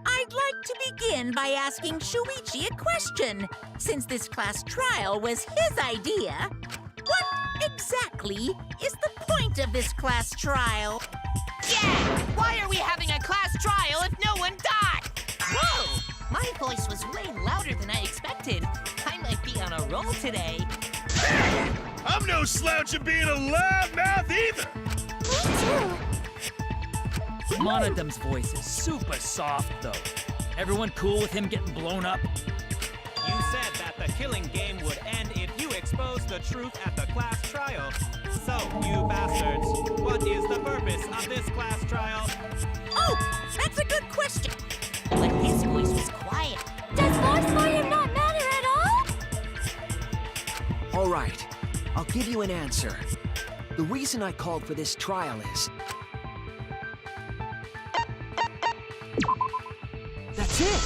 I'd like to begin by asking Shuichi a question. Since this class trial was his idea, what exactly is the point of this class trial? Yeah! Why are we having a class trial if no one died? Whoa! My voice was way louder than I expected. I might be on a roll today. Hey! I'm no slouch at being a loudmouth either! Me too! Monodum's voice is super soft, though. Everyone cool with him getting blown up? You said that the killing game would end if you exposed the truth at the class trial. So, you bastards, what is the purpose of this class trial? Oh, that's a good question. But his voice was quiet. Does voice volume not matter at all? All right, I'll give you an answer. The reason I called for this trial is... That's it!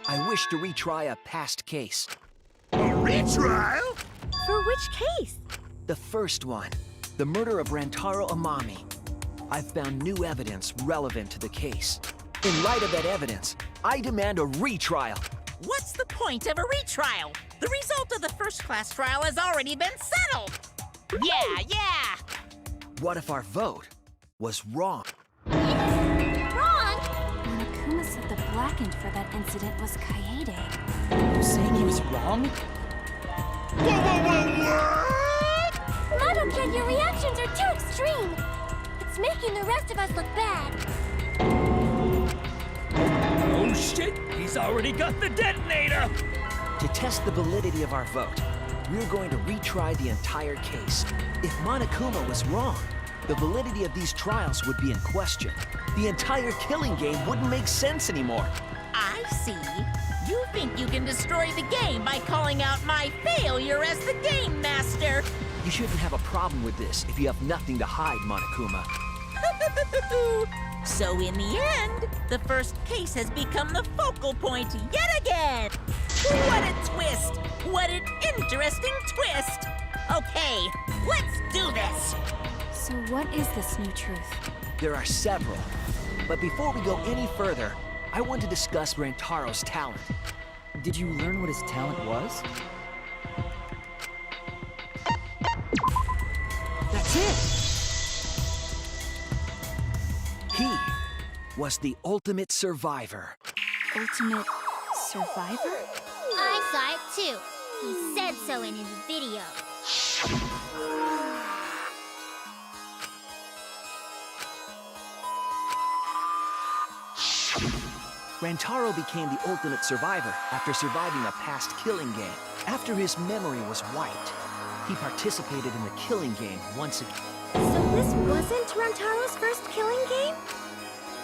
I wish to retry a past case. A retrial? For which case? The first one, the murder of Rantaro Amami. I've found new evidence relevant to the case. In light of that evidence, I demand a retrial. What's the point of a retrial? The result of the first class trial has already been settled. Yeah! What if our vote was wrong? Wrong! Monokuma said the blackened for that incident was Kaede. You saying he was wrong? What? Mono-Kid, your reactions are too extreme! It's making the rest of us look bad. Oh shit! He's already got the detonator! To test the validity of our vote, we're going to retry the entire case. If Monokuma was wrong, the validity of these trials would be in question. The entire killing game wouldn't make sense anymore. I see. You think you can destroy the game by calling out my failure as the game master. You shouldn't have a problem with this if you have nothing to hide, Monokuma. So in the end, the first case has become the focal point yet again. What a twist! What an interesting twist! Okay, let's do this! So what is this new truth? There are several. But before we go any further, I want to discuss Rantaro's talent. Did you learn what his talent was? That's it! He was the ultimate survivor. Ultimate survivor? I saw it too. He said so in his video. Rantaro became the ultimate survivor after surviving a past killing game. After his memory was wiped, he participated in the killing game once again. So this wasn't Rantaro's first killing game?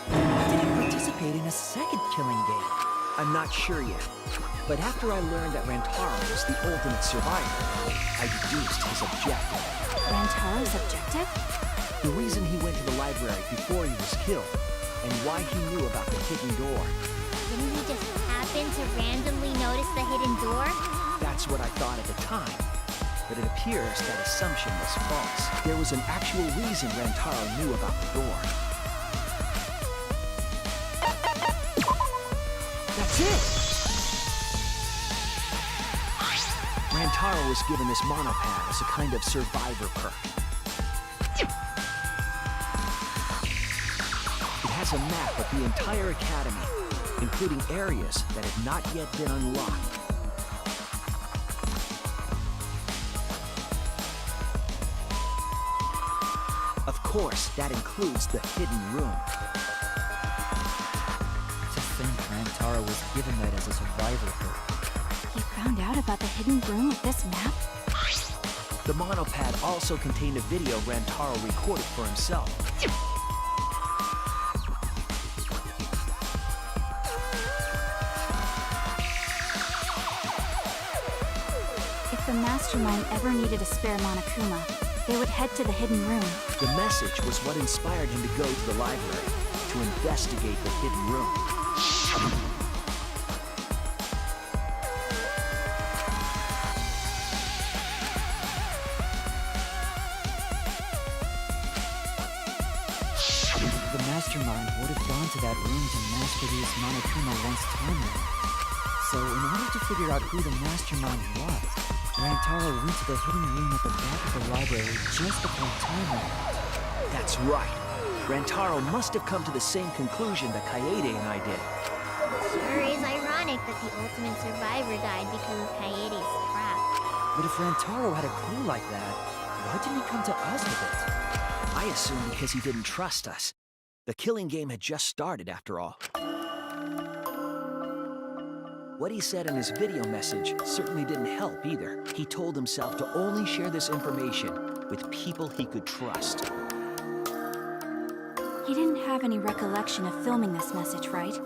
Why did he participate in a second killing game? I'm not sure yet, but after I learned that Rantaro was the ultimate survivor, I deduced his objective. Rantaro's objective? The reason he went to the library before he was killed, and why he knew about the hidden door. Didn't he just happen to randomly notice the hidden door? That's what I thought at the time, but it appears that assumption was false. There was an actual reason Rantaro knew about the door. That's it! Rantaro was given this monopad as a kind of survivor perk. It has a map of the entire academy, including areas that have not yet been unlocked. Of course, that includes the hidden room. To think Rantaro was given that as a survivor perk. He found out about the hidden room with this map? The monopad also contained a video Rantaro recorded for himself. If the mastermind ever needed a spare Monokuma, they would head to the hidden room. The message was what inspired him to go to the library, to investigate the hidden room. The mastermind would have gone to that room to mass-produce Monokuma once timeline. So in order to figure out who the mastermind was, Rantaro went to the hidden room at the back of the library just before timeline. That's right. Rantaro must have come to the same conclusion that Kaede and I did. Sure is ironic that the ultimate survivor died because of Kaede's trap. But if Rantaro had a clue like that, why didn't he come to us with it? I assume because he didn't trust us. The killing game had just started, after all. What he said in his video message certainly didn't help either. He told himself to only share this information with people he could trust. He didn't have any recollection of filming this message, right?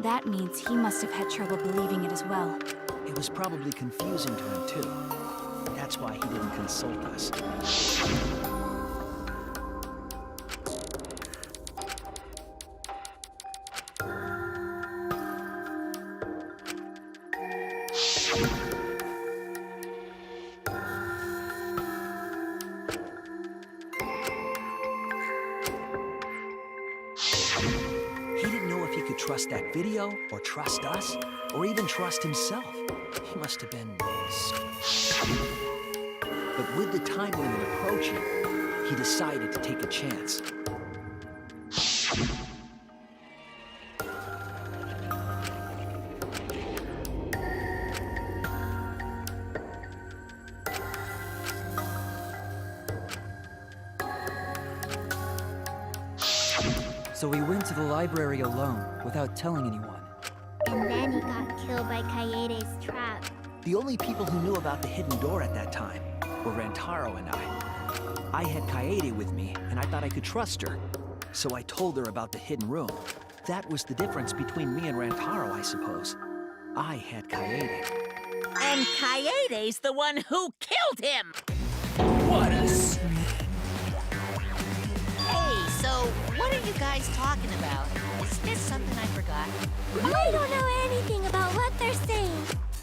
That means he must have had trouble believing it as well. It was probably confusing to him, too. That's why he didn't consult us. He didn't know if he could trust that video, or trust us, or even trust himself. He must have been scared. But with the time limit approaching, he decided to take a chance. So we went to the library alone, without telling anyone. And then he got killed by Kaede's trap. The only people who knew about the hidden door at that time were Rantaro and I. I had Kaede with me, and I thought I could trust her. So I told her about the hidden room. That was the difference between me and Rantaro, I suppose. I had Kaede. And Kaede's the one who killed him! What a snake. Hey, so what are you guys talking about? Is this something I forgot? I don't know anything about what they're saying.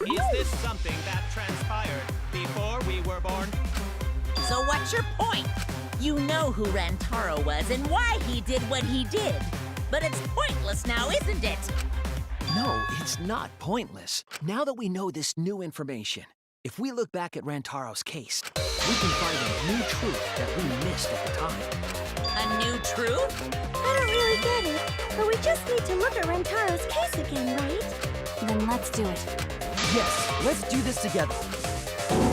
Is this something that transpired before we were born? So what's your point? You know who Rantaro was and why he did what he did. But it's pointless now, isn't it? No, it's not pointless. Now that we know this new information, if we look back at Rantaro's case, we can find a new truth that we missed at the time. A new truth? I don't really get it, but we just need to look at Rantaro's case again, right? Then let's do it. Yes, let's do this together.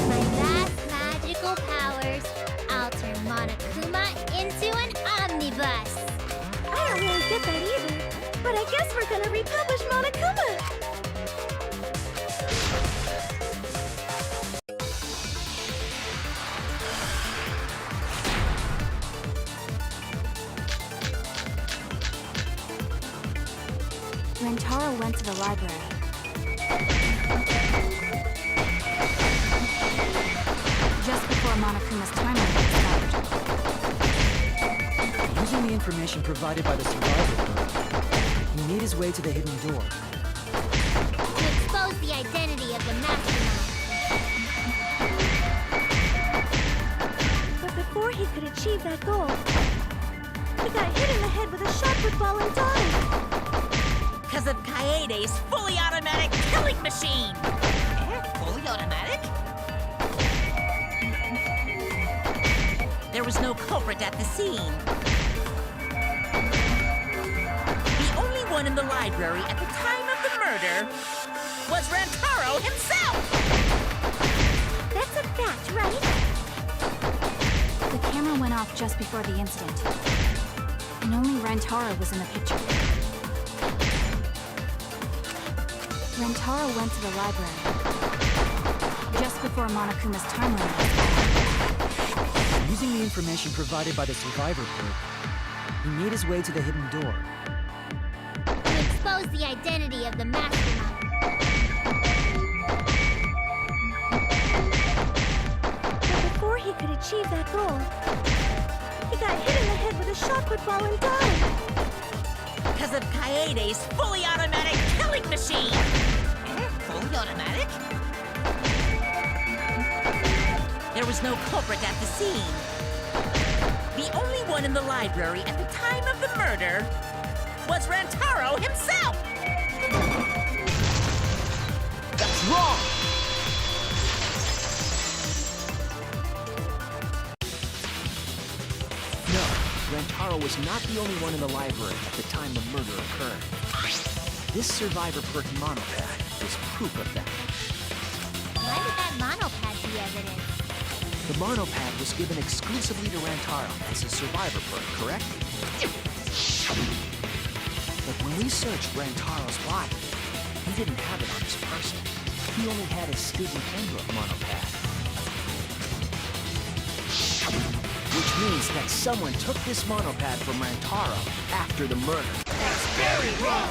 My vast magical powers, I'll turn Monokuma into an omnibus. I don't really get that either, but I guess we're gonna republish Monokuma. Rantaro went to the library. Just before Monokuma's timeline expired. Using the information provided by the survivor, he made his way to the hidden door. To expose the identity of the mastermind. But before he could achieve that goal, he got hit in the head with a shot football and died. Because of Kaede's fully automatic killing machine! Fully automatic? There was no culprit at the scene. The only one in the library at the time of the murder was Rantaro himself! That's a fact, right? The camera went off just before the incident. And only Rantaro was in the picture. Rantaro went to the library. Just before Monokuma's timeline expired. Using the information provided by the survivor group, he made his way to the hidden door. To expose the identity of the mastermind. But before he could achieve that goal. He got hit in the head with a shot put ball and died. Because of Kaede's fully automatic killing machine! Fully automatic? There was no culprit at the scene. The only one in the library at the time of the murder was Rantaro himself! That's wrong! No, Rantaro was not the only one in the library at the time the murder occurred. This survivor perk monopad is proof of that. Why did that monopad be evidence? The monopad was given exclusively to Rantaro as a survivor perk, correct? But when we searched Rantaro's body, he didn't have it on his person. He only had his student handbook monopad. Which means that someone took this monopad from Rantaro after the murder. That's very wrong!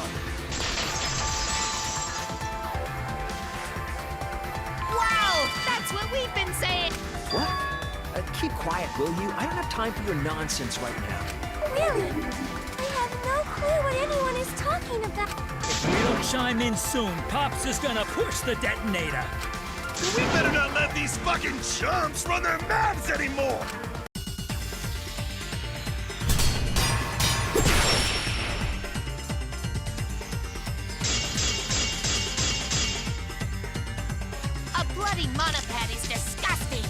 Wow! That's what we've been saying! What? Keep quiet, will you? I don't have time for your nonsense right now. Really? I have no clue what anyone is talking about. If we don't chime in soon, Pops is gonna push the detonator. We better not let these fucking chumps run their mouths anymore! A bloody monopad is disgusting!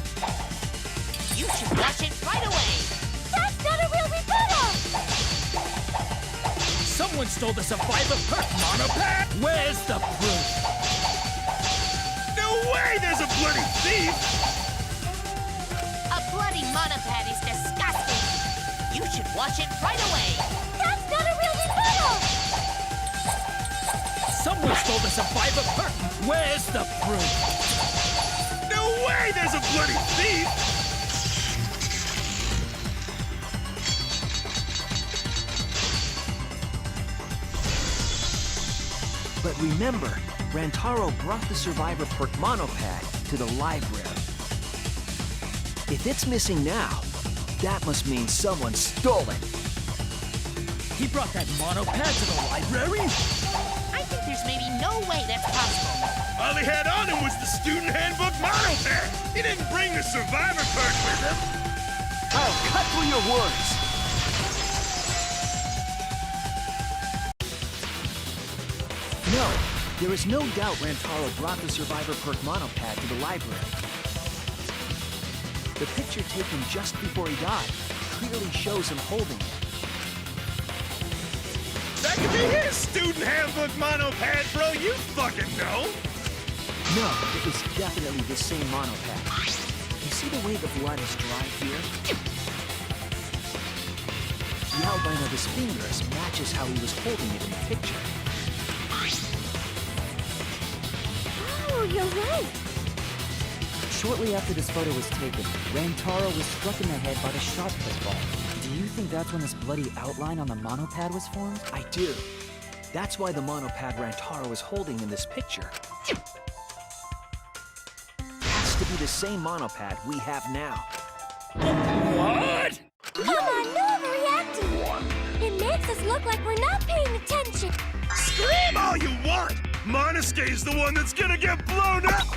You should watch it right away! That's not a real rebuttal! Someone stole the survivor perk monopad! Where's the proof? No way there's a bloody thief! A bloody monopad is disgusting! You should watch it right away! That's not a real rebuttal! Someone stole the survivor perk! Where's the proof? No way there's a bloody thief! But remember, Rantaro brought the survivor perk monopad to the library. If it's missing now, that must mean someone stole it. He brought that monopad to the library? I think there's maybe no way that's possible. All he had on him was the student handbook monopad! He didn't bring the survivor perk with him! I'll cut through your words. No, there is no doubt Rantaro brought the survivor perk monopad to the library. The picture taken just before he died clearly shows him holding it. That could be his student handbook monopad, bro, you fucking know! No, it was definitely the same monopad. You see the way the blood is dried here? The outline of his fingers matches how he was holding it in the picture. Oh, you're right. Shortly after this photo was taken, Rantaro was struck in the head by the shot put ball. Do you think that's when this bloody outline on the monopad was formed? I do. That's why the monopad Rantaro is holding in this picture has to be the same monopad we have now. What? Come on, no overreacting. It makes us look like we're not paying attention. Scream all you want! Monosuke's the one that's gonna get blown up!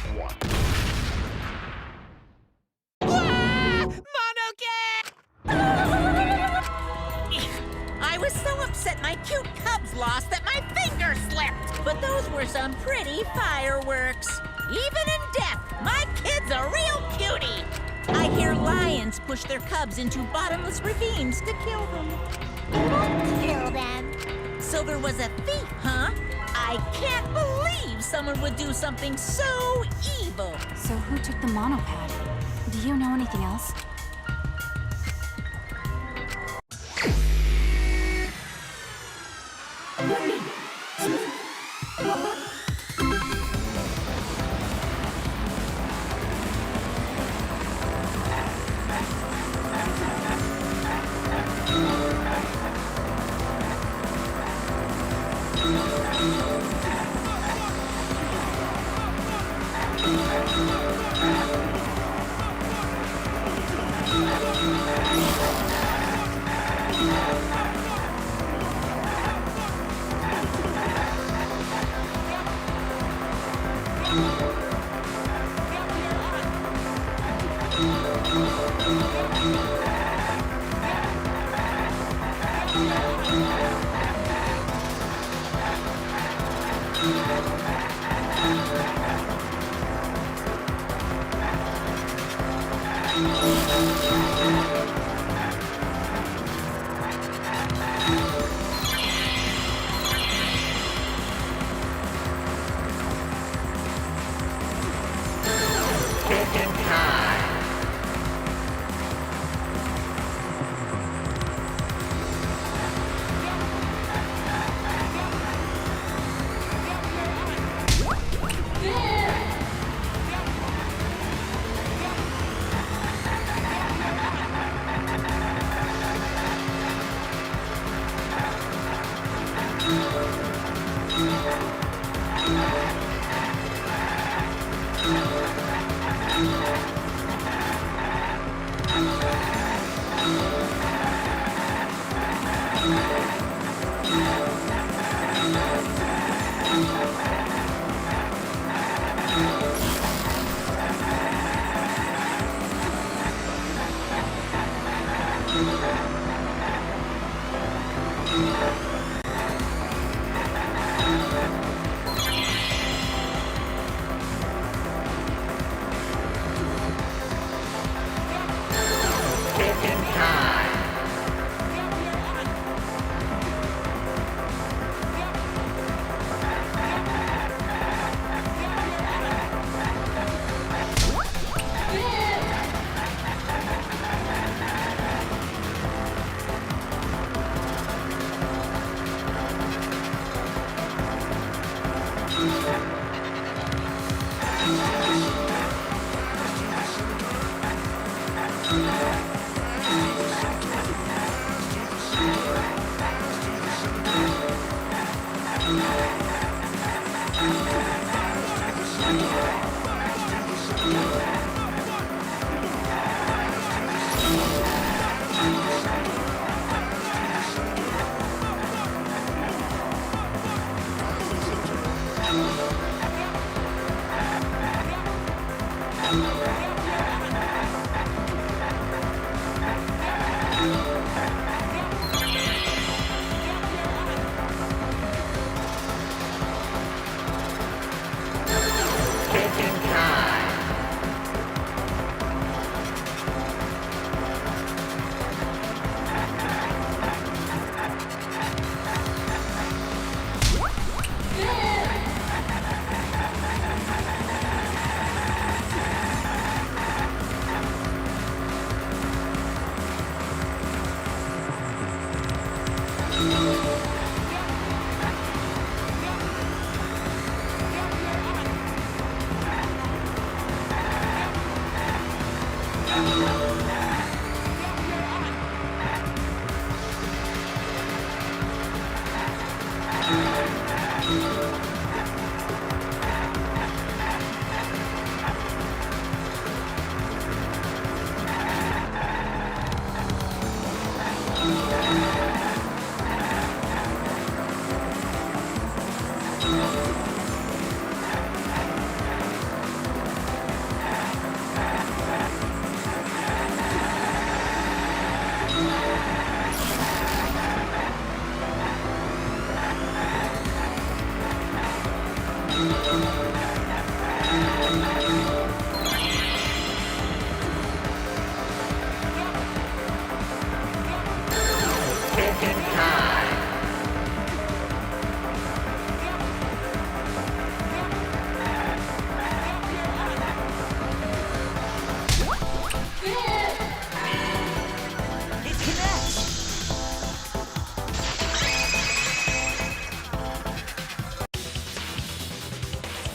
I was so upset my cute cubs lost that my finger slipped. But those were some pretty fireworks. Even in death, my kid's a real cutie. I hear lions push their cubs into bottomless ravines to kill them. Kill them. So there was a thief, huh? I can't believe someone would do something so evil. So who took the monopad? Do you know anything else?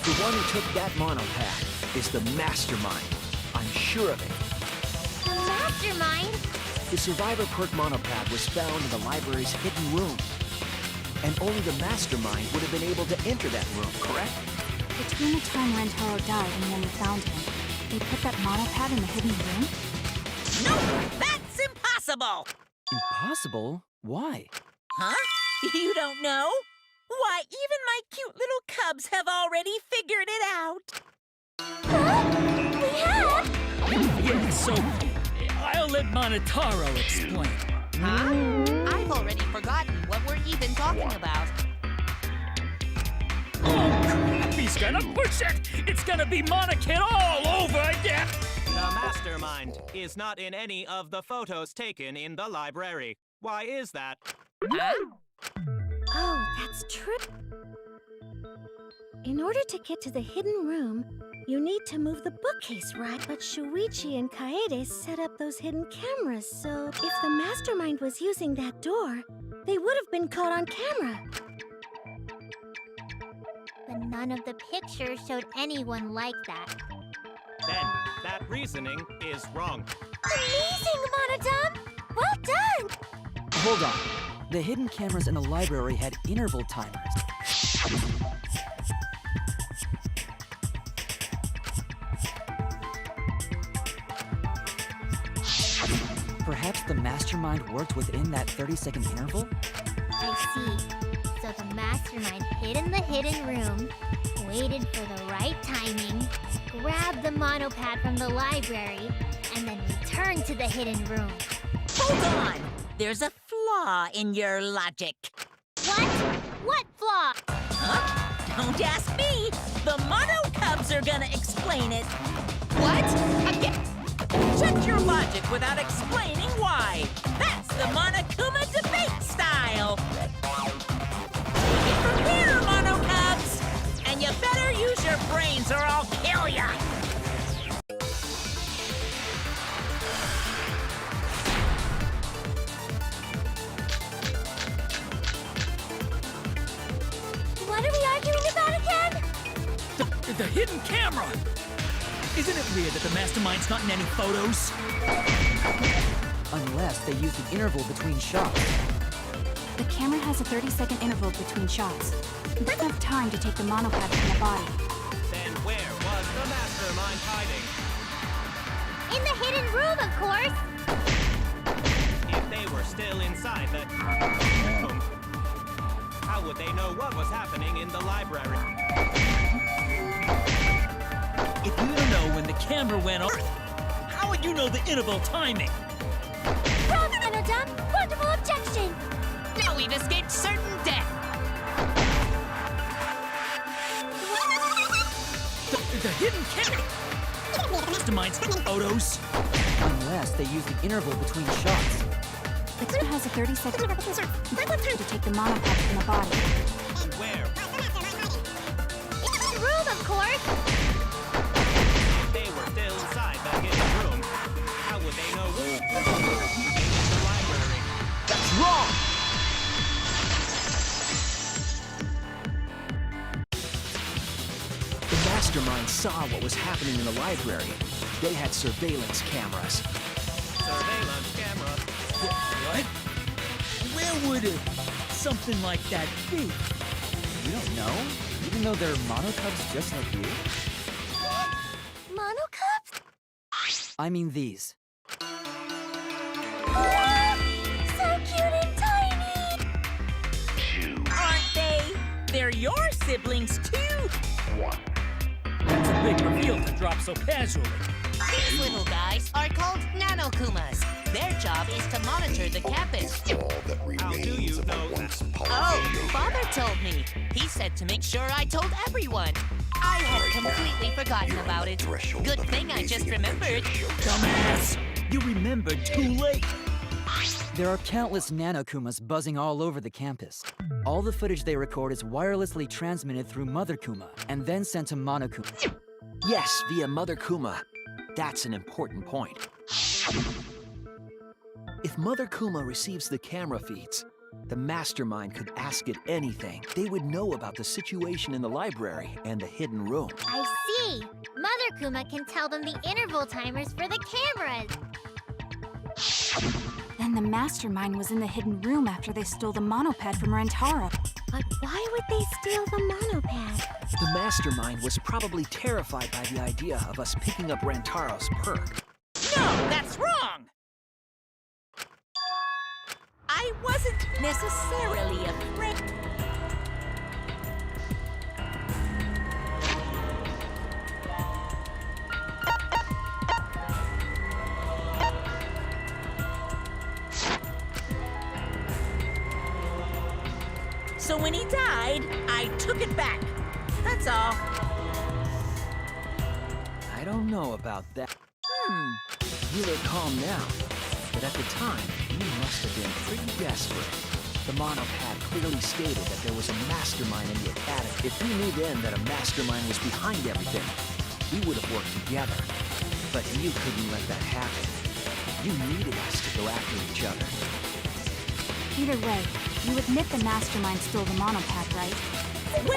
The one who took that monopad is the mastermind. I'm sure of it. The mastermind? The Survivor Perk monopad was found in the library's hidden room. And only the mastermind would have been able to enter that room, correct? Between the time Rantaro died and when we found him, they put that monopad in the hidden room? No, that's impossible! Impossible? Why? Huh? You don't know? Why, even my cute little cubs have already figured it out. Huh? We have? Yeah, so I'll let Monotaro explain. Huh? I've already forgotten what we're even talking about. Oh, crap, he's gonna push it! It's gonna be Monokid all over again! The mastermind is not in any of the photos taken in the library. Why is that? Huh? Oh, that's true. In order to get to the hidden room, you need to move the bookcase, right? But Shuichi and Kaede set up those hidden cameras, so if the mastermind was using that door, they would have been caught on camera. But none of the pictures showed anyone like that. Then, that reasoning is wrong. Amazing, Monodum! Well done! Hold on. The hidden cameras in the library had interval timers. Perhaps the mastermind worked within that 30-second interval? I see. So the mastermind hid in the hidden room, waited for the right timing, grabbed the monopad from the library, and then returned to the hidden room. Hold on! There's a flaw in your logic. What? What flaw? Huh? Don't ask me! The Mono Cubs are gonna explain it. What? Again? Check your logic without explaining why. That's the Monokuma debate style. Take it from here, Mono Cubs! And you better use your brains or I'll kill ya! What are we arguing about again? The hidden camera! Isn't it weird that the mastermind's not in any photos? Unless they used an interval between shots. The camera has a 30-second interval between shots. There's enough time to take the monopad from the body. Then where was the mastermind hiding? In the hidden room, of course! If they were still inside the room, how would they know what was happening in the library? If you don't know when the camera went off, how would you know the interval timing? Wrong, Monodum! Wonderful objection! Now we've escaped certain death. The hidden camera! Mastermind's photos. Unless they used an interval between shots. The camera has a 30-second interval to take the monopad from the body. Where? In the room, of course! If they were still inside the hidden room, how would they know who in the library? That's wrong! The mastermind saw what was happening in the library. They had surveillance cameras. Surveillance camera. What? Where would something like that be? You don't know? Even though they're monocubs just like you? Monocubs? I mean these. So cute and tiny! Aren't they? They're your siblings, too! That's a big reveal to drop so casually. These little guys are called Nanokumas. Their job is to monitor the campus. How do you know that? Oh, Father told me. He said to make sure I told everyone. I had completely forgotten about it. Good thing I just remembered. Dumbass! You remembered too late. There are countless nanokumas buzzing all over the campus. All the footage they record is wirelessly transmitted through Mother Kuma and then sent to Monokuma. Yes, via Mother Kuma. That's an important point. If Mother Kuma receives the camera feeds, the mastermind could ask it anything. They would know about the situation in the library and the hidden room. I see! Mother Kuma can tell them the interval timers for the cameras! Then the mastermind was in the hidden room after they stole the monopad from Rentaro. But why would they steal the monopad? The mastermind was probably terrified by the idea of us picking up Rantaro's perk. No, that's wrong! I wasn't necessarily afraid. So when he died, I took it back. That's all. I don't know about that. You're calm now, but at the time, you must have been pretty desperate. The monopad clearly stated that there was a mastermind in the academy. If we knew then that a mastermind was behind everything, we would have worked together. But you couldn't let that happen. You needed us to go after each other. Either way, you admit the mastermind stole the monopad, right? Well,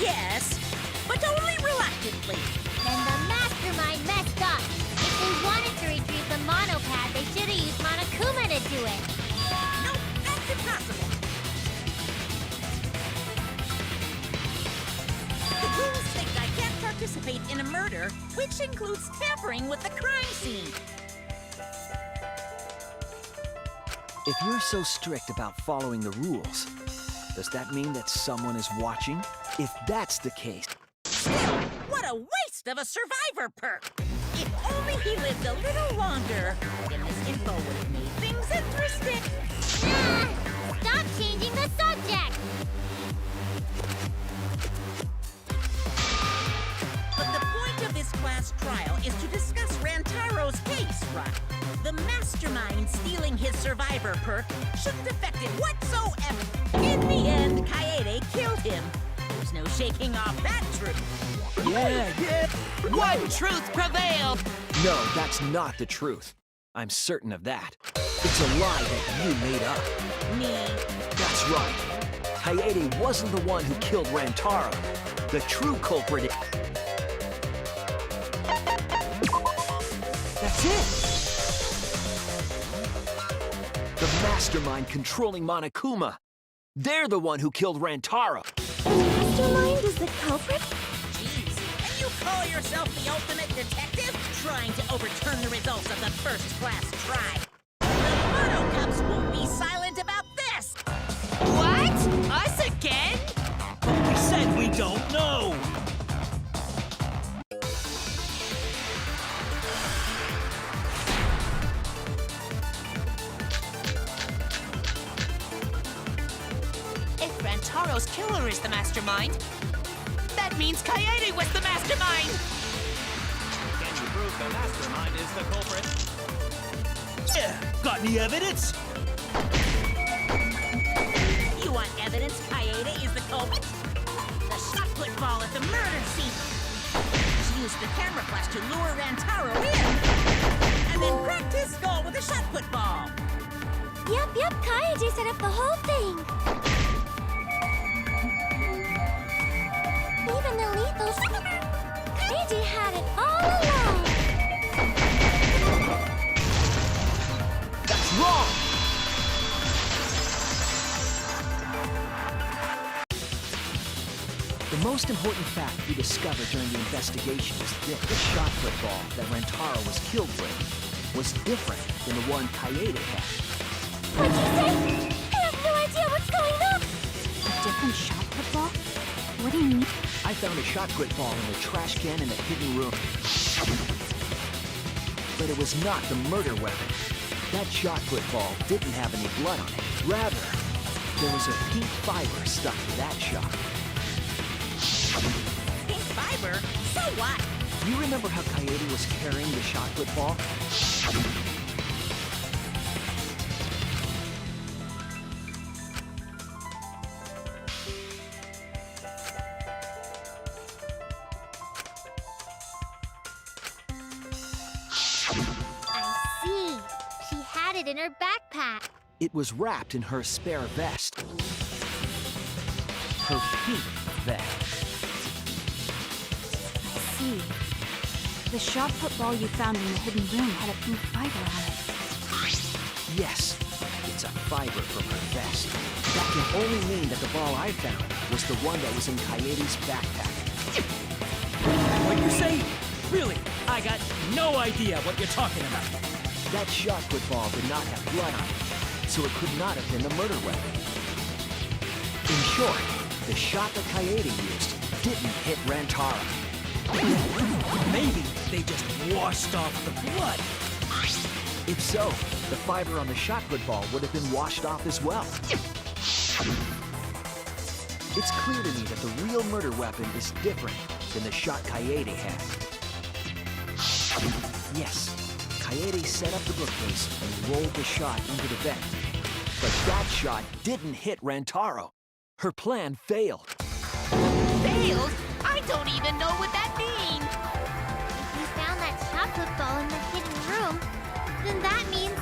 yes, but only reluctantly. Then the mastermind messed up. If they wanted to retrieve the monopad, they should have used Monokuma to do it. No, that's impossible. The rules state I can't participate in a murder, which includes tampering with the crime scene. If you're so strict about following the rules, does that mean that someone is watching? If that's the case... Still, what a waste of a survivor perk! If only he lived a little longer, then this info would have made things interesting. Stop changing the subject! But the point of this class trial is to discuss Rantaro's case, right? The mastermind stealing his survivor perk shouldn't affect it whatsoever. In the end, Kaede killed him. There's no shaking off that truth. Yeah. One truth prevailed! No, that's not the truth. I'm certain of that. It's a lie that you made up. Me. That's right. Kaede wasn't the one who killed Rantaro. The true culprit is... That's it! The mastermind controlling Monokuma. They're the one who killed Rantaro. Mastermind is the culprit? Jeez, and you call yourself the ultimate detective? Trying to overturn the results of the first class trial. The Mono Cubs won't be silent about this! What? Us again? We said we don't know! If Rantaro's killer is the mastermind, that means Kaede was the mastermind! Can you prove the mastermind is the culprit? Yeah, got any evidence? You want evidence Kaede is the culprit? The shot put ball at the murder scene. She used the camera flash to lure Rantaro in, and then cracked his skull with a shot put ball. Yep, Kaede set up the whole thing. Even the lethal... Kaede had it all along. That's wrong! The most important fact we discovered during the investigation is this. The shot put ball that Rantaro was killed with was different than the one Kaede had. What'd you say? I have no idea what's going on. A different shot put ball? What do you mean? I found a shot put ball in the trash can in the hidden room. But it was not the murder weapon. That shot put ball didn't have any blood on it. Rather, there was a pink fiber stuck to that shot. Pink fiber? So what? You remember how Kaede was carrying the shot put ball? I see. She had it in her backpack. It was wrapped in her spare vest. Her pink vest. See. The shot put ball you found in the hidden room had a pink fiber on it. Yes, it's a fiber from her vest. That can only mean that the ball I found was the one that was in Kaede's backpack. What you say? Really? I got no idea what you're talking about. That shot put ball did not have blood on it, so it could not have been the murder weapon. In short, the shot that Kaede used didn't hit Rantaro. Maybe they just washed off the blood. If so, the fiber on the shot put ball would have been washed off as well. It's clear to me that the real murder weapon is different than the shot Kaede had. Yes, Kaede set up the bookcase and rolled the shot into the vent. But that shot didn't hit Rantaro. Her plan failed. Failed? I don't even know what that means. If we found that shot put ball in the hidden room, then that means...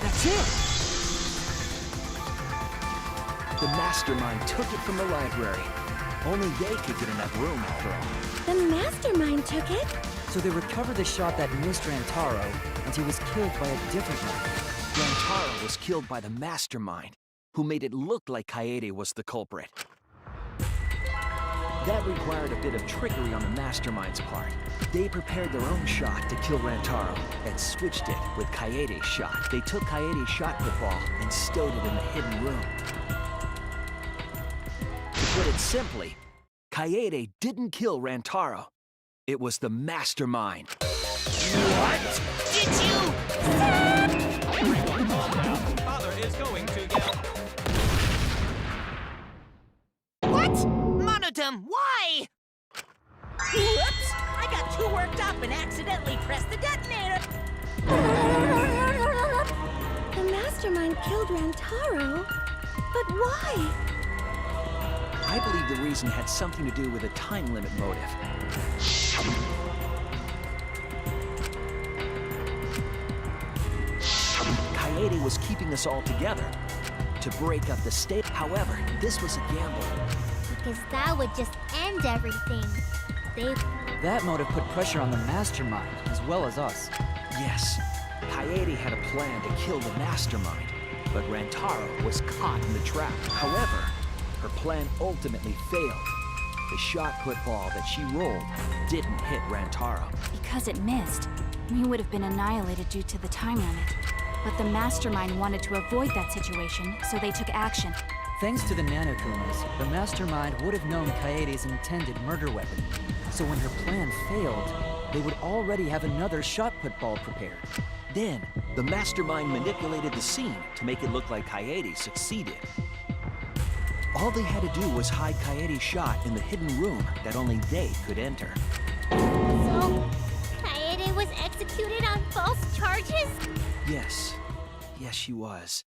That's it! The mastermind took it from the library. Only they could get in that room after all. The mastermind took it? So they recovered the shot that missed Rantaro, and he was killed by a different one. Rantaro was killed by the mastermind, who made it look like Kaede was the culprit. That required a bit of trickery on the mastermind's part. They prepared their own shot to kill Rantaro and switched it with Kaede's shot. They took Kaede's shot put ball and stowed it in the hidden room. To put it simply, Kaede didn't kill Rantaro. It was the mastermind. What? Did you? Everyone calm down. Father is going to yell. What? Monodum, why? Whoops! I got too worked up and accidentally pressed the detonator. The mastermind killed Rantaro? But why? I believe the reason had something to do with a time limit motive. Kaede was keeping us all together to break up the state. However, this was a gamble. Because that would just end everything. That motive put pressure on the mastermind, as well as us. Yes, Kaede had a plan to kill the mastermind, but Rantaro was caught in the trap. However, her plan ultimately failed. The shot put ball that she rolled didn't hit Rantaro. Because it missed, we would have been annihilated due to the time limit. But the mastermind wanted to avoid that situation, so they took action. Thanks to the Nanokumas, the mastermind would have known Kaede's intended murder weapon. So when her plan failed, they would already have another shot put ball prepared. Then, the mastermind manipulated the scene to make it look like Kaede succeeded. All they had to do was hide Kaede's shot in the hidden room that only they could enter. So, Kaede was executed on false charges? Yes. Yes, she was.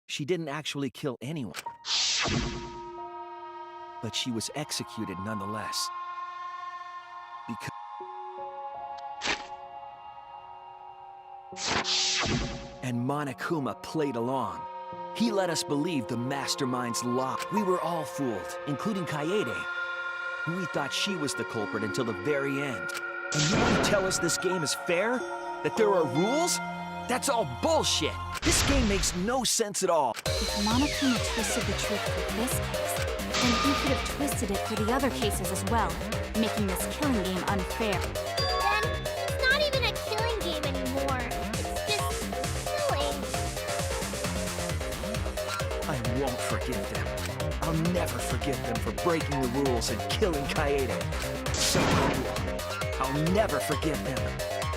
She didn't actually kill anyone. But she was executed nonetheless. And Monokuma played along. He let us believe the mastermind's lie. We were all fooled, including Kaede. We thought she was the culprit until the very end. And you want to tell us this game is fair? That there are rules? That's all bullshit! This game makes no sense at all. If Monokuma twisted the truth for this case, then he could have twisted it for the other cases as well, making this killing game unfair. Then, it's not even a killing game anymore. It's just killing. I won't forgive them. I'll never forgive them for breaking the rules and killing Kaede. So cruel. I'll never forgive them.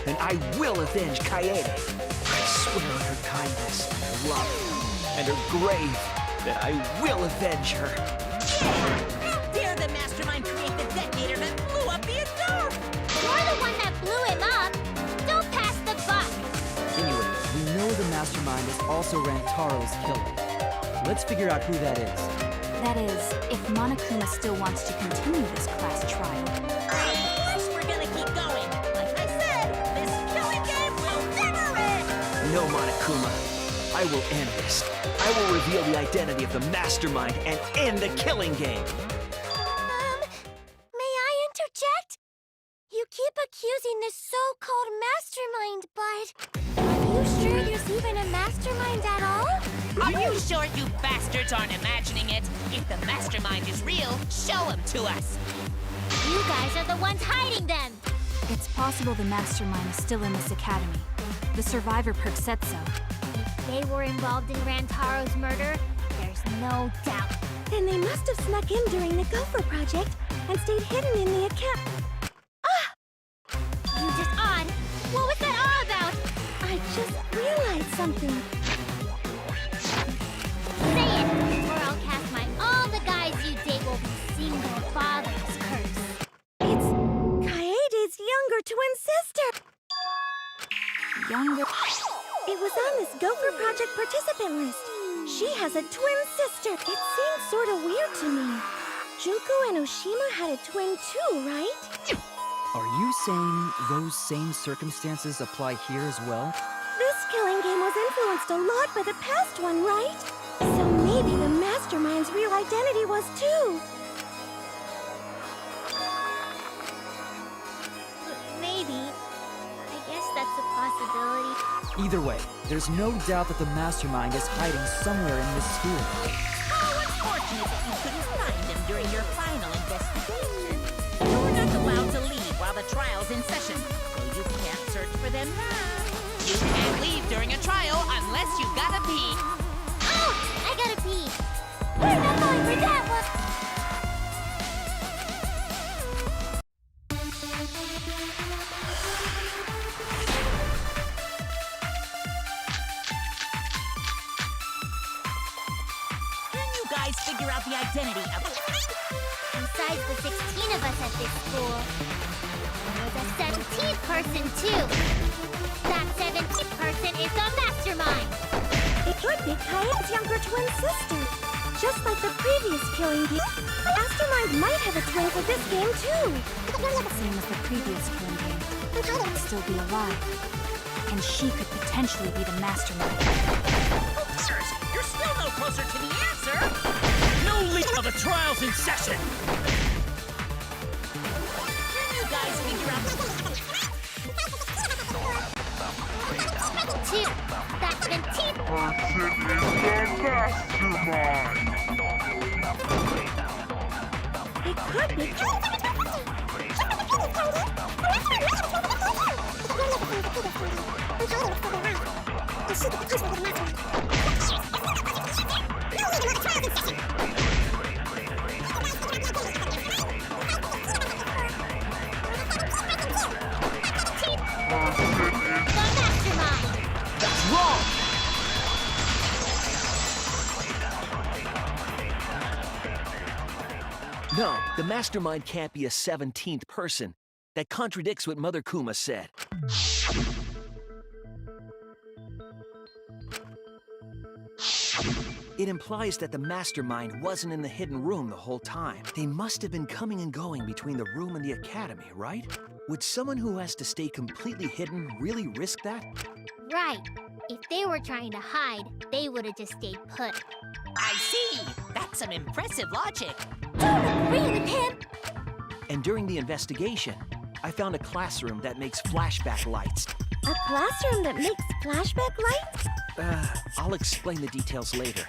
And I will avenge Kaede. I swear on her kindness, her love, and her grave that I will avenge her. Yeah! How dare the mastermind create the detonator that blew up the Adore? You're the one that blew him up. Don't pass the buck. Anyway, we know the mastermind is also Rantaro's killer. Let's figure out who that is. That is, if Monokuma still wants to continue this class trial. Of course we're gonna keep going. Like I said, this killing game will never end! No, Monokuma. I will end this. I will reveal the identity of the mastermind and end the killing game. May I interject? You keep accusing this so-called mastermind, but... Are you sure there's even a mastermind at all? Are you sure you bastards aren't imagining it? If the mastermind is real, show him to us. You guys are the ones hiding them. It's possible the mastermind is still in this academy. The survivor perk said so. If they were involved in Rantaro's murder, there's no doubt. Then they must have snuck in during the Gopher Project and stayed hidden in the account. You just on. What was that all about? I just realized something. erasing their father's curse. It's Kaede's younger twin sister. Younger. It was on this Gopher Project participant list. She has a twin sister. It seems sort of weird to me. Junko and Oshima had a twin too, right? Are you saying those same circumstances apply here as well? This killing game was influenced a lot by the past one, right? So maybe the Mastermind's real identity was too. Maybe. I guess that's a possibility. Either way, there's no doubt that the Mastermind is hiding somewhere in this school. Oh, it's fortunate that you couldn't find him during your final investigation. You're not allowed to leave while the trial's in session, so you can't search for them now. You can't leave during a trial unless you gotta pee. Oh! I gotta pee! We're not going for that one! Can you guys figure out the identity of... Besides the 16 of us at this school, there's a 17th person too. That 17th person is the Mastermind. It could be Kaede's younger twin sister. Just like the previous killing game, Mastermind might have a twin for this game too. Same as the previous killing game. Could still be alive. And she could potentially be the Mastermind. Sirs, you're still no closer to the answer! No leave of the trial's in session! Can you guys figure out... Two. That 17th. It could be. The Mastermind. That's wrong! No, the Mastermind can't be a 17th person. That contradicts what Mother Kuma said. It implies that the Mastermind wasn't in the hidden room the whole time. They must have been coming and going between the room and the academy, right? Would someone who has to stay completely hidden really risk that? Right. If they were trying to hide, they would have just stayed put. I see. That's some impressive logic. Don't agree with him. And during the investigation, I found a classroom that makes flashback lights. A classroom that makes flashback lights? I'll explain the details later.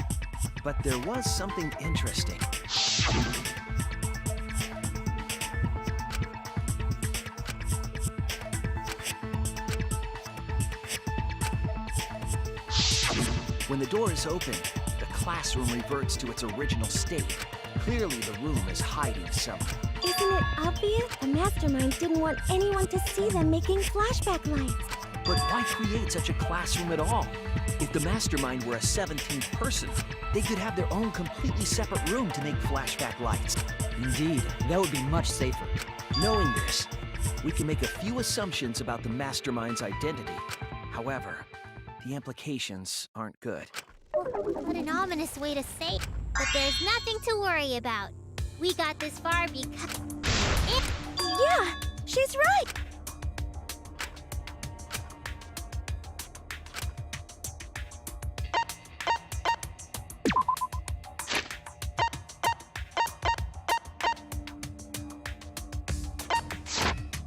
But there was something interesting. When the door is open, the classroom reverts to its original state. Clearly, the room is hiding something. Isn't it obvious? The Mastermind didn't want anyone to see them making flashback lights. But why create such a classroom at all? If the Mastermind were a 17th person, they could have their own completely separate room to make flashback lights. Indeed, that would be much safer. Knowing this, we can make a few assumptions about the Mastermind's identity. However, the implications aren't good. What an ominous way to say it. But there's nothing to worry about. We got this far because... Yeah, she's right.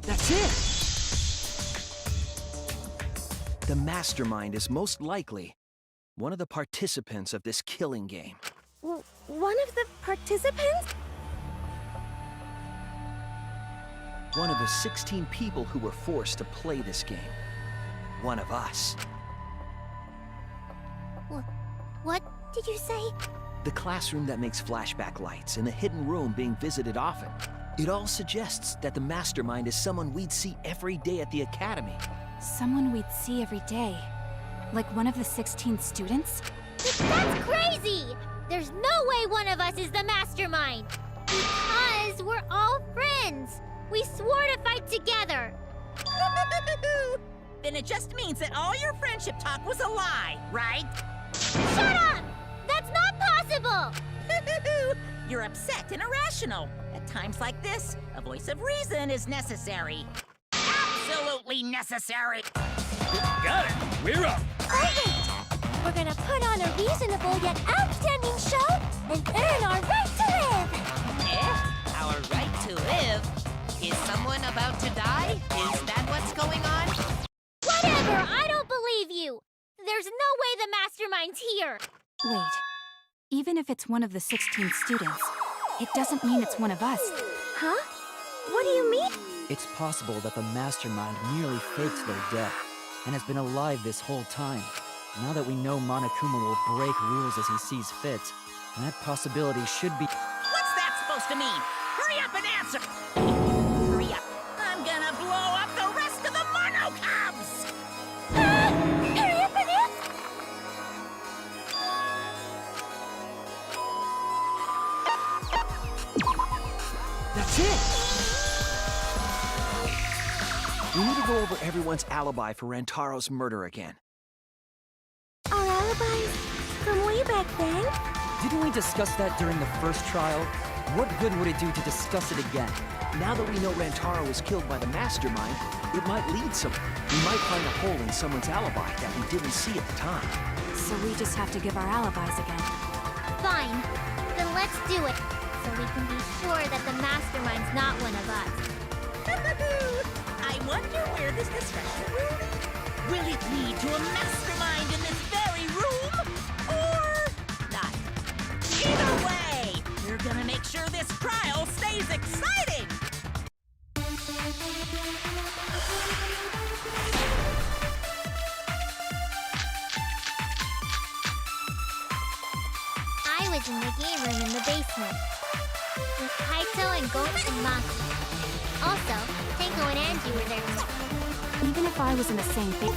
That's it! The Mastermind is most likely one of the participants of this killing game. One of the participants? One of the 16 people who were forced to play this game. One of us. What did you say? The classroom that makes flashback lights and the hidden room being visited often. It all suggests that the Mastermind is someone we'd see every day at the academy. Someone we'd see every day. Like one of the 16 students? That's crazy! There's no way one of us is the Mastermind! Because Guys, we're all friends. We swore to fight together. Then it just means that all your friendship talk was a lie, right? Shut up! That's not possible! You're upset and irrational. At times like this, a voice of reason is necessary. Absolutely necessary! Got it! We're up! Perfect! We're gonna put on a reasonable yet outstanding show and earn our right to live! Eh? Our right to live? Is someone about to die? Is that what's going on? Whatever! I don't believe you! There's no way the mastermind's here! Wait. Even if it's one of the 16 students, it doesn't mean it's one of us. Huh? What do you mean? It's possible that the mastermind merely faked their death and has been alive this whole time. Now that we know Monokuma will break rules as he sees fit, that possibility should be... What's that supposed to mean? Hurry up and answer! Hurry up. I'm gonna blow up the rest of the Mono Cubs! Hurry up and answer! That's it! We need to go over everyone's alibi for Rantaro's murder again. Our alibis? From way back then? Didn't we discuss that during the first trial? What good would it do to discuss it again? Now that we know Rantaro was killed by the mastermind, it might lead somewhere. We might find a hole in someone's alibi that we didn't see at the time. So we just have to give our alibis again. Fine. Then let's do it. So we can be sure that the mastermind's not one of us. I wonder where this discussion will lead. Will it lead to a mastermind in this very room? Or not? Either way, we're gonna make sure this trial stays exciting! I was in the game room in the basement. With Kaito and Goat and Maki. Also, Tenko and Angie were there too. Even if I was in the same thing,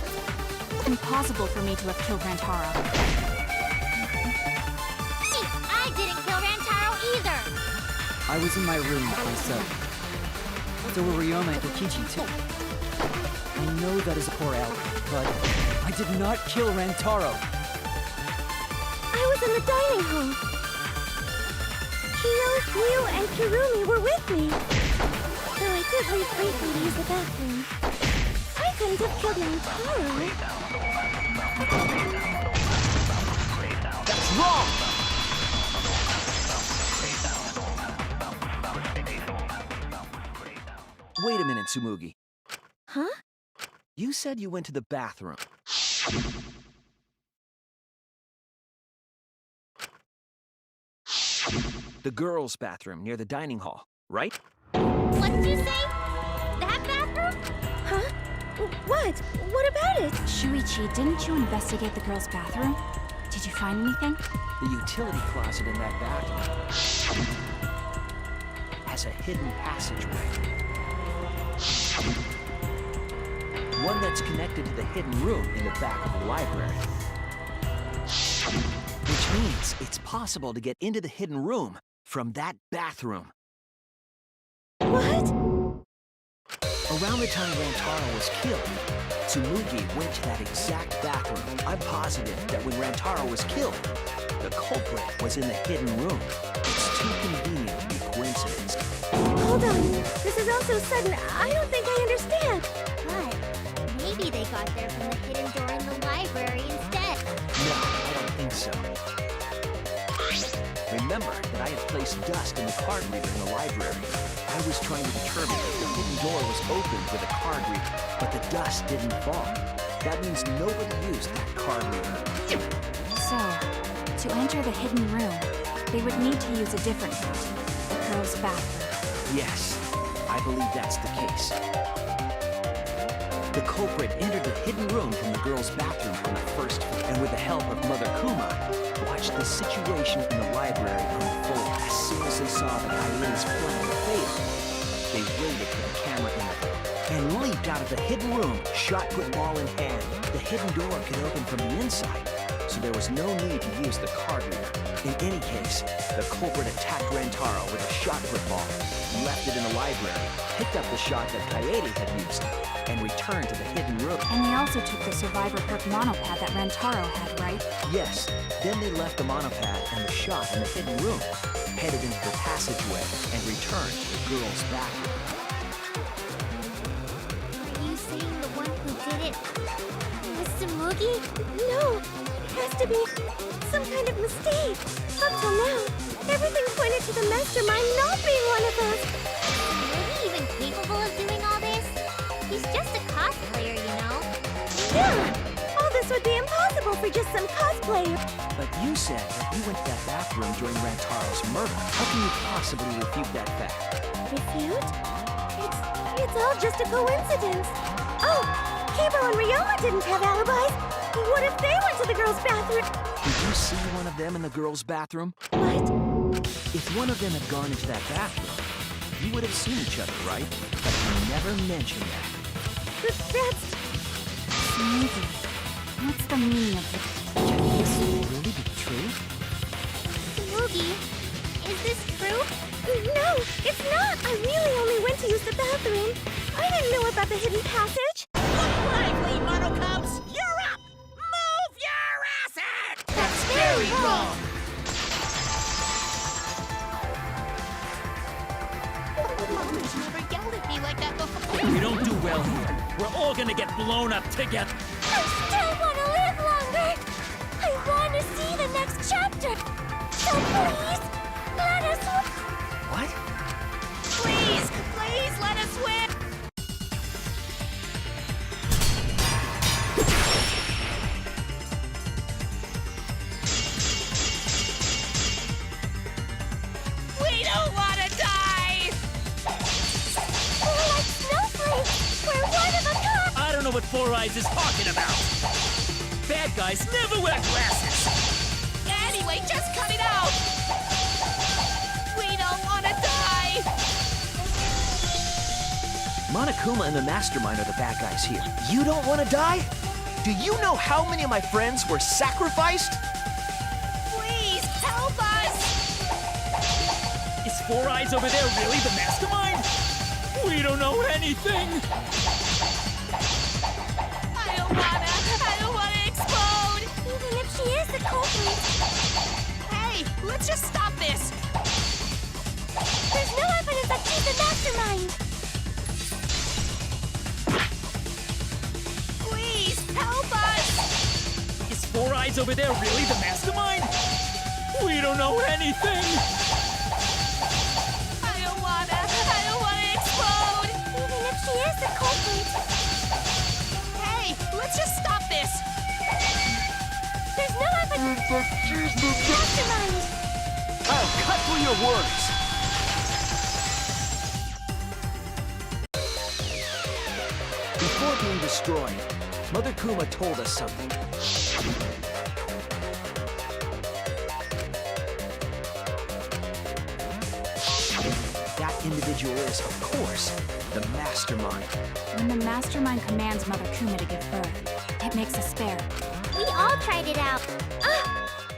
it's impossible for me to have killed Rantaro. Hey, I didn't kill Rantaro either! I was in my room myself. So were Ryoma and Kokichi too. I know that is a poor outcome, but I did not kill Rantaro. I was in the dining hall. Kyo, Ryu, and Kirumi were with me. Though I did leave briefly to use the bathroom. I couldn't have killed Rantaro. That's wrong! Wait a minute, Tsumugi. Huh? You said you went to the bathroom. The girls' bathroom near the dining hall, right? What did you say? That bathroom? Huh? What? What about it? Shuichi, didn't you investigate the girls' bathroom? Did you find anything? The utility closet in that bathroom has a hidden passageway. One that's connected to the hidden room in the back of the library. Which means it's possible to get into the hidden room from that bathroom. What? Around the time Rantaro was killed, Tsumugi went to that exact bathroom. I'm positive that when Rantaro was killed, the culprit was in the hidden room. It's too convenient to be coincidence. Hold on. This is all so sudden. I don't think I understand. But maybe they got there from the hidden door in the library instead. No, I don't think so. Remember that I had placed dust in the card reader in the library. I was trying to determine if the hidden door was opened with a card reader, but the dust didn't fall. That means nobody used that card reader. So, to enter the hidden room, they would need to use a different route, the girls' bathroom. Yes, I believe that's the case. The culprit entered the hidden room from the girls' bathroom on the first floor, and with the help of Mother Kuma, watched the situation in the library unfold. As soon as they saw the hyena's plan fail, they waited for the camera in the room and leaped out of the hidden room, shot put ball in hand. The hidden door could open from the inside, so so there was no need to use the card reader. In any case, the culprit attacked Rantaro with a shot put ball, left it in the library, picked up the shot that Kaede had used, and returned to the hidden room. And they also took the Survivor Perk monopad that Rantaro had, right? Yes, then they left the monopad and the shot in the hidden room, headed into the passageway, and returned to the girls' bathroom. Are you saying the one who did it was Tsumugi? No, it has to be some kind of mistake. Up till now, everything pointed to the mastermind not being one of us. Is he even capable of doing all this? He's just a cosplayer, you know. Yeah, all this would be impossible for just some cosplayer. But you said that you went to that bathroom during Rantaro's murder. How can you possibly refute that fact? Refute? It's all just a coincidence. Oh, Kibo and Ryoma didn't have alibis. What if they went to the girls' bathroom? Did you see one of them in the girls' bathroom? What? If one of them had gone into that bathroom, you would have seen each other, right? But you never mentioned that. That's... Tsumugi. What's the meaning of this? Can this really be true? Tsumugi, is this true? No, it's not. I really only went to use the bathroom. I didn't know about the hidden passage. Lively, Mono Cubs! You're up! Move your asses! That's very wrong. Mom's never yelled at me like that before. We don't do well here. We're all gonna get blown up together. I still want to live longer. I want to see the next chapter. So please, let us... What? Please, please let us win. We don't want to die. We're like snowflakes. We're one of a kind. I don't know what Four Eyes is talking about. Bad guys never wear glasses. Anyway, just cut it out. We don't want to die. Monokuma and the Mastermind are the bad guys here. You don't want to die? Do you know how many of my friends were sacrificed? Please help us. Is Four Eyes over there really the mastermind? We don't know anything. I don't wanna explode. Even if she is the culprit, Hey, let's just stop this. there's no evidence that she's the mastermind. Please help us. Is Four Eyes over there really the mastermind? We don't know anything. I don't wanna explode. Even if she is the culprit, Hey, let's just stop this. there's no evidence that she's the mastermind. I'll cut through your words. Before being destroyed, Mother Kuma told us something. That individual is, of course, the Mastermind. When the mastermind commands Mother Kuma to give birth, it makes a spare. We all tried it out.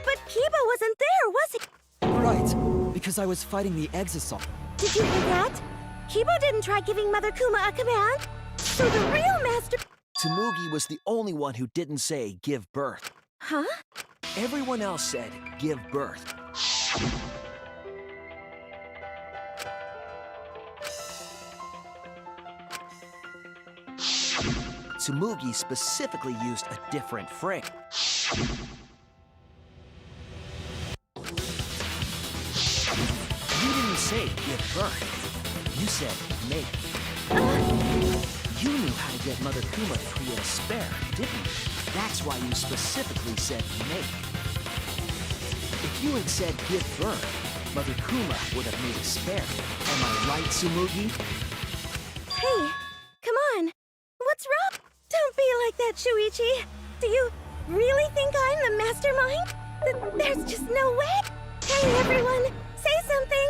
But Kiba wasn't there, was he? Right, because I was fighting the Exisal. Did you hear that? Kiba didn't try giving Mother Kuma a command. So the real master... Tsumugi was the only one who didn't say give birth. Huh? Everyone else said give birth. Tsumugi specifically used a different phrase. You didn't say give birth. You said make. You knew how to get Mother Kuma to create a spare, didn't you? That's why you specifically said make. If you had said give birth, Mother Kuma would have made a spare. Am I right, Tsumugi? Hey, come on. What's wrong? Don't be like that, Shuichi. Do you really think I'm the mastermind? There's just no way. Hey, everyone, say something.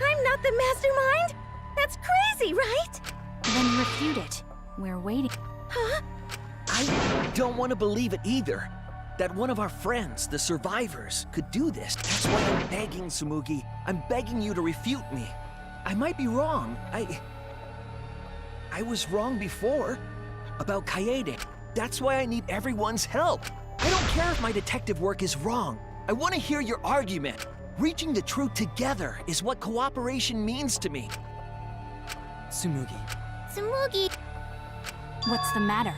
I'm not the mastermind. That's crazy, right? Then refute it. We're waiting. Huh? I don't want to believe it either. that one of our friends, the survivors, could do this. That's why I'm begging, Tsumugi. I'm begging you to refute me. I might be wrong. I was wrong before about Kaede. That's why I need everyone's help. I don't care if my detective work is wrong. I want to hear your argument. Reaching the truth together is what cooperation means to me. Tsumugi. Tsumugi! What's the matter?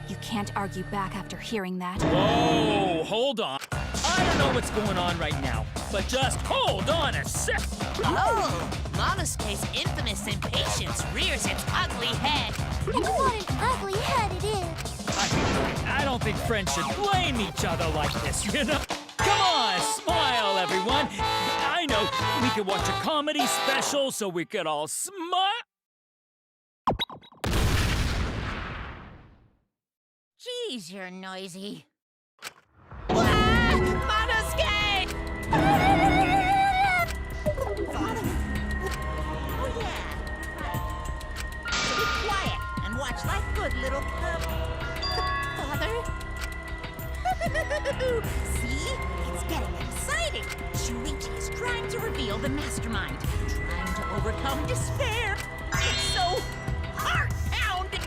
You can't argue back after hearing that. Whoa, hold on. I don't know what's going on right now, but just hold on a sec. Oh, Monosuke's infamous impatience rears its ugly head. And what an ugly head it is! I don't think friends should blame each other like this, you know? Come on, smile, everyone. I know, we could watch a comedy special so we could all smile. Geez, you're noisy. Ah, Monosuke! Father? Oh, yeah. So be quiet and watch like good little cub. Father? See? It's getting exciting. Shuichi is trying to reveal the mastermind, trying to overcome despair. It's so heart-pounding.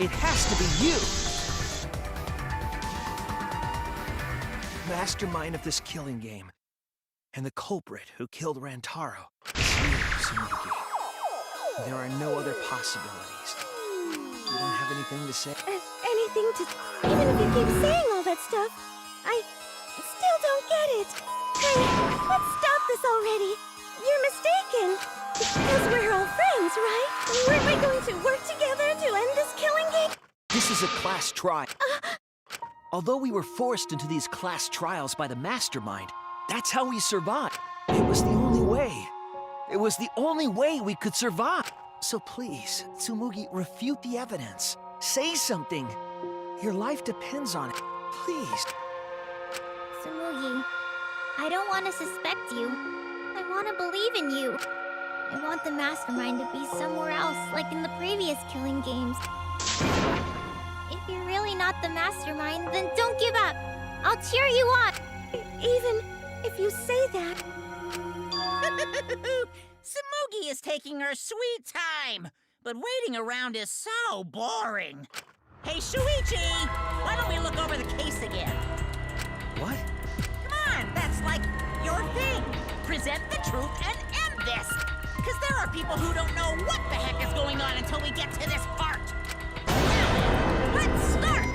It has to be you! Mastermind of this killing game. And the culprit who killed Rantaro. Tsumugi. There are no other possibilities. You don't have anything to say? Anything to... Even if you keep saying all that stuff, I still don't get it. Hey, let's stop this already. You're mistaken. Because we're all friends, right? Weren't we going to work together to end this killing game? This is a class trial. Although we were forced into these class trials by the mastermind, that's how we survived. It was the only way. It was the only way we could survive. So please, Tsumugi, refute the evidence. Say something. Your life depends on it. Please. Tsumugi, I don't want to suspect you. I want to believe in you. I want the mastermind to be somewhere else, like in the previous killing games. If you're really not the mastermind, then don't give up. I'll cheer you on. Even if you say that... Tsumugi is taking her sweet time, but waiting around is so boring. Hey, Shuichi, why don't we look over the case again? What? Come on, that's like your thing. Present the truth and end this. Because there are people who don't know what the heck is going on until we get to this part. Now, let's start.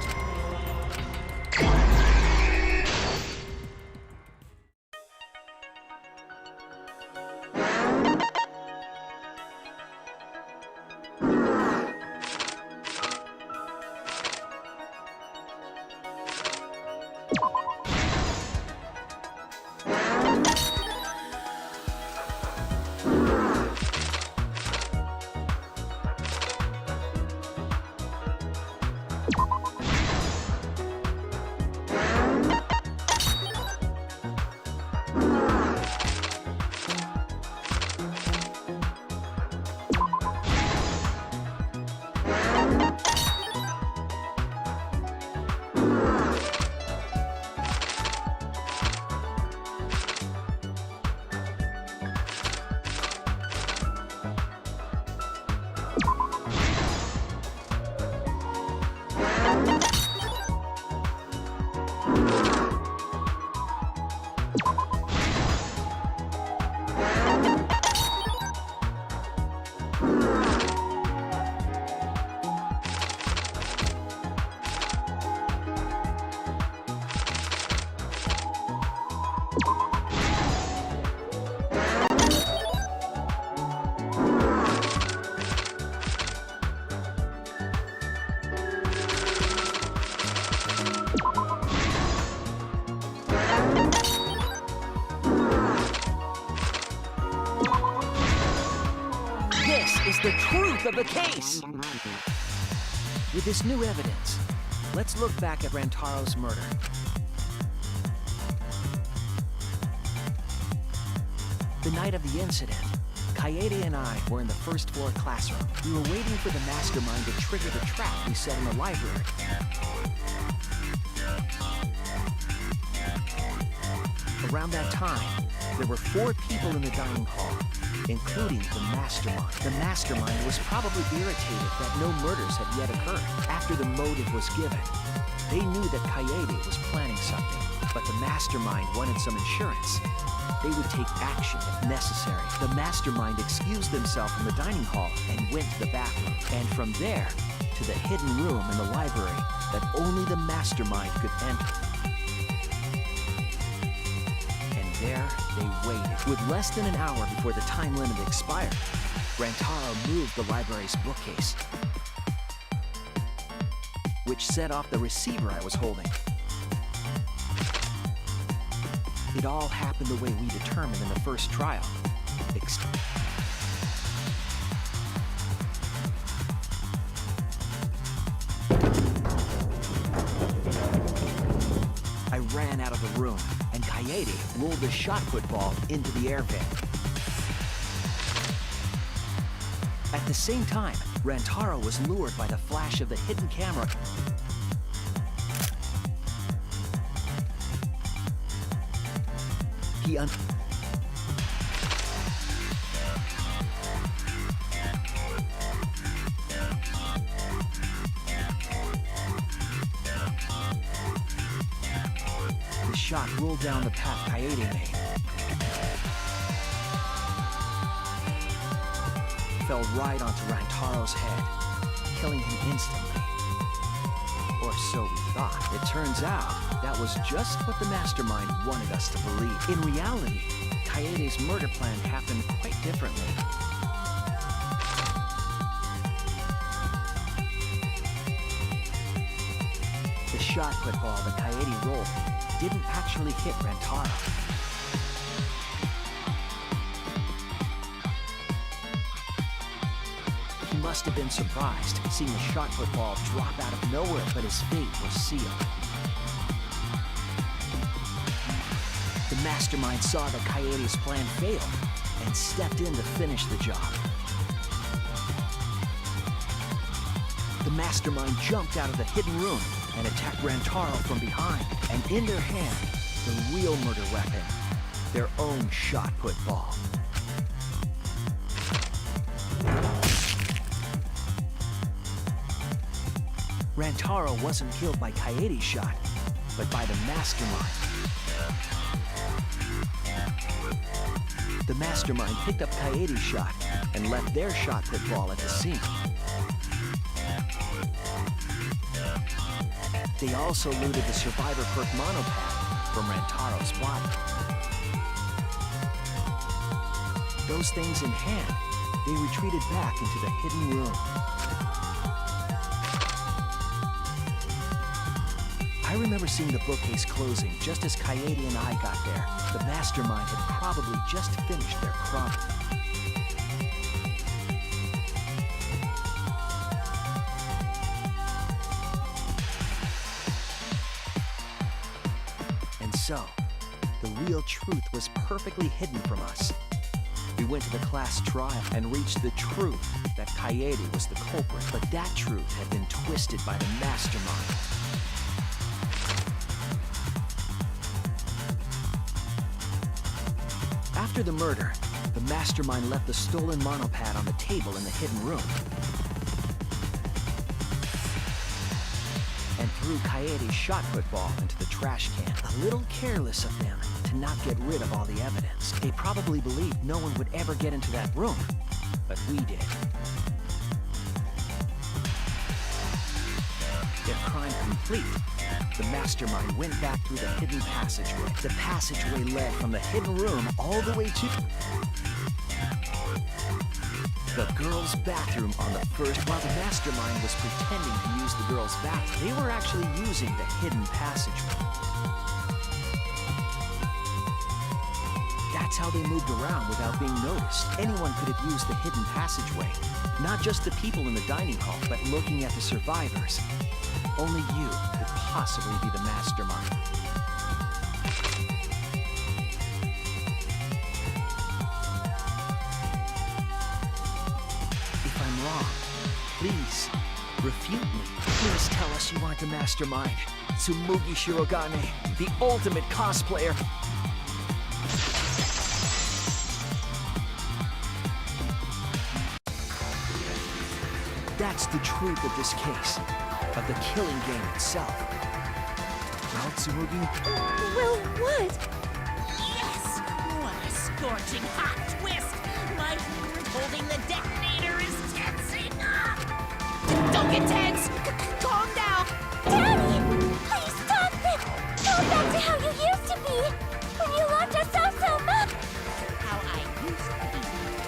This is the truth of the case! With this new evidence, let's look back at Rantaro's murder. The night of the incident, Kaede and I were in the first floor classroom. We were waiting for the mastermind to trigger the trap we set in the library. Around that time, there were 4 people in the dining hall, including the mastermind. The mastermind was probably irritated that no murders had yet occurred. After the motive was given, they knew that Kaede was planning something, but the mastermind wanted some insurance. They would take action if necessary. The mastermind excused themselves from the dining hall and went to the bathroom, and from there to the hidden room in the library that only the mastermind could enter. And there they waited. With less than an hour before the time limit expired, Rantaro moved the library's bookcase, which set off the receiver I was holding. It all happened the way we determined in the first trial. I ran out of the room, and Kaede rolled the shot put ball into the air vent. At the same time, Rantaro was lured by the flash of the hidden camera. The shot rolled down the path Kaede made. Fell right onto Rantaro's head, killing him instantly. Or so we thought. It turns out that was just what the mastermind wanted us to believe. In reality, Kaede's murder plan happened quite differently. The shot put ball that Kaede rolled didn't actually hit Rantaro. He must have been surprised, seeing the shot put ball drop out of nowhere, but his fate was sealed. The mastermind saw that Kaede's plan failed and stepped in to finish the job. The mastermind jumped out of the hidden room and attacked Rantaro from behind, and in their hand, the real murder weapon, their own shot put ball. Rantaro wasn't killed by Kaede's shot, but by the mastermind. The mastermind picked up Kaede's shot and left their shot put ball at the scene. They also looted the survivor perk monopad from Rantaro's body. Those things in hand, they retreated back into the hidden room. I remember seeing the bookcase closing just as Kaede and I got there. The mastermind had probably just finished their crime. And so, the real truth was perfectly hidden from us. We went to the class trial and reached the truth that Kaede was the culprit, but that truth had been twisted by the mastermind. After the murder, the mastermind left the stolen monopad on the table in the hidden room and threw Kaede's shot put ball into the trash can. A little careless of them to not get rid of all the evidence. They probably believed no one would ever get into that room, but we did. Their crime complete, the mastermind went back through the hidden passageway. The passageway led from the hidden room all the way to the girls' bathroom on the first. While the mastermind was pretending to use the girls' bathroom, they were actually using the hidden passageway. That's how they moved around without being noticed. Anyone could have used the hidden passageway. Not just the people in the dining hall, but looking at the survivors. Only you could possibly be the mastermind. refute me. Please tell us you aren't the mastermind. Tsumugi Shirogane, the ultimate cosplayer. That's the truth of this case, of the killing game itself. Well, Tsumugi? Well, what? Yes! What a scorching hot twist! My hand holding the detonator is tensing up! Don't get tense! Calm down! Daddy! Please stop it! Go back to how you used to be! When you loved us so much! How I used to be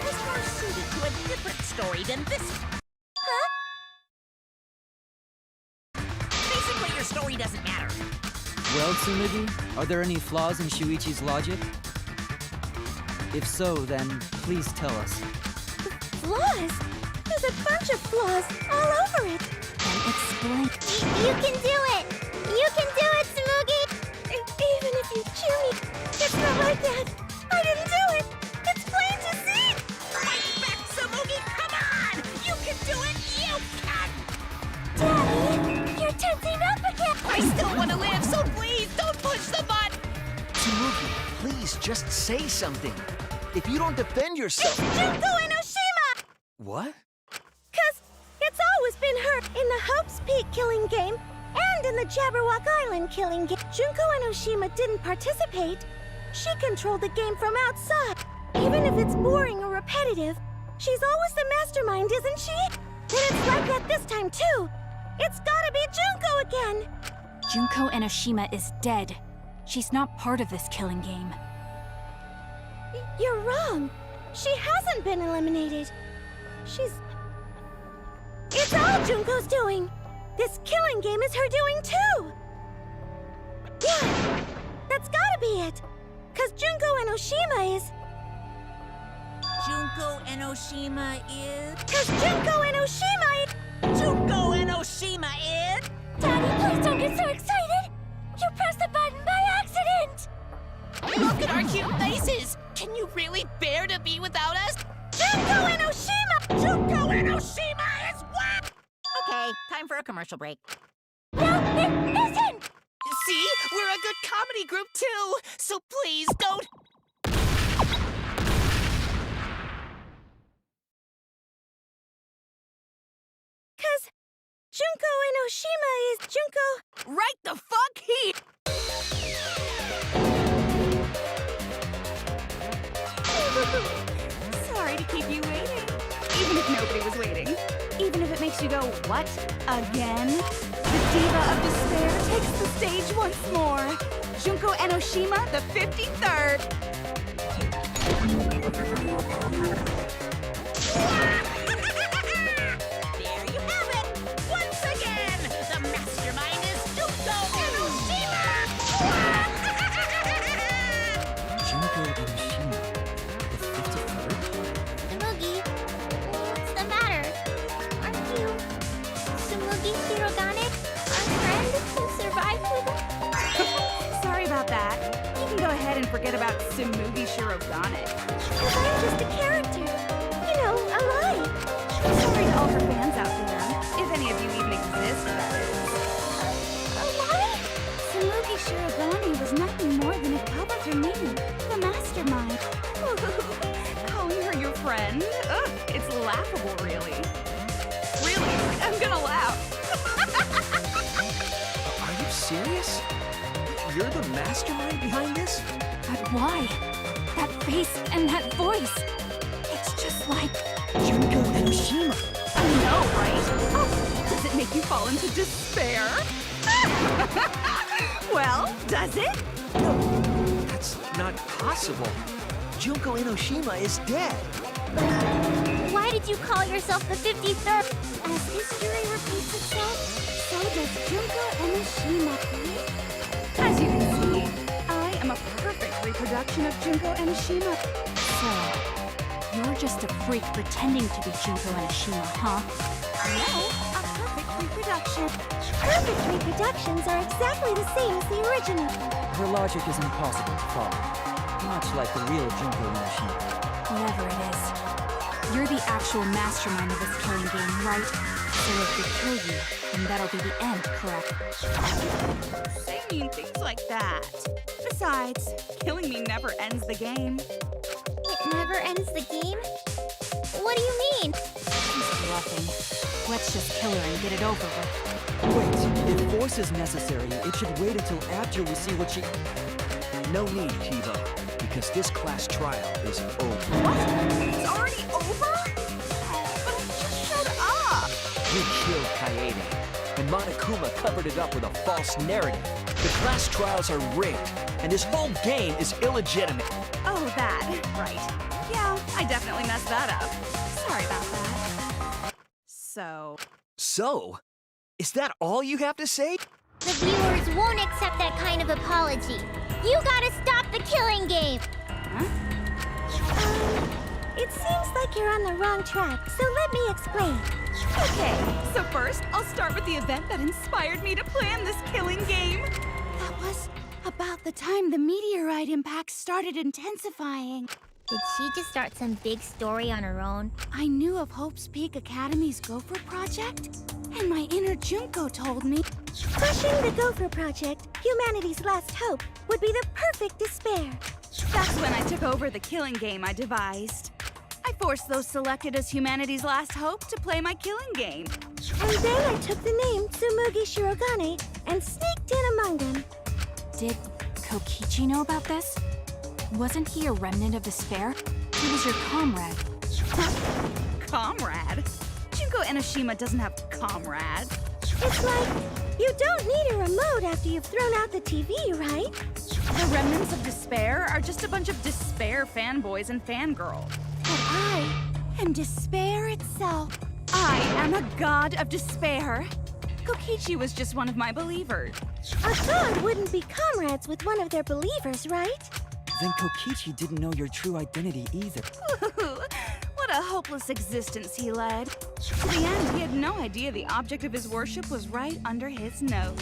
was more suited to a different story than this one. Huh? Basically, your story doesn't matter. Well, Tsumugi, are there any flaws in Shuichi's logic? If so, then please tell us. Flaws? There's a bunch of flaws all over it! Then explain. You can do it! You can do it, Tsumugi! Even if you chew me, it's not like that! I didn't do it! It's plain to see! Fight back, Tsumugi! Come on! You can do it! You can! Daddy, you're tensing up again! I still want to live, so please don't push the button! Tsumugi, please just say something. If you don't defend yourself... It's Junko Enoshima! What? 'Cause it's always been her in the Hope's Peak killing game and in the Jabberwock Island killing game. Junko Enoshima didn't participate. She controlled the game from outside. Even if it's boring or repetitive, she's always the mastermind, isn't she? And it's like that this time, too. It's gotta be Junko again. Junko Enoshima is dead. She's not part of this killing game. You're wrong. She hasn't been eliminated. It's all Junko's doing. This killing game is her doing too. Yeah, that's gotta be it. 'Cause Junko Enoshima is... Junko Enoshima is... 'Cause Junko Enoshima is... Junko Enoshima is... Daddy, please don't get so excited. You pressed the button by accident. Look at our cute faces! Can you really bear to be without us? Junko Enoshima! Junko Enoshima is what? Okay, time for a commercial break. No, it isn't! See? We're a good comedy group, too! So please don't... Cause Junko Enoshima is Junko... Right the fuck here! Sorry to keep you waiting. Even if nobody was waiting. Even if it makes you go, what? Again? The Diva of Despair takes the stage once more. Junko Enoshima, the 53rd. There you have it! Once again, the mastermind is Junko Enoshima! Junko Enoshima, the 53rd? Tsumugi, what's the matter? Aren't you Tsumugi Shirogane, our friend who survived with us? Sorry about that. You can go ahead and forget about Tsumugi Shirogane. Cause I'm just a character. You know, a lie. Sorry to all her fans out there. If any of you even exist, that is. A lie? Tsumugi Shirogane was nothing more than a cover for me, the mastermind. Calling her your friend? Ugh, it's laughable, really. Really, I'm gonna laugh. Are you serious? You're the mastermind behind this? But why? That face and that voice. It's just like... Junko Enoshima! I know, right? Oh, does it make you fall into despair? Well, does it? No, that's not possible. Junko Enoshima is dead. Why did you call yourself the 53rd? As history repeats itself, so does Junko Enoshima. As you can see, I am a perfect reproduction of Junko Enoshima. So, you're just a freak pretending to be Junko Enoshima, huh? No, a perfect reproduction. Perfect reproductions are exactly the same as the original. Her logic is impossible to follow. Much like the real Junko Enoshima. Whatever it is. You're the actual mastermind of this killing game, right? So if they kill you, then that'll be the end, correct? Say mean things like that. Besides, killing me never ends the game. It never ends the game? What do you mean? She's bluffing. Let's just kill her and get it over with. Wait, if force is necessary, it should wait until after we see what she... No need, Kivo, because this class trial is over. What? It's already over? But I just showed up. You killed Kaede, and Monokuma covered it up with a false narrative. The class trials are rigged, and this whole game is illegitimate. Oh, that. Right. Yeah, I definitely messed that up. Sorry about that. So? Is that all you have to say? The viewers won't accept that kind of apology. You gotta stop the killing game! Huh? It seems like you're on the wrong track, so let me explain. Okay, so first, I'll start with the event that inspired me to plan this killing game. That was about the time the meteorite impact started intensifying. Did she just start some big story on her own? I knew of Hope's Peak Academy's Gopher Project, and my inner Junko told me... Crushing the Gopher Project, humanity's last hope, would be the perfect despair. That's when I took over the killing game I devised. I forced those selected as humanity's last hope to play my killing game. And then I took the name Tsumugi Shirogane and sneaked in among them. Did Kokichi know about this? Wasn't he a remnant of despair? He was your comrade. Comrade? Junko Enoshima doesn't have comrades. It's like, you don't need a remote after you've thrown out the TV, right? The remnants of despair are just a bunch of despair fanboys and fangirls. But I am despair itself. I am a god of despair. Kokichi was just one of my believers. A god wouldn't be comrades with one of their believers, right? Then Kokichi didn't know your true identity either. What a hopeless existence he led. To the end, he had no idea the object of his worship was right under his nose.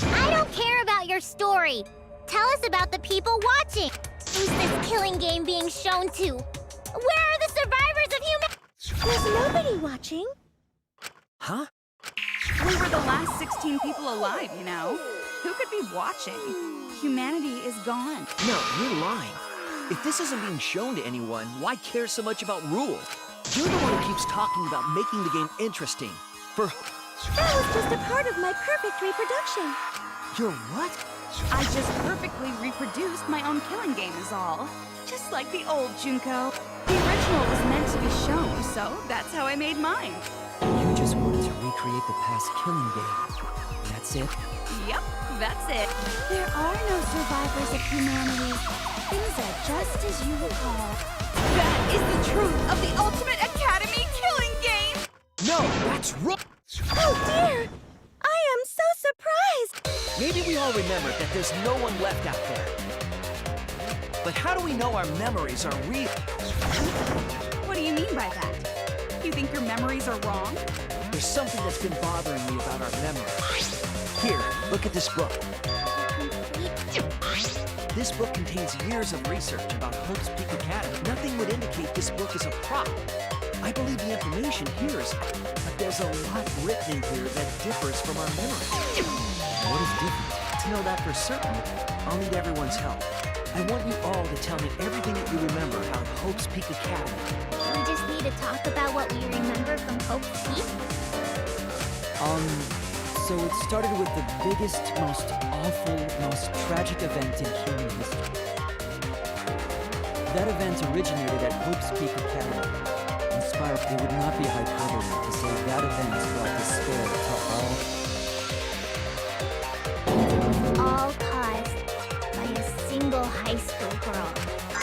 I don't care about your story. Tell us about the people watching. Who's this killing game being shown to? Where are the survivors of human... There's nobody watching. Huh? We were the last 16 people alive, you know. Who could be watching? Humanity is gone. No, you're lying. If this isn't being shown to anyone, why care so much about rules? You're the one who keeps talking about making the game interesting. That was just a part of my perfect reproduction. Your what? I just perfectly reproduced my own killing game is all. Just like the old Junko. The original was meant to be shown, so that's how I made mine. You just wanted to recreate the past killing game. That's it? Yep, that's it. There are no survivors of humanity. Things are just as you recall. That is the truth of the Ultimate Academy killing game! No, that's wrong! Oh dear! I am so surprised! Maybe we all remember that there's no one left out there. But how do we know our memories are real? What do you mean by that? You think your memories are wrong? There's something that's been bothering me about our memories. Here, look at this book. This book contains years of research about Hope's Peak Academy. Nothing would indicate this book is a prop. I believe the information here is... But there's a lot written in here that differs from our memories. What is different? To know that for certain, I'll need everyone's help. I want you all to tell me everything that you remember about Hope's Peak Academy. We just need to talk about what we remember from Hope's Peak? So it started with the biggest, most awful, most tragic event in human history. That event originated at Hope's Peak Academy. Inspired, it would not be hyperbole to say that event brought despair to all. All caused by a single high school girl.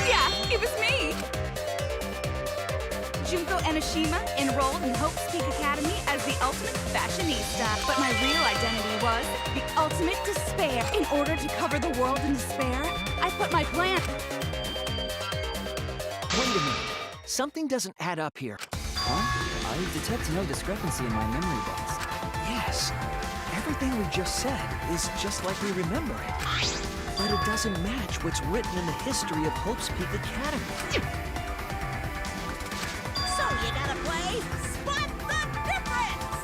Yeah, it was me! Junko Enoshima enrolled in Hope's Peak Academy as the ultimate fashionista. But my real identity was the ultimate despair. In order to cover the world in despair, I put my plan... Wait a minute. Something doesn't add up here. Huh? I detect no discrepancy in my memory banks. Yes. Everything we just said is just like we remember it. But it doesn't match what's written in the history of Hope's Peak Academy. So you gotta play Spot the Difference!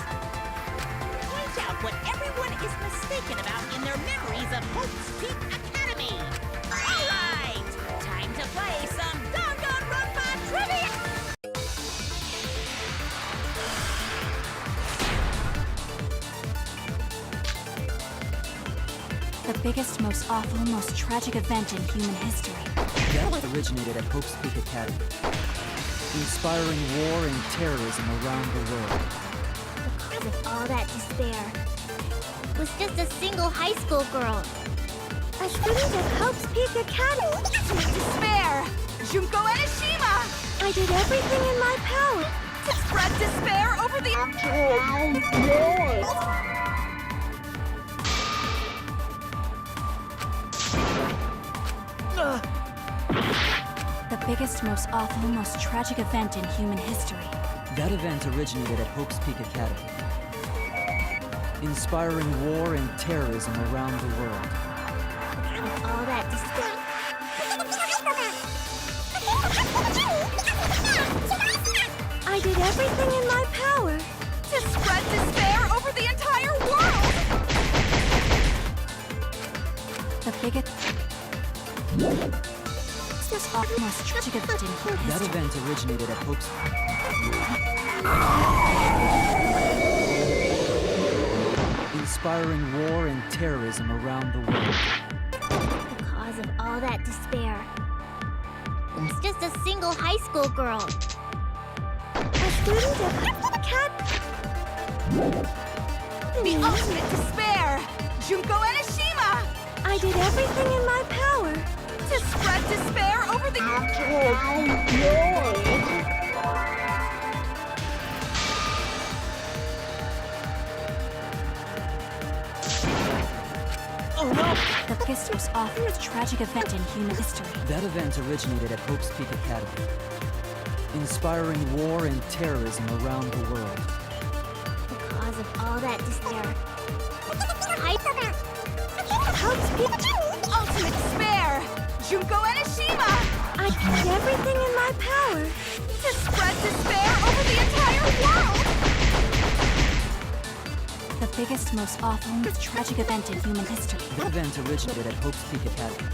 is mistaken about in their memories of Hope's Peak Academy. All right, time to play some Danganronpa trivia! The biggest, most awful, most tragic event in human history. That originated at Hope's Peak Academy, inspiring war and terrorism around the world. The cause of all that despair was just a single high school girl. A student of Hope's Peak Academy. Ultimate despair! Junko Enoshima! I did everything in my power to spread despair over the entire world. The biggest, most awful, most tragic event in human history. That event originated at Hope's Peak Academy, inspiring war and terrorism around the world. With all that despair. I did everything in my power to spread despair over the entire world. The biggest, most awful, most tragic event in human That history. event originated at Hope's inspiring war and terrorism around the world. The cause of all that despair was just a single high school girl. A student of the ultimate despair! Junko Enoshima! I did everything in my power to spread despair over the entire world. Oh no! The biggest, most awful, most tragic event in human history. That event originated at Hope's Peak Academy, inspiring war and terrorism around the world. The cause of all that despair. Hope's Peak ultimate despair! Junko Enoshima! I did everything in my power to spread despair over the entire world! The biggest, most awful, most tragic event in human history. That event originated at Hope's Peak Academy,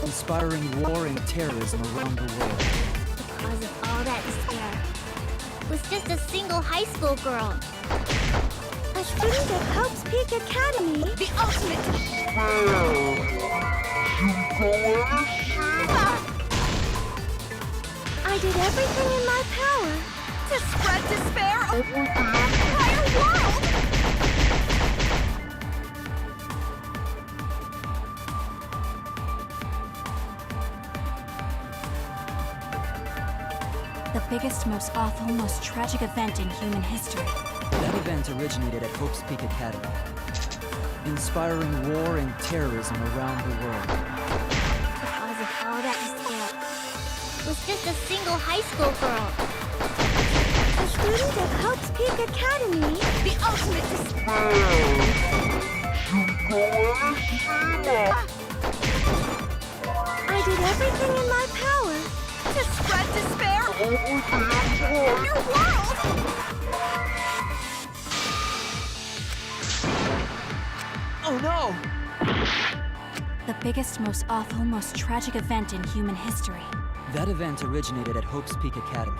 inspiring war and terrorism around the world. The cause of all that despair was just a single high school girl. A student of Hope's Peak Academy. The ultimate I did everything in my power to spread despair over the entire world! The biggest, most awful, most tragic event in human history. That event originated at Hope's Peak Academy, inspiring war and terrorism around the world. The cause of all that despair was just a single high school girl. A student of Hope's Peak Academy. The ultimate despair! I did everything in my power to spread despair over the entire world! Oh no! The biggest, most awful, most tragic event in human history. That event originated at Hope's Peak Academy,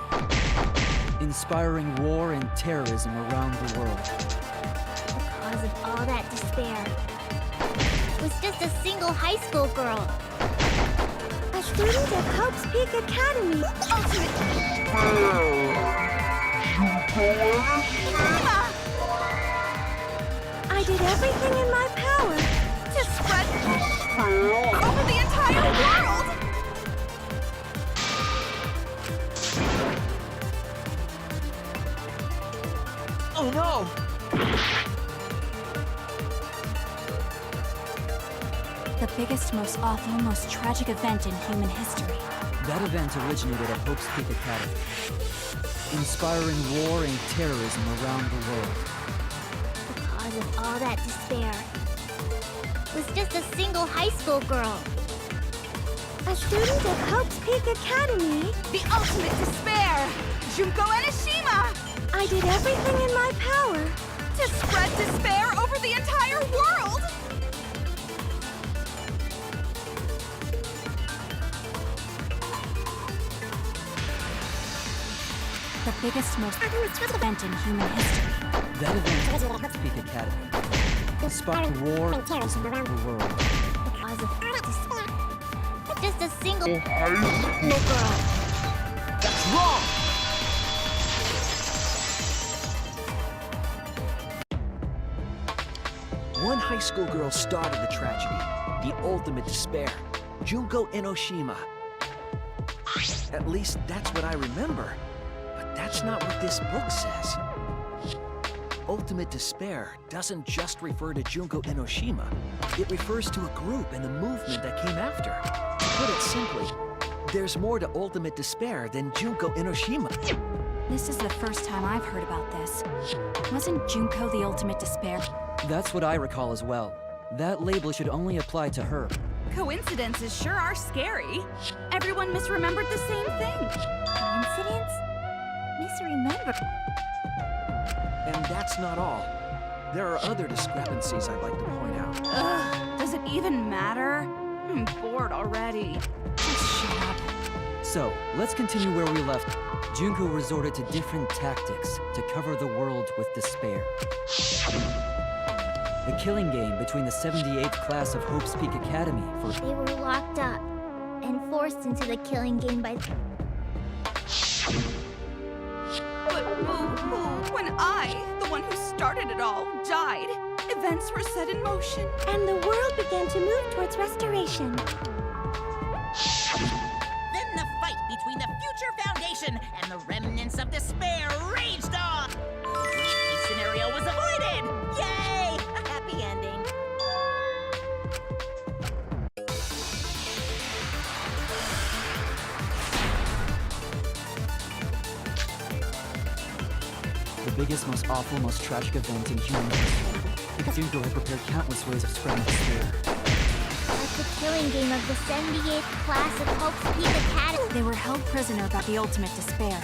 inspiring war and terrorism around the world. The cause of all that despair was just a single high school girl. A student of Hope's Peak Academy. Ultimate I did everything in my power to spread despair over the entire world! Oh no! The biggest, most awful, most tragic event in human history. That event originated at Hope's Peak Academy, inspiring war and terrorism around the world. The cause of all that despair was just a single high school girl. A student of Hope's Peak Academy. The ultimate despair! Junko Enoshima! I did everything in my power to spread despair over the entire world! world! The biggest, most event in human history. That event was Hope's Peak Academy. It sparked war in the world. Because of just a single girl. That's wrong! One high school girl started the tragedy, the ultimate despair, Junko Enoshima. At least that's what I remember. But that's not what this book says. Ultimate despair doesn't just refer to Junko Enoshima. It refers to a group and the movement that came after. To put it simply, there's more to ultimate despair than Junko Enoshima. This is the first time I've heard about this. Wasn't Junko the ultimate despair? That's what I recall as well. That label should only apply to her. Coincidences sure are scary. Everyone misremembered the same thing. Coincidence? Misremember. And that's not all. There are other discrepancies I'd like to point out. Ugh, does it even matter? I'm bored already. Just shut up. So, let's continue where we left. Junko resorted to different tactics to cover the world with despair. The killing game between the 78th class of Hope's Peak Academy for... They were locked up and forced into the killing game by... But boo-hoo, when I, the one who started it all, died, events were set in motion. And the world began to move towards restoration. Then the fight between the Future Foundation and the remnants of despair raged on. The worst-case scenario was avoided. Yay! A happy ending. the biggest, most awful, most tragic event in human history. Because Junko had prepared countless ways of spreading despair. At the killing game of the 78th class of Hope's Peak Academy. They were held prisoner by the ultimate despair.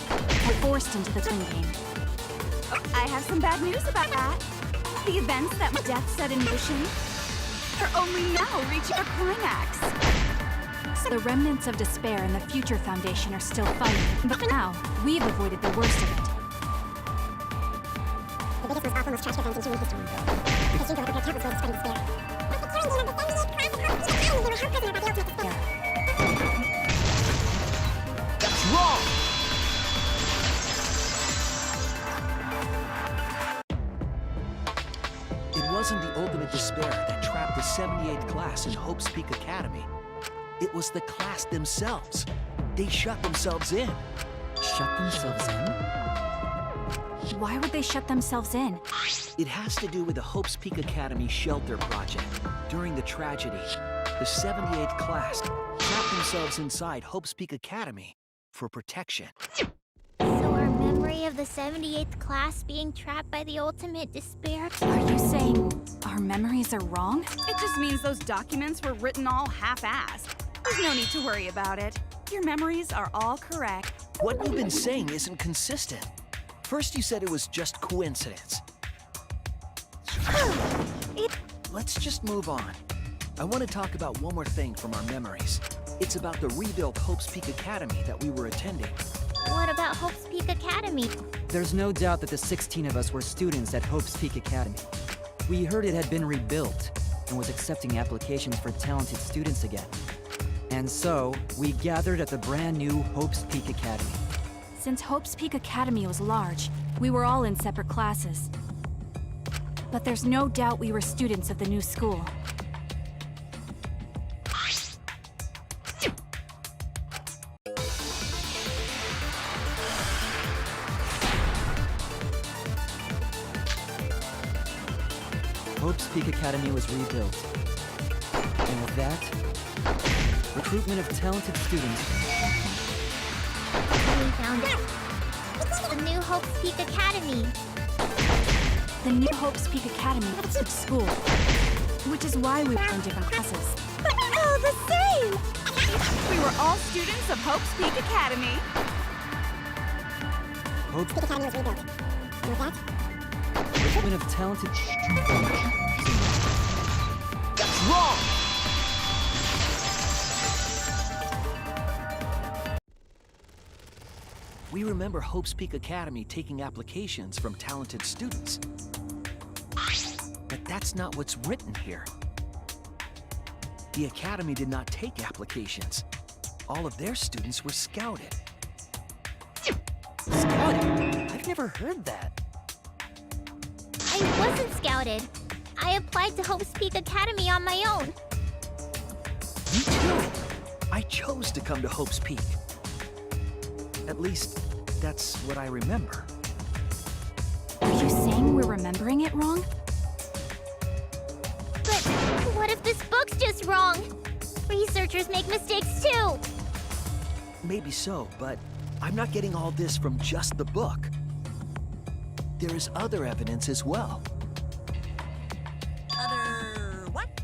And forced into the killing game. I have some bad news about that. The events that death set in motion are only now reaching a climax. So the remnants of despair and the Future Foundation are still fighting. But for now, we've avoided the worst of it. The biggest, most awful, most tragic event in human history. Because Junko had prepared countless ways of spreading despair. At the killing game of the 78th class of Hope's Peak Academy, they were held prisoner by the ultimate despair. That's wrong! It wasn't the ultimate despair that trapped the 78th class in Hope's Peak Academy. It was the class themselves. They shut themselves in. Shut themselves in? Why would they shut themselves in? It has to do with the Hope's Peak Academy shelter project. During the tragedy, the 78th class trapped themselves inside Hope's Peak Academy for protection. So our memory of the 78th class being trapped by the ultimate despair... Are you saying our memories are wrong? It just means those documents were written all half-assed. There's no need to worry about it. Your memories are all correct. What you've been saying isn't consistent. First you said it was just coincidence. Let's just move on. I want to talk about one more thing from our memories. It's about the rebuilt Hope's Peak Academy that we were attending. What about Hope's Peak Academy? There's no doubt that the 16 of us were students at Hope's Peak Academy. We heard it had been rebuilt and was accepting applications for talented students again. And so, we gathered at the brand new Hope's Peak Academy. Since Hope's Peak Academy was large, we were all in separate classes. But there's no doubt we were students of the new school. Hope's Peak Academy was rebuilt. And with that, recruitment of talented students. We found it. The new Hope's Peak Academy. The new Hope's Peak Academy is a school, which is why we were in different classes. But we're all the same! We were all students of Hope's Peak Academy. Hope's Peak Academy was rebuilt. And with that, Remnant of talented... That's wrong! We remember Hope's Peak Academy taking applications from talented students. But that's not what's written here. The Academy did not take applications. All of their students were scouted. Scouted? I've never heard that. I wasn't scouted. I applied to Hope's Peak Academy on my own. Me too. I chose to come to Hope's Peak. At least, that's what I remember. Are you saying we're remembering it wrong? But what if this book's just wrong? Researchers make mistakes too. Maybe so, but I'm not getting all this from just the book. There is other evidence as well. Other what?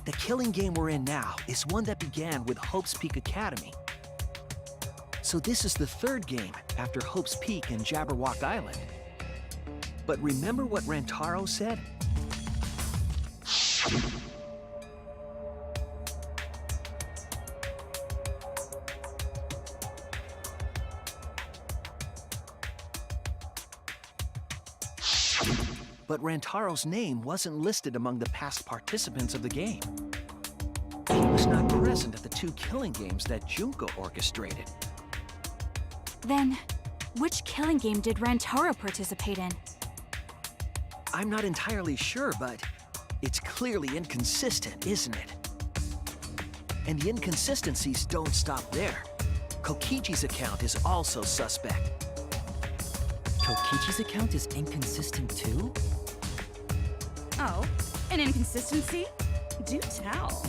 The killing game we're in now is one that began with Hope's Peak Academy. So this is the third game after Hope's Peak and Jabberwock Island. But remember what Rantaro said? But Rantaro's name wasn't listed among the past participants of the game. He was not present at the two killing games that Junko orchestrated. Then, which killing game did Rantaro participate in? I'm not entirely sure, but it's clearly inconsistent, isn't it? And the inconsistencies don't stop there. Kokichi's account is also suspect. Kokichi's account is inconsistent too? Oh, an inconsistency? Do tell.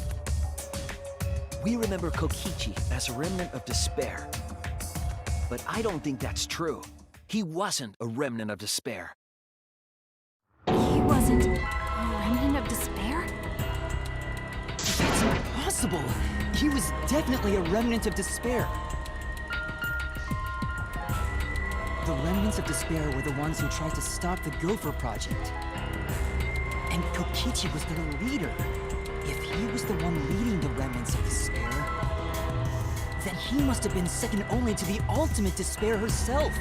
We remember Kokichi as a remnant of despair. But I don't think that's true. He wasn't a remnant of despair. He wasn't a remnant of despair? That's impossible! He was definitely a remnant of despair. The remnants of despair were the ones who tried to stop the Gopher Project. And Kokichi was their leader. If he was the one leading the remnants of despair, then he must have been second only to the ultimate despair herself.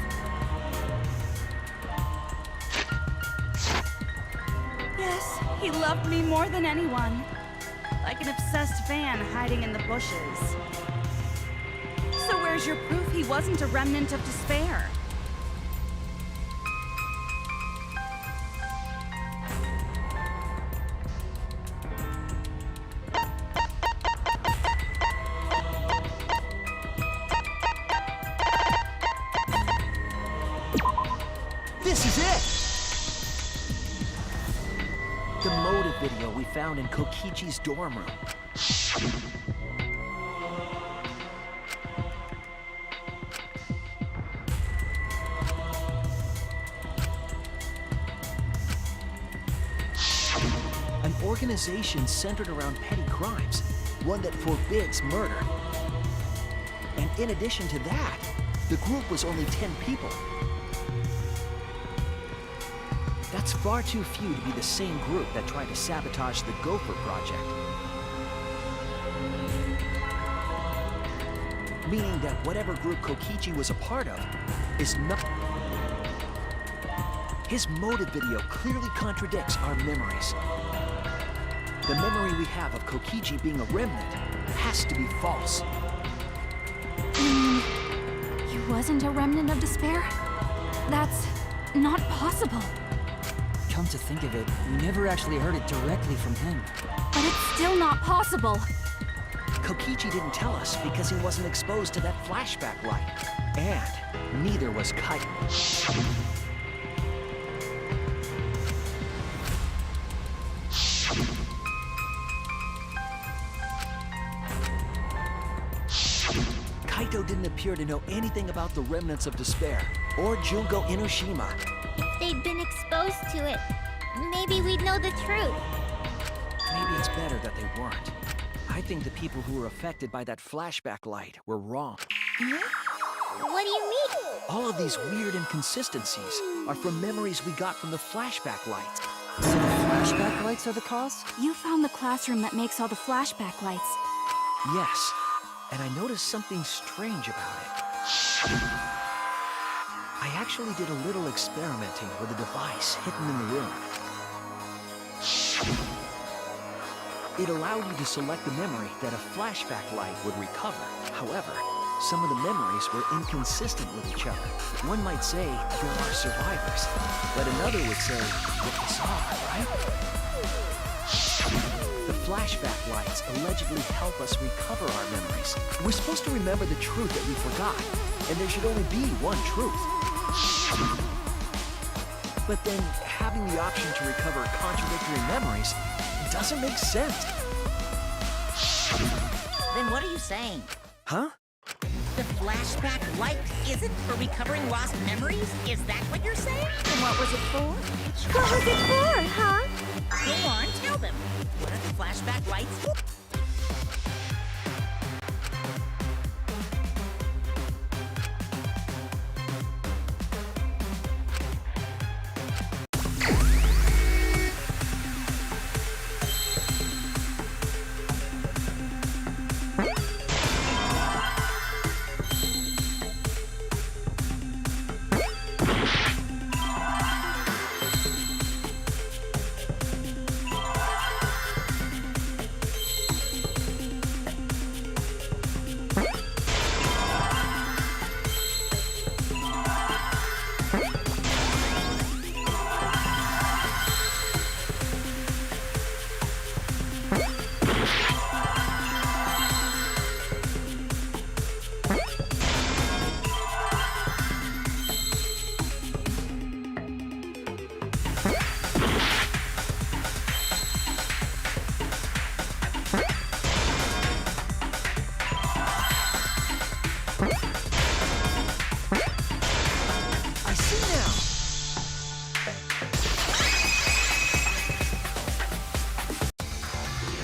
Yes, he loved me more than anyone. Like an obsessed fan hiding in the bushes. So where's your proof he wasn't a remnant of despair? This is it! The motive video we found in Kokichi's dorm room. An organization centered around petty crimes, one that forbids murder. And in addition to that, the group was only 10 people. That's far too few to be the same group that tried to sabotage the Gopher Project. Meaning that whatever group Kokichi was a part of is not... His motive video clearly contradicts our memories. The memory we have of Kokichi being a remnant has to be false. He wasn't a remnant of despair? That's not possible. Come to think of it, we never actually heard it directly from him. But it's still not possible. Kokichi didn't tell us because he wasn't exposed to that flashback light. And neither was Kaito. Kaito didn't appear to know anything about the remnants of despair, or Junko Enoshima. If they'd been exposed to it, maybe we'd know the truth. Maybe it's better that they weren't. I think the people who were affected by that flashback light were wrong. What do you mean? All of these weird inconsistencies are from memories we got from the flashback lights. So the flashback lights are the cause? You found the classroom that makes all the flashback lights. Yes, and I noticed something strange about it. I actually did a little experimenting with a device hidden in the room. It allowed you to select the memory that a flashback light would recover. However, some of the memories were inconsistent with each other. One might say there are survivors, but another would say you're bizarre, right? The flashback lights allegedly help us recover our memories. We're supposed to remember the truth that we forgot, and there should only be one truth. But then having the option to recover contradictory memories doesn't make sense. Then what are you saying? Huh? The flashback light isn't for recovering lost memories? Is that what you're saying? And what was it for? What was it for, huh? Go on, tell them. What are the flashback lights for?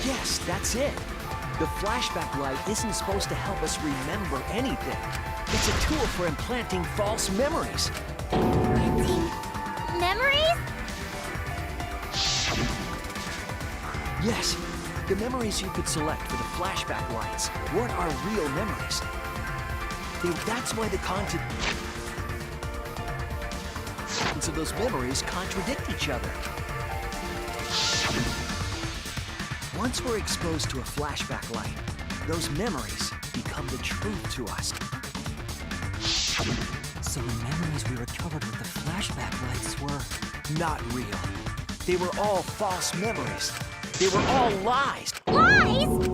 Yes, that's it. The flashback light isn't supposed to help us remember anything. It's a tool for implanting false memories. Memories? Yes, the memories you could select for the flashback lights weren't our real memories. That's why the contents of those memories contradict each other. Once we're exposed to a flashback light, those memories become the truth to us. So the memories we recovered with the flashback lights were... Not real. They were all false memories. They were all lies. Lies?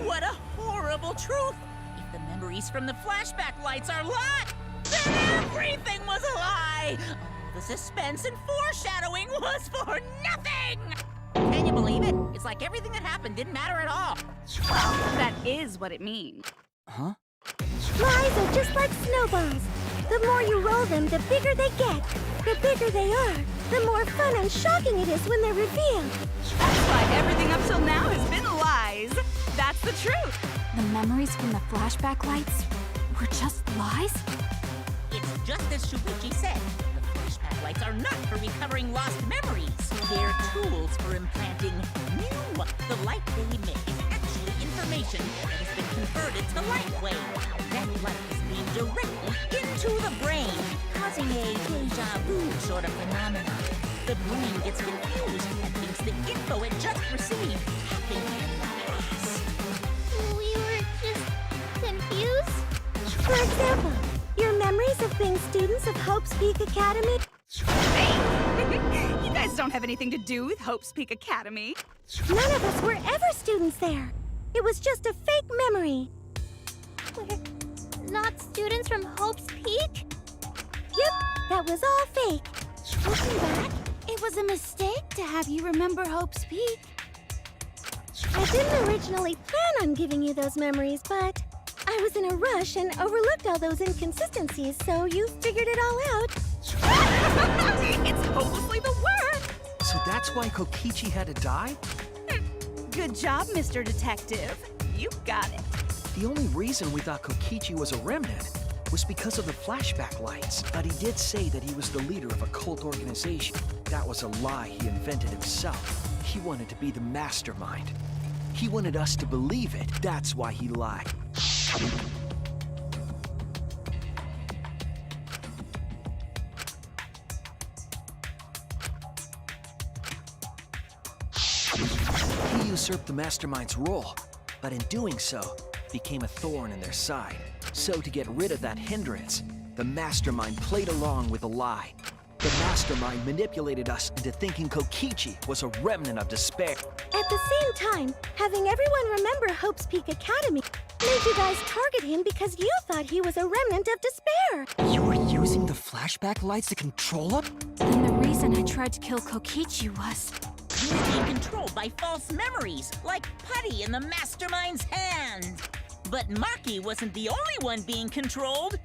What a horrible truth! If the memories from the flashback lights are lies, then everything was a lie! All the suspense and foreshadowing was for nothing! Can you believe it? It's like everything that happened didn't matter at all. That is what it means. Huh? Lies are just like snowballs. The more you roll them, the bigger they get. The bigger they are, the more fun and shocking it is when they're revealed. That's why everything up till now has been lies. That's the truth. The memories from the flashback lights were just lies? It's just as Shuichi said. The flashback lights are not for recovering lost memories. They're tools for implanting new. The light they emit is actually information that has been converted to light waves. That light is being directly into the brain, causing a deja vu sort of phenomenon. The brain gets confused and thinks the info it just received happened in the past. We were just confused? For example, your memories of being students of Hope's Peak Academy. Hey! You guys don't have anything to do with Hope's Peak Academy. None of us were ever students there. It was just a fake memory. We're not students from Hope's Peak? Yep, that was all fake. Looking back, it was a mistake to have you remember Hope's Peak. I didn't originally plan on giving you those memories, but I was in a rush and overlooked all those inconsistencies, so you figured it all out. It's hopelessly the worst. So that's why Kokichi had to die? Good job, Mr. Detective. You got it. The only reason we thought Kokichi was a remnant was because of the flashback lights. But he did say that he was the leader of a cult organization. That was a lie he invented himself. He wanted to be the mastermind. He wanted us to believe it. That's why he lied. He usurped the mastermind's role, but in doing so, became a thorn in their side. So to get rid of that hindrance, the mastermind played along with a lie. The mastermind manipulated us into thinking Kokichi was a remnant of despair. At the same time, having everyone remember Hope's Peak Academy made you guys target him because you thought he was a remnant of despair. You were using the flashback lights to control him? And the reason I tried to kill Kokichi was... You were being controlled by false memories, like putty in the mastermind's hand. But Maki wasn't the only one being controlled.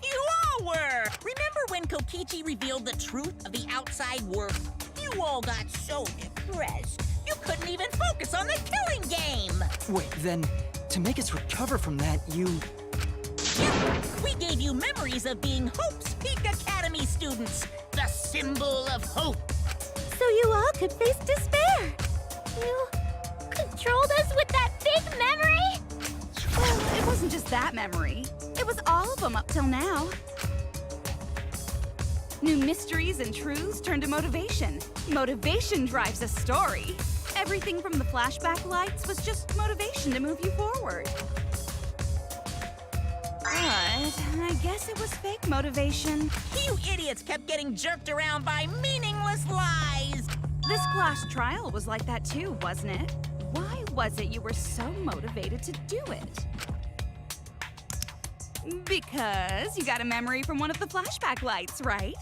You all were! Remember when Kokichi revealed the truth of the outside world? You all got so depressed, you couldn't even focus on the killing game! Wait, then, to make us recover from that, you... Yeah, we gave you memories of being Hope's Peak Academy students, the symbol of hope. So you all could face despair. You controlled us with that big memory? Well, it wasn't just that memory. It was all of them up till now. New mysteries and truths turn to motivation. Motivation drives a story. Everything from the flashback lights was just motivation to move you forward. But I guess it was fake motivation. You idiots kept getting jerked around by meaningless lies! This class trial was like that too, wasn't it? Why was it you were so motivated to do it? Because you got a memory from one of the flashback lights, right?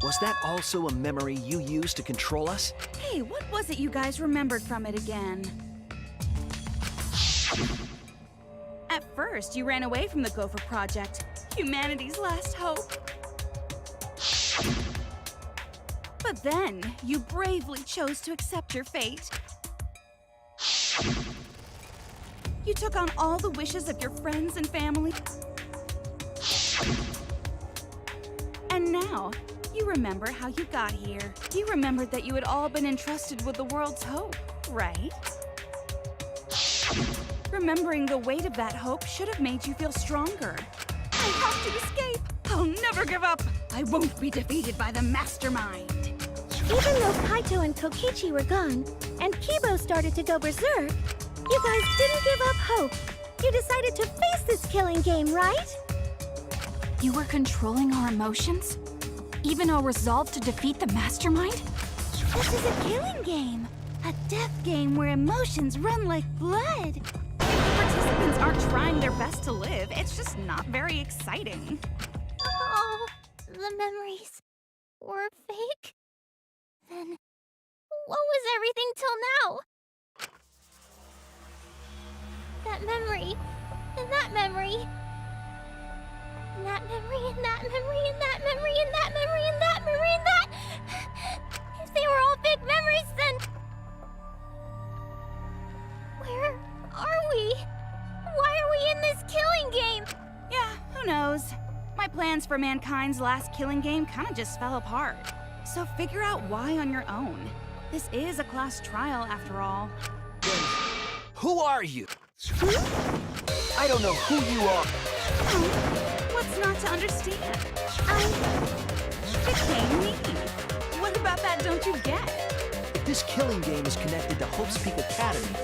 Was that also a memory you used to control us? Hey, what was it you guys remembered from it again? At first, you ran away from the Gopher Project, humanity's last hope. But then, you bravely chose to accept your fate. You took on all the wishes of your friends and family. And now, you remember how you got here. You remembered that you had all been entrusted with the world's hope, right? Remembering the weight of that hope should have made you feel stronger. I have to escape! I'll never give up! I won't be defeated by the mastermind! Even though Kaito and Kokichi were gone, and Kibo started to go berserk, you guys didn't give up hope. You decided to face this killing game, right? You were controlling our emotions? Even our resolve to defeat the mastermind? This is a killing game. A death game where emotions run like blood. Participants aren't trying their best to live. It's just not very exciting. Oh, the memories were fake? Then what was everything till now? That memory, and that memory, and that memory, and that memory, and that memory, and that memory, and that memory, and that... If they were all fake memories, then... Where are we? Why are we in this killing game? Yeah, who knows? My plans for mankind's last killing game kinda just fell apart. So figure out why on your own. This is a class trial, after all. Then, who are you? I don't know who you are. Oh, what's not to understand? I became me. What about that don't you get? If this killing game is connected to Hope's Peak Academy,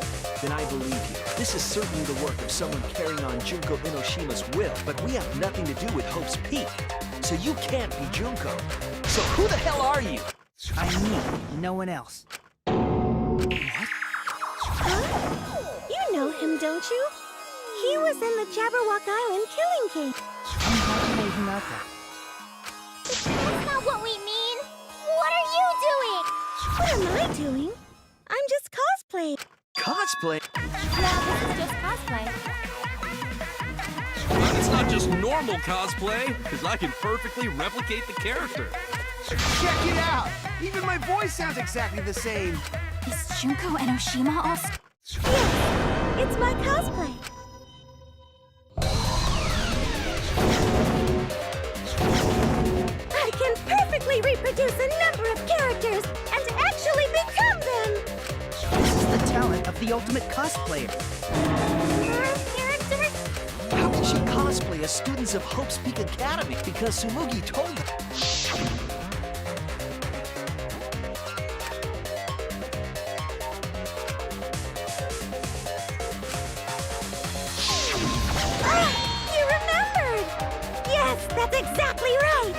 then I believe you. This is certainly the work of someone carrying on Junko Enoshima's will, but we have nothing to do with Hope's Peak. So you can't be Junko. So who the hell are you? I'm me, no one else. Huh? You know him, don't you? He was in the Jabberwock Island killing game. How made him out there? That's not what we mean. What are you doing? What am I doing? I'm just cosplaying. Cosplay? Yeah, this is just cosplay. It's not just normal cosplay, because I can perfectly replicate the character. Check it out! Even my voice sounds exactly the same. Is Junko Enoshima also... Yes, It's my cosplay. I can perfectly reproduce a number of characters and actually become them! This is the talent of the ultimate cosplayer. More characters? How can she cosplay as students of Hope's Peak Academy? Because Tsumugi told her. You remembered! Yes, that's exactly right!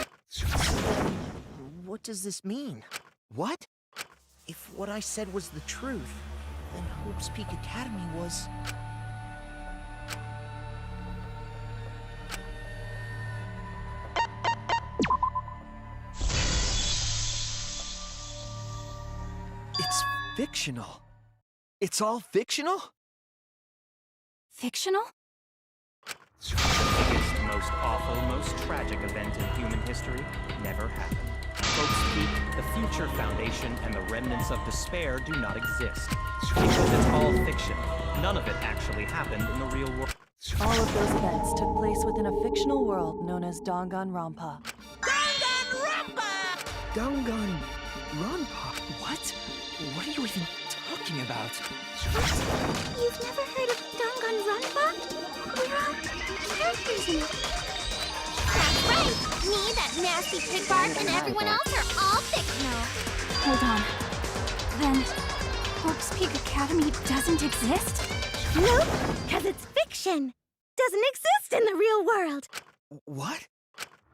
What does this mean? What? If what I said was the truth, then Hope's Peak Academy was... It's fictional. It's all fictional? Fictional? The biggest, most awful, most tragic event in human history never happened. Hope's Peak, the future foundation, and the remnants of despair do not exist. Because it's all fiction. None of it actually happened in the real world. All of those events took place within a fictional world known as Danganronpa. Danganronpa! Danganronpa? What? What are you even talking about? What? You've never heard of Danganronpa? We're all characters in it. That's right! Me, that nasty pig bark, and everyone else are all fictional. Hold on. Then, Hope's Peak Academy doesn't exist? Nope, because it's fiction. Doesn't exist in the real world. What?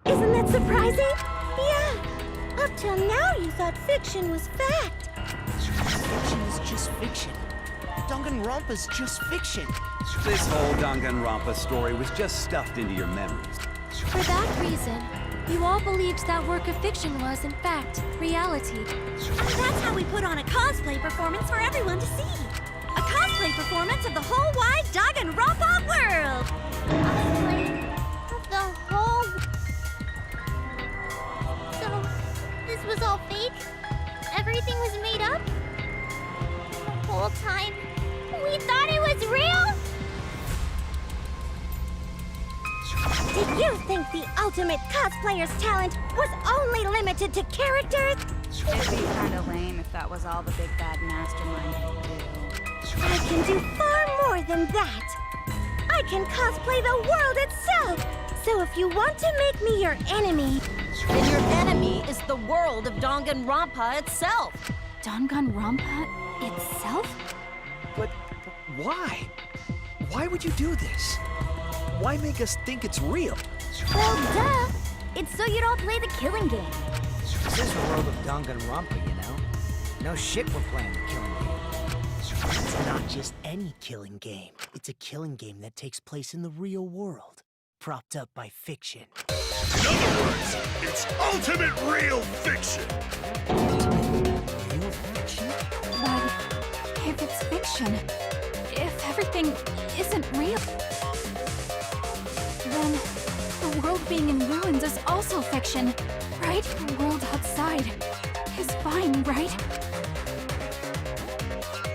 Isn't that surprising? Yeah. Up till now, you thought fiction was fact. Fiction is just fiction. Danganronpa's just fiction. This whole Danganronpa story was just stuffed into your memories. For that reason, you all believed that work of fiction was, in fact, reality. That's how we put on a cosplay performance for everyone to see. A cosplay performance of the whole wide Danganronpa world. Cosplay of the whole... So, this was all fake? Everything was made up? The whole time, we thought it was real? Did you think the ultimate cosplayer's talent was only limited to characters? It'd be kind of lame if that was all the big bad mastermind could do. I can do far more than that. I can cosplay the world itself. So if you want to make me your enemy... Then your enemy is the world of Danganronpa itself. Danganronpa itself? But why? Why would you do this? Why make us think it's real? Well, duh. It's so you don't play the killing game. This is the world of Danganronpa, you know? No shit we're playing the killing game. It's not just any killing game. It's a killing game that takes place in the real world, propped up by fiction. In other words, it's ultimate real fiction. Real fiction? Why, if it's fiction, if everything isn't real, then the world being in ruins is also fiction, right? The world outside is fine, right?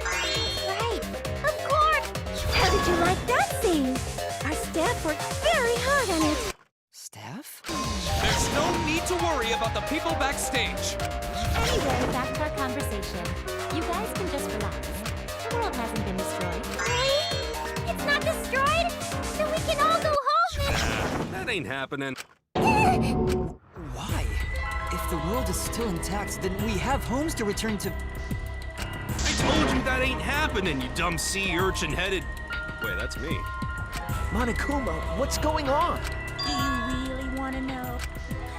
Right. Of course. How did you like that scene? Our staff worked very hard on it. Staff? There's no need to worry about the people backstage. Anyway, back to our conversation. You guys can just relax. The world hasn't been destroyed. Right? It's not destroyed? Then we can all go home and... That ain't happening. Why? If the world is still intact, then we have homes to return to. I told you that ain't happening, you dumb sea urchin-headed... Wait, that's me. Monokuma, what's going on? Do you really want to know?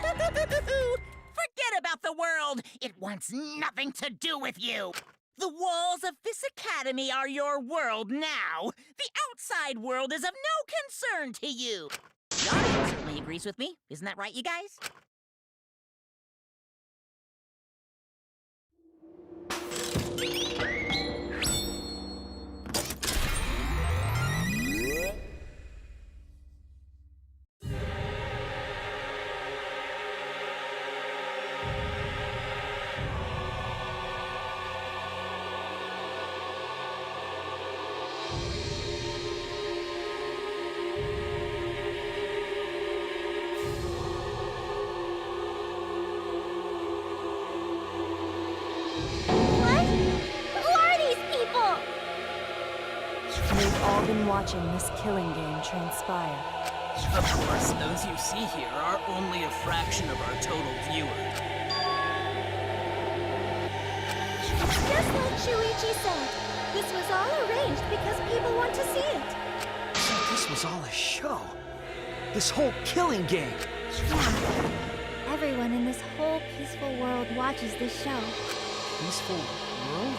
Forget about the world. It wants nothing to do with you. The walls of this academy are your world now. The outside world is of no concern to you. The audience certainly agrees with me. Isn't that right, you guys? been watching this killing game transpire. Of course, those you see here are only a fraction of our total viewers. Just like Shuichi said, this was all arranged because people want to see it. So this was all a show. This whole killing game. Yeah. Everyone in this whole peaceful world watches this show. Peaceful world?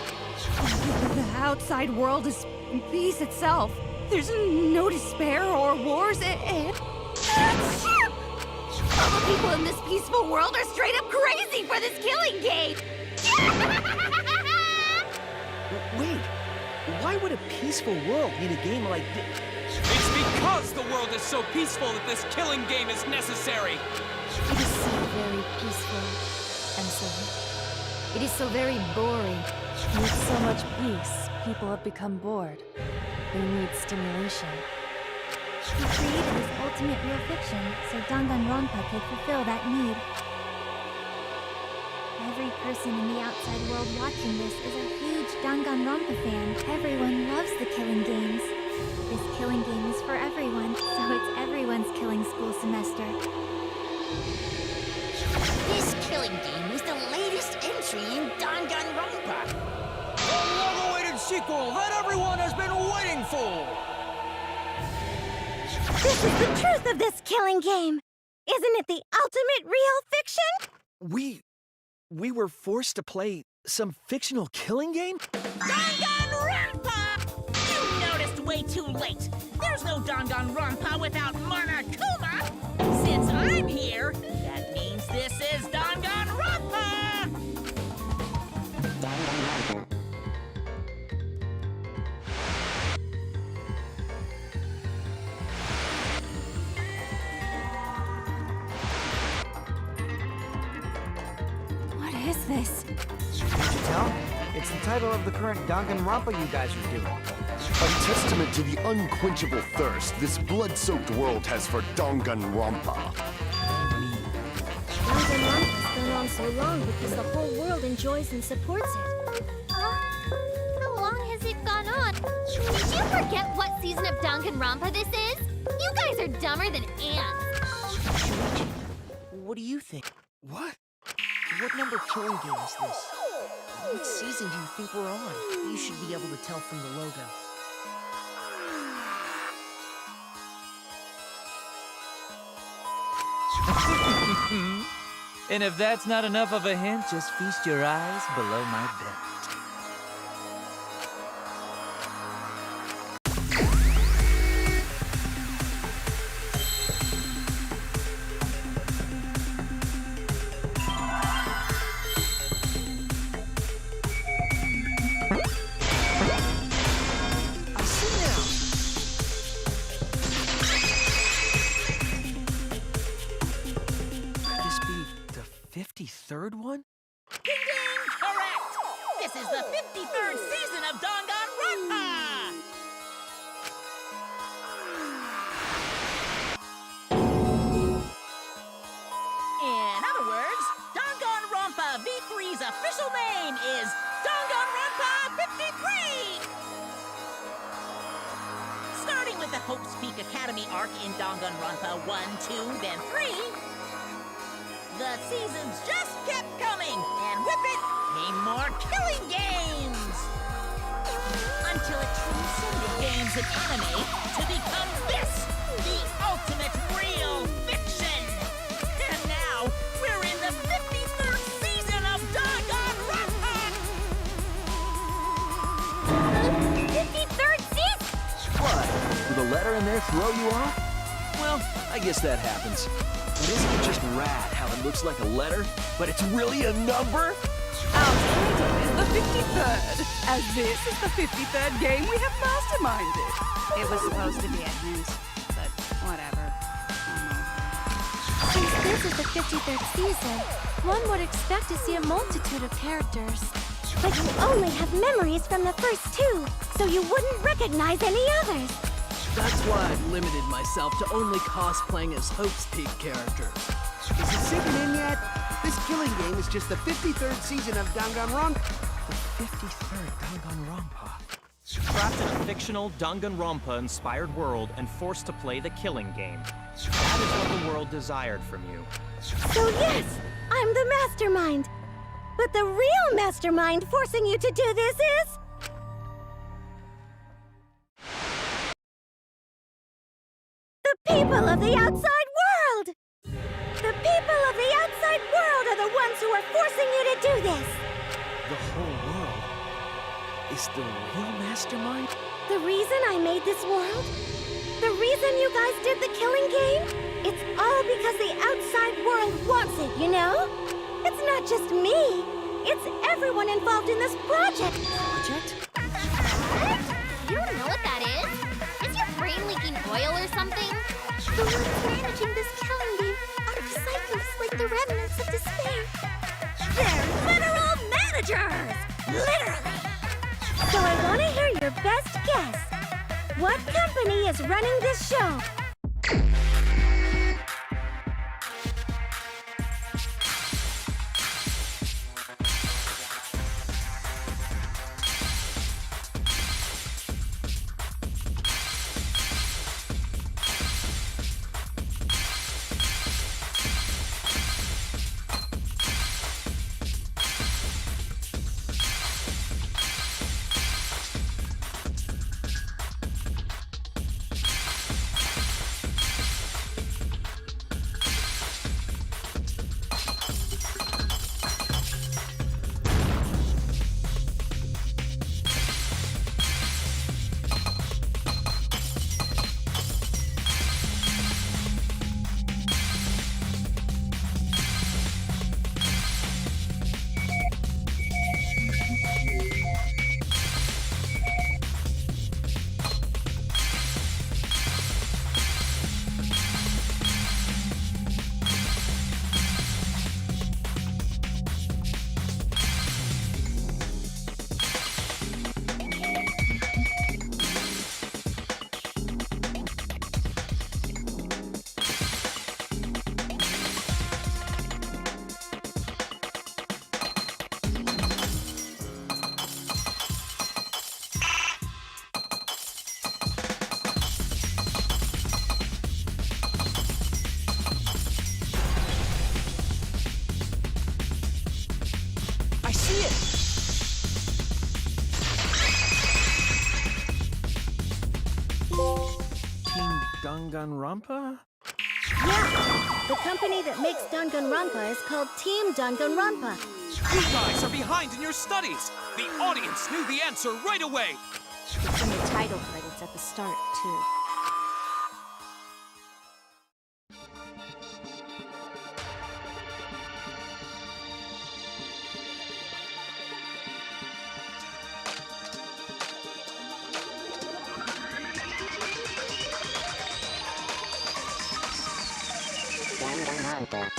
The outside world is peace itself. There's no despair or wars, and all the people in this peaceful world are straight up crazy for this killing game. Wait, why would a peaceful world need a game like this? It's because the world is so peaceful that this killing game is necessary. It is so very peaceful. And so, it is so very boring. With so much peace, people have become bored. They need stimulation. He created this ultimate real fiction so Danganronpa could fulfill that need. Every person in the outside world watching this is a huge Danganronpa fan. Everyone loves the killing games. This killing game is for everyone, so it's everyone's killing school semester. This killing game is the latest entry in Danganronpa. The long-awaited sequel that everyone has been waiting for! This is the truth of this killing game! Isn't it the ultimate real fiction? We were forced to play some fictional killing game? Danganronpa! You noticed way too late. There's no Danganronpa without Monokuma. Since I'm here, that means this is Danganronpa! What is this? Can't you tell? It's the title of the current Danganronpa you guys are doing. A testament to the unquenchable thirst this blood-soaked world has for Danganronpa. Danganronpa's been on so long because the whole world enjoys and supports it. How long has it gone on? Did you forget what season of Danganronpa this is? You guys are dumber than ants. What do you think? What? What number killing game is this? What season do you think we're on? You should be able to tell from the logo. And if that's not enough of a hint, just feast your eyes below my belt. Third one? Ding ding! Correct! This is the 53rd season of Danganronpa! In other words, Danganronpa V3's official name is Danganronpa 53! Starting with the Hope's Peak Academy arc in Danganronpa 1, 2, then 3, the seasons just kept coming, and with it came more killing games! Until it transcended games and anime to become this, the ultimate real fiction! And now, we're in the 53rd season of Danganronpa! 53rd season? What? Did the letter in there throw you off? Well, I guess that happens. But isn't it just rad how it looks like a letter, but it's really a number? Our title is the 53rd, as this is the 53rd game we have masterminded. It was supposed to be a hint, but whatever. Since this is the 53rd season, one would expect to see a multitude of characters. But you only have memories from the first two, so you wouldn't recognize any others. That's why I've limited myself to only cosplaying as Hope's Peak characters. Is it sinking in yet? This killing game is just the 53rd season of Danganronpa. The 53rd Danganronpa. Trapped in a fictional Danganronpa-inspired world and forced to play the killing game. That is what the world desired from you. So yes, I'm the mastermind. But the real mastermind forcing you to do this is... the people of the outside world! The people of the outside world are the ones who are forcing you to do this! The whole world is the real mastermind? The reason I made this world? The reason you guys did the killing game? It's all because the outside world wants it, you know? It's not just me. It's everyone involved in this project. Project? You don't know what that is? Is your brain leaking oil or something? The ones managing this killing game are psychos like the remnants of despair. They're literal managers! Literally! So I want to hear your best guess. What company is running this show? I see it! Team Danganronpa? Yeah, the company that makes Danganronpa is called Team Danganronpa. You guys are behind in your studies! The audience knew the answer right away! It's in the title credits at the start, too. Danganronpa.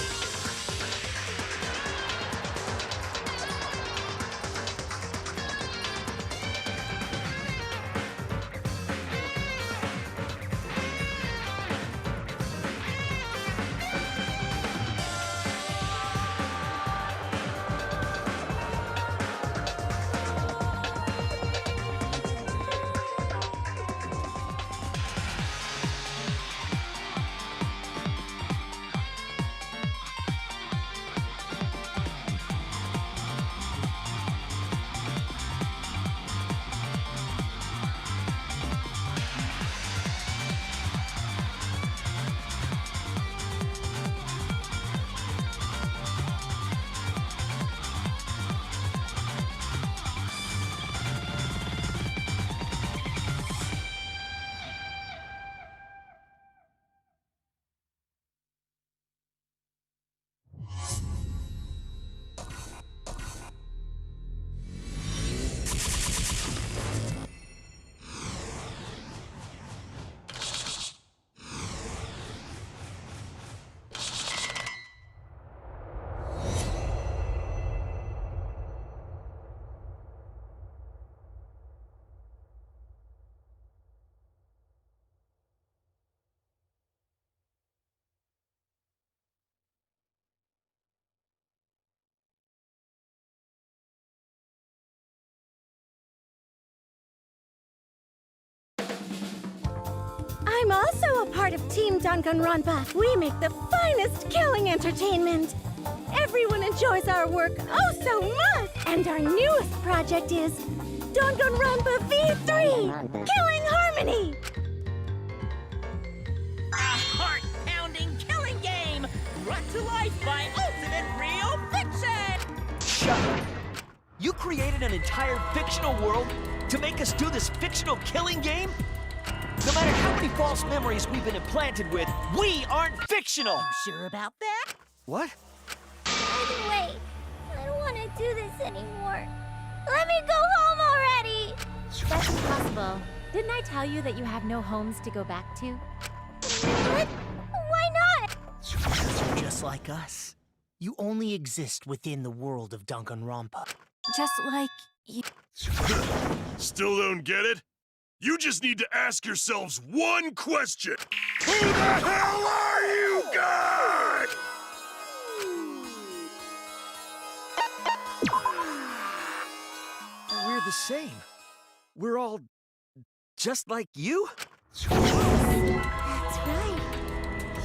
I'm also a part of Team Danganronpa. We make the finest killing entertainment. Everyone enjoys our work oh so much. And our newest project is Danganronpa V3, Killing Harmony. A heart-pounding killing game brought to life by Ultimate Real Fiction! Shut up! You created an entire fictional world to make us do this fictional killing game? No matter how many false memories we've been implanted with, we aren't fictional! You sure about that? What? By the way, I don't want to do this anymore. Let me go home already! That's impossible. Didn't I tell you that you have no homes to go back to? What? Why not? Because you're just like us. You only exist within the world of Danganronpa. Just like you. Still don't get it? You just need to ask yourselves one question. Who the hell are you guys? We're the same. We're all just like you? That's right.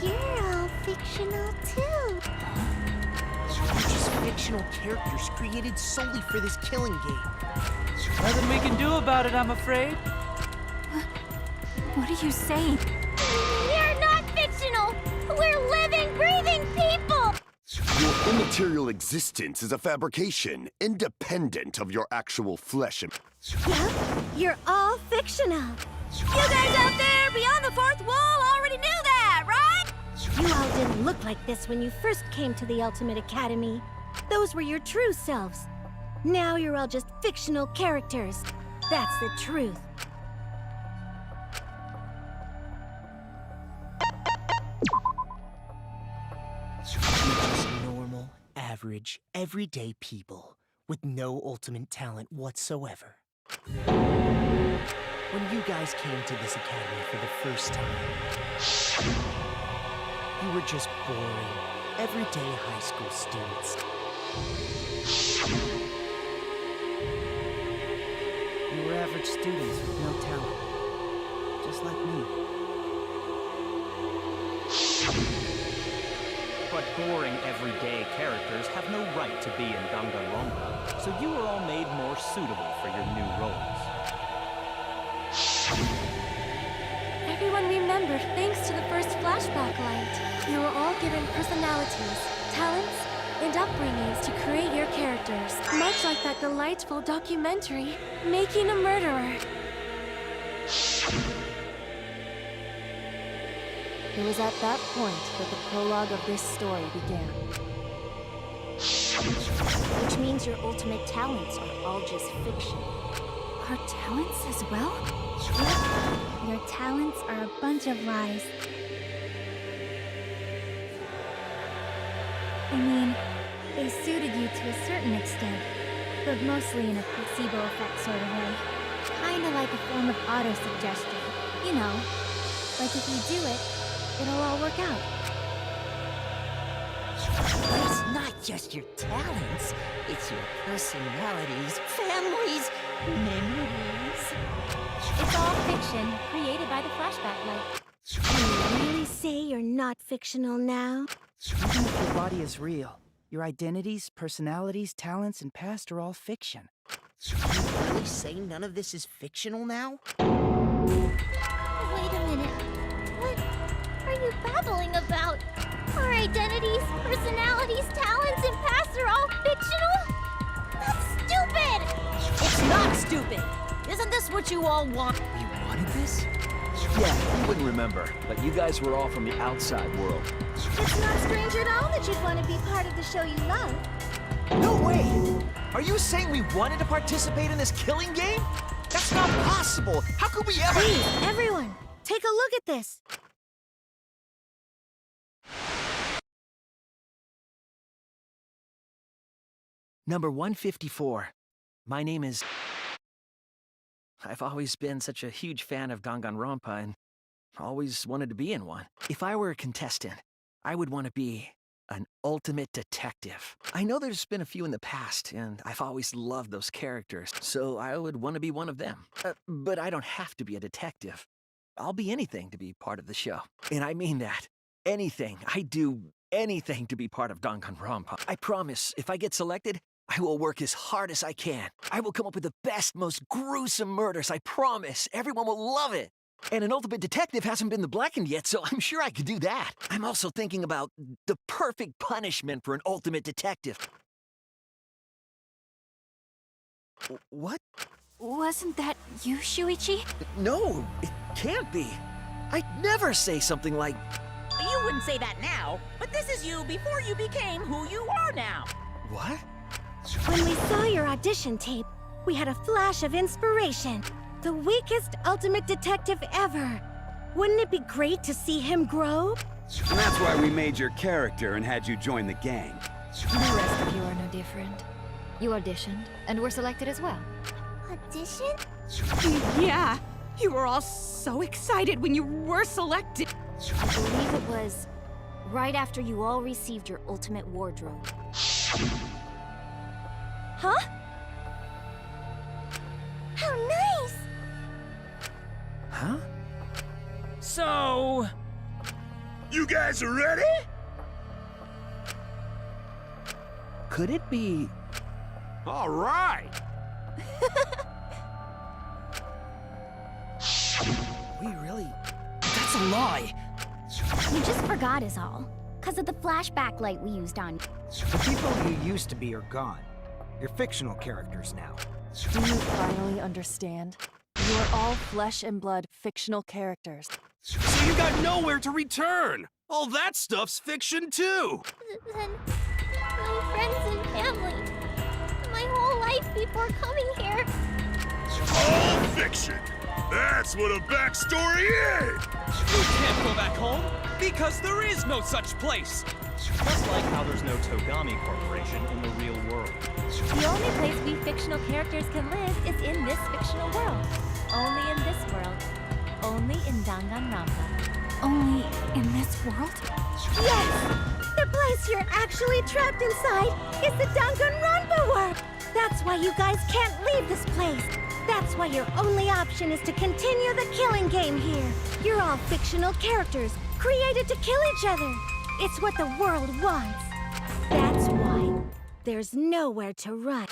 You're all fictional too. We're just fictional characters created solely for this killing game. Nothing we can do about it, I'm afraid. What are you saying? We're not fictional. We're living, breathing people. Your immaterial existence is a fabrication, independent of your actual flesh and... Yep, you're all fictional. You guys out there beyond the fourth wall already knew that, right? You all didn't look like this when you first came to the Ultimate Academy. Those were your true selves. Now you're all just fictional characters. That's the truth. We're just normal, average, everyday people with no ultimate talent whatsoever. When you guys came to this academy for the first time, you were just boring, everyday high school students. You were average students with no talent. Just like me. But boring everyday characters have no right to be in Danganronpa, so you are all made more suitable for your new roles. Everyone remembered thanks to the first flashback light. You were all given personalities, talents, and upbringings to create your characters. Much like that delightful documentary, Making a Murderer. It was at that point that the prologue of this story began. Which means your ultimate talents are all just fiction. Our talents as well? Yep, your talents are a bunch of lies. I mean, they suited you to a certain extent, but mostly in a placebo effect sort of way. Kinda like a form of auto-suggestion. You know, like if you do it, it'll all work out. But it's not just your talents, it's your personalities, families, memories. It's all fiction, created by the flashback light. Can you really say you're not fictional now? Even if your body is real, your identities, personalities, talents, and past are all fiction. So you really say none of this is fictional now? Wait a minute. What are you babbling about? Our identities, personalities, talents, and pasts are all fictional? That's stupid! It's not stupid! Isn't this what you all want? You wanted this? Yeah, you wouldn't remember, but you guys were all from the outside world. It's not strange at all that you'd want to be part of the show you love. No way! Are you saying we wanted to participate in this killing game? That's not possible! How could we ever— Please, everyone, take a look at this. Number 154. My name is... I've always been such a huge fan of Danganronpa and always wanted to be in one. If I were a contestant, I would want to be an ultimate detective. I know there's been a few in the past, and I've always loved those characters, so I would want to be one of them. But I don't have to be a detective. I'll be anything to be part of the show. And I mean that. Anything. I'd do anything to be part of Danganronpa. I promise, if I get selected, I will work as hard as I can. I will come up with the best, most gruesome murders, I promise. Everyone will love it. And an ultimate detective hasn't been the blackened yet, so I'm sure I could do that. I'm also thinking about the perfect punishment for an ultimate detective. What? Wasn't that you, Shuichi? No, it can't be. I'd never say something like... You wouldn't say that now, but this is you before you became who you are now. What? When we saw your audition tape, we had a flash of inspiration. The weakest ultimate detective ever. Wouldn't it be great to see him grow? And that's why we made your character and had you join the gang. The rest of you are no different. You auditioned, and were selected as well. Audition? Yeah, you were all so excited when you were selected. I believe it was right after you all received your ultimate wardrobe. Huh? How nice! Huh? So... You guys are ready? Could it be... All right. We really... That's a lie. You just forgot is all. 'Cause of the flashback light we used on you. The people you used to be are gone. You're fictional characters now. Do you finally understand? You are all flesh and blood fictional characters. So you got nowhere to return! All that stuff's fiction too! Then my friends and family. My whole life before coming here. All fiction. That's what a backstory is. You can't go back home because there is no such place. Just like how there's no Togami Corporation in the real world. The only place we fictional characters can live is in this fictional world. Only in this world. Only in Danganronpa. Only in this world? Yes! The place you're actually trapped inside is the Danganronpa world! That's why you guys can't leave this place. That's why your only option is to continue the killing game here. You're all fictional characters, created to kill each other. It's what the world wants. That's why there's nowhere to run.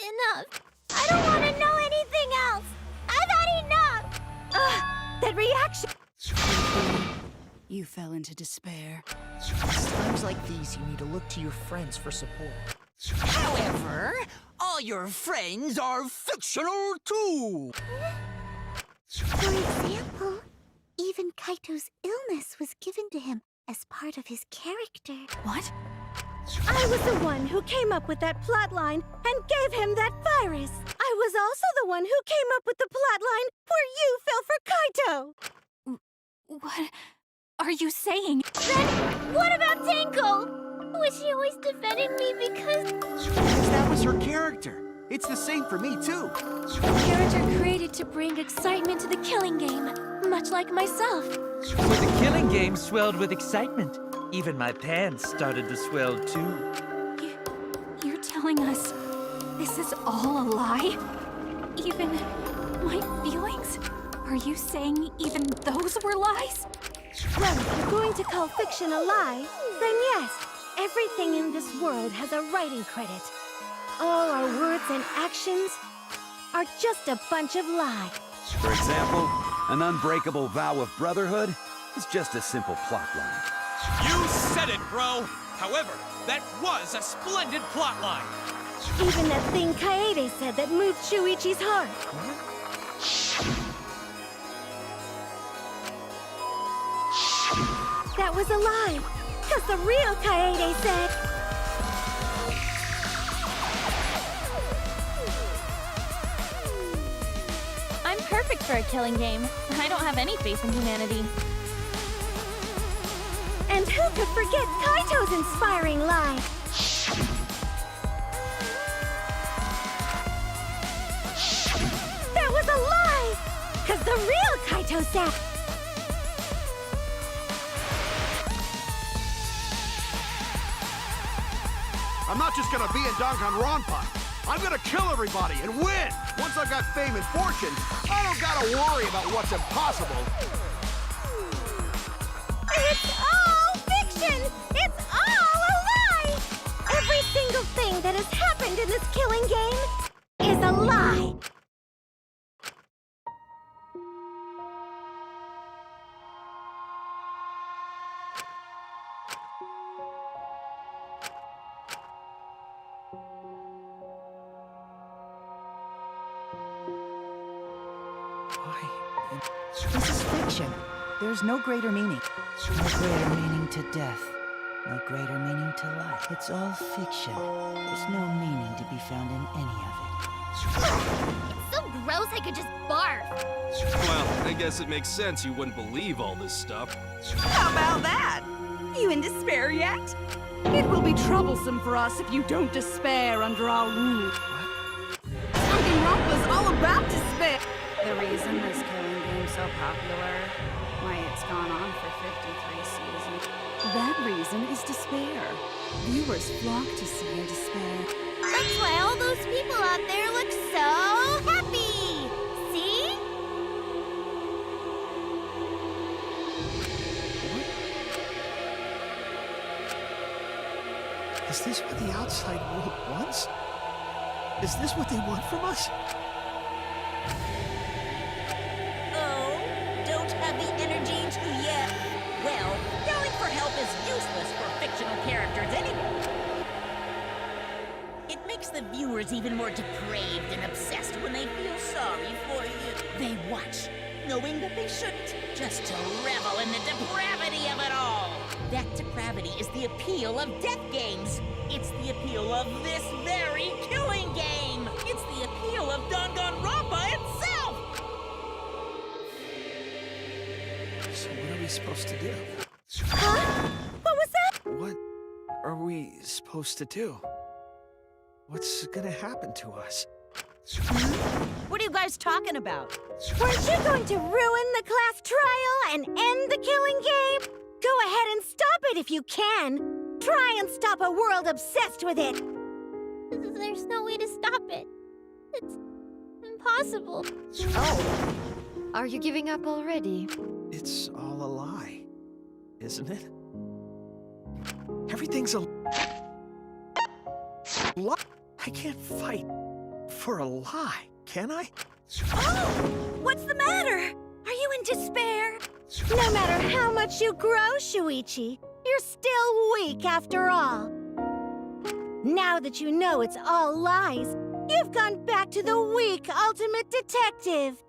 Enough. I don't want to know anything else. I've had enough. That reaction. You fell into despair. It's times like these you need to look to your friends for support. However, all your friends are fictional too. For example, even Kaito's illness was given to him as part of his character. What? I was the one who came up with that plotline and gave him that virus. I was also the one who came up with the plotline where you fell for Kaito. What are you saying? Then what about Tenko? Was she always defending me because that was her character. It's the same for me, too. A character created to bring excitement to the killing game, much like myself. So the killing game swelled with excitement. Even my pants started to swell too. You're telling us this is all a lie? Even my feelings? Are you saying even those were lies? Well, if you're going to call fiction a lie, then yes, everything in this world has a writing credit. All our words and actions are just a bunch of lies. For example, an unbreakable vow of brotherhood is just a simple plotline. You said it, bro! However, that was a splendid plotline! Even that thing Kaede said that moved Shuichi's heart. That was a lie, because the real Kaede said... I'm perfect for a killing game. I don't have any faith in humanity. And who could forget Kaito's inspiring line? That was a lie! Because the real Kaito said... I'm not just gonna be in Danganronpa. I'm gonna kill everybody and win! Once I've got fame and fortune, I don't gotta worry about what's impossible. It's all fiction! It's all a lie! Every single thing that has happened in this killing game is a lie! This is fiction. There's no greater meaning. No greater meaning to death. No greater meaning to life. It's all fiction. There's no meaning to be found in any of it. It's so gross I could just barf. Well, I guess it makes sense you wouldn't believe all this stuff. How about that? You in despair yet? It will be troublesome for us if you don't despair under our rule. Danganronpa's all about despair. The reason this killing game's so popular, why it's gone on for 53 seasons. That reason is despair. Viewers flock to see your despair. That's why all those people out there look so happy. See? Is this what the outside world wants? Is this what they want from us? Oh, don't have the energy to yet. Well, yelling for help is useless for fictional characters anyway. It makes the viewers even more depraved and obsessed when they feel sorry for you. They watch, knowing that they shouldn't, just to revel in the depravity of it all. That depravity is the appeal of death games. It's the appeal of this very killing game. It's the appeal of Danganronpa itself. So what are we supposed to do? Huh? What was that? What are we supposed to do? What's gonna happen to us? What are you guys talking about? Weren't you going to ruin the class trial and end the killing game? Go ahead and stop it if you can. Try and stop a world obsessed with it. There's no way to stop it. It's impossible. Oh. Are you giving up already? It's all a lie, isn't it? Everything's a lie. I can't fight for a lie, can I? Oh! What's the matter? Are you in despair? No matter how much you grow, Shuichi, you're still weak after all. Now that you know it's all lies, you've gone back to the weak ultimate detective.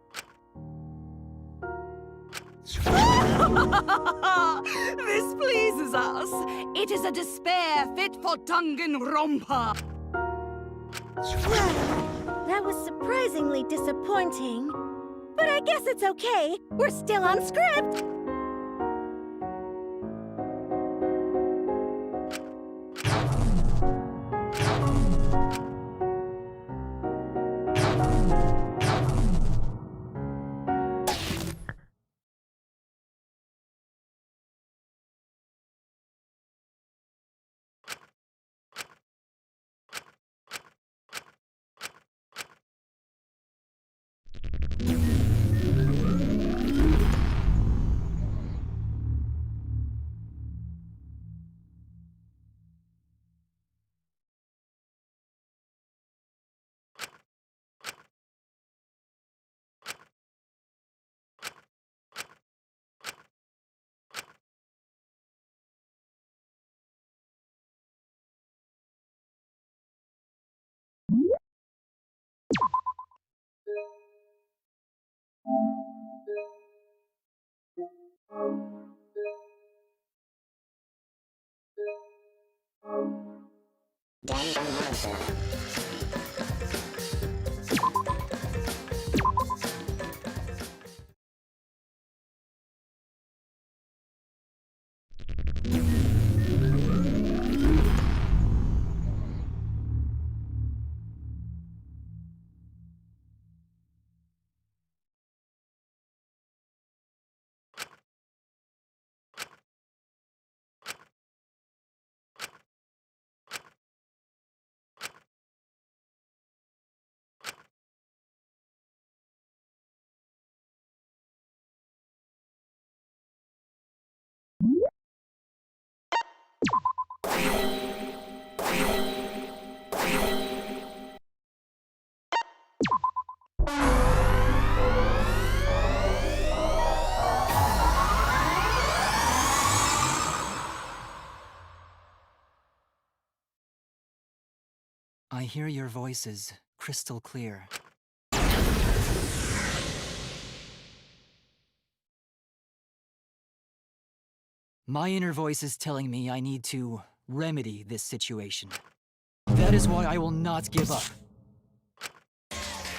This pleases us. It is a despair fit for Danganronpa. Well, that was surprisingly disappointing. But I guess it's okay. We're still on script. Danganronpa. I hear your voices crystal clear. My inner voice is telling me I need to remedy this situation. That is why I will not give up.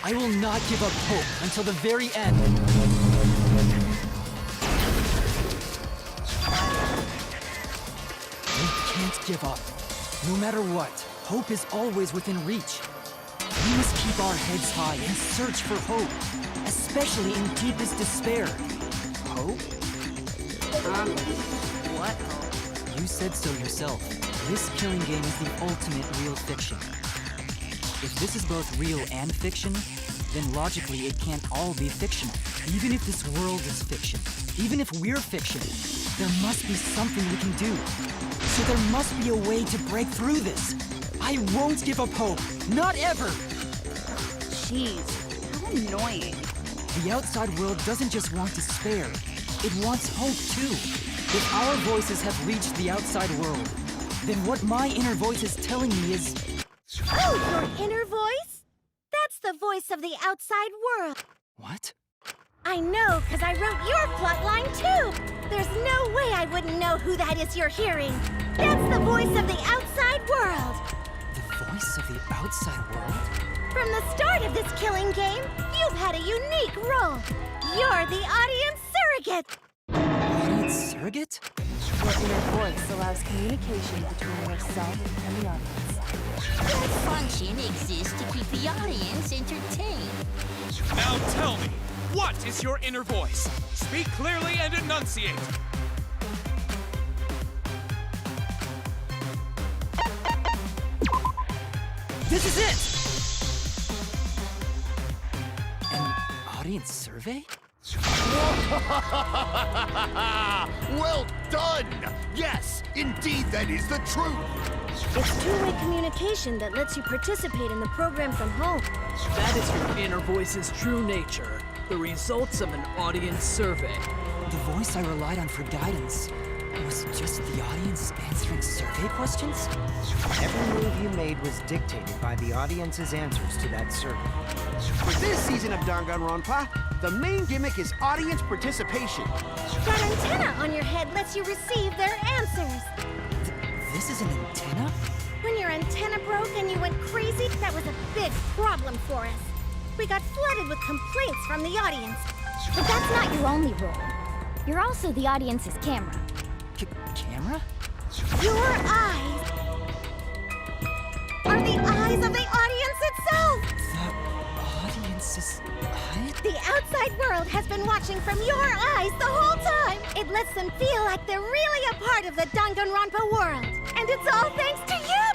I will not give up hope until the very end. We can't give up. No matter what, hope is always within reach. We must keep our heads high and search for hope, especially in deepest despair. Hope? What hope? You said so yourself. This killing game is the ultimate real fiction. If this is both real and fiction, then logically it can't all be fictional. Even if this world is fiction, even if we're fiction, there must be something we can do. So there must be a way to break through this. I won't give up hope. Not ever! Jeez, how annoying. The outside world doesn't just want despair. It wants hope, too. If our voices have reached the outside world, then what my inner voice is telling me is... Oh, your inner voice? That's the voice of the outside world. What? I know, because I wrote your plotline, too. There's no way I wouldn't know who that is you're hearing. That's the voice of the outside world. The voice of the outside world? From the start of this killing game, you've had a unique role. You're the audience surrogate. Audience surrogate? Your inner voice allows communication between yourself and the audience. That function exists to keep the audience entertained. Now tell me, what is your inner voice? Speak clearly and enunciate. This is it! An audience survey? Well done! Yes, indeed that is the truth! It's two-way communication that lets you participate in the program from home. That is your inner voice's true nature. The results of an audience survey. The voice I relied on for guidance was just the audience answering survey questions? Every move you made was dictated by the audience's answers to that survey. For this season of Danganronpa, the main gimmick is audience participation. That antenna on your head lets you receive their answers. This is an antenna? When your antenna broke and you went crazy, that was a big problem for us. We got flooded with complaints from the audience. But that's not your only role. You're also the audience's camera. Camera? Your eyes are the eyes of the audience itself! The audience's eyes? The outside world has been watching from your eyes the whole time! It lets them feel like they're really a part of the Danganronpa world! And it's all thanks to you!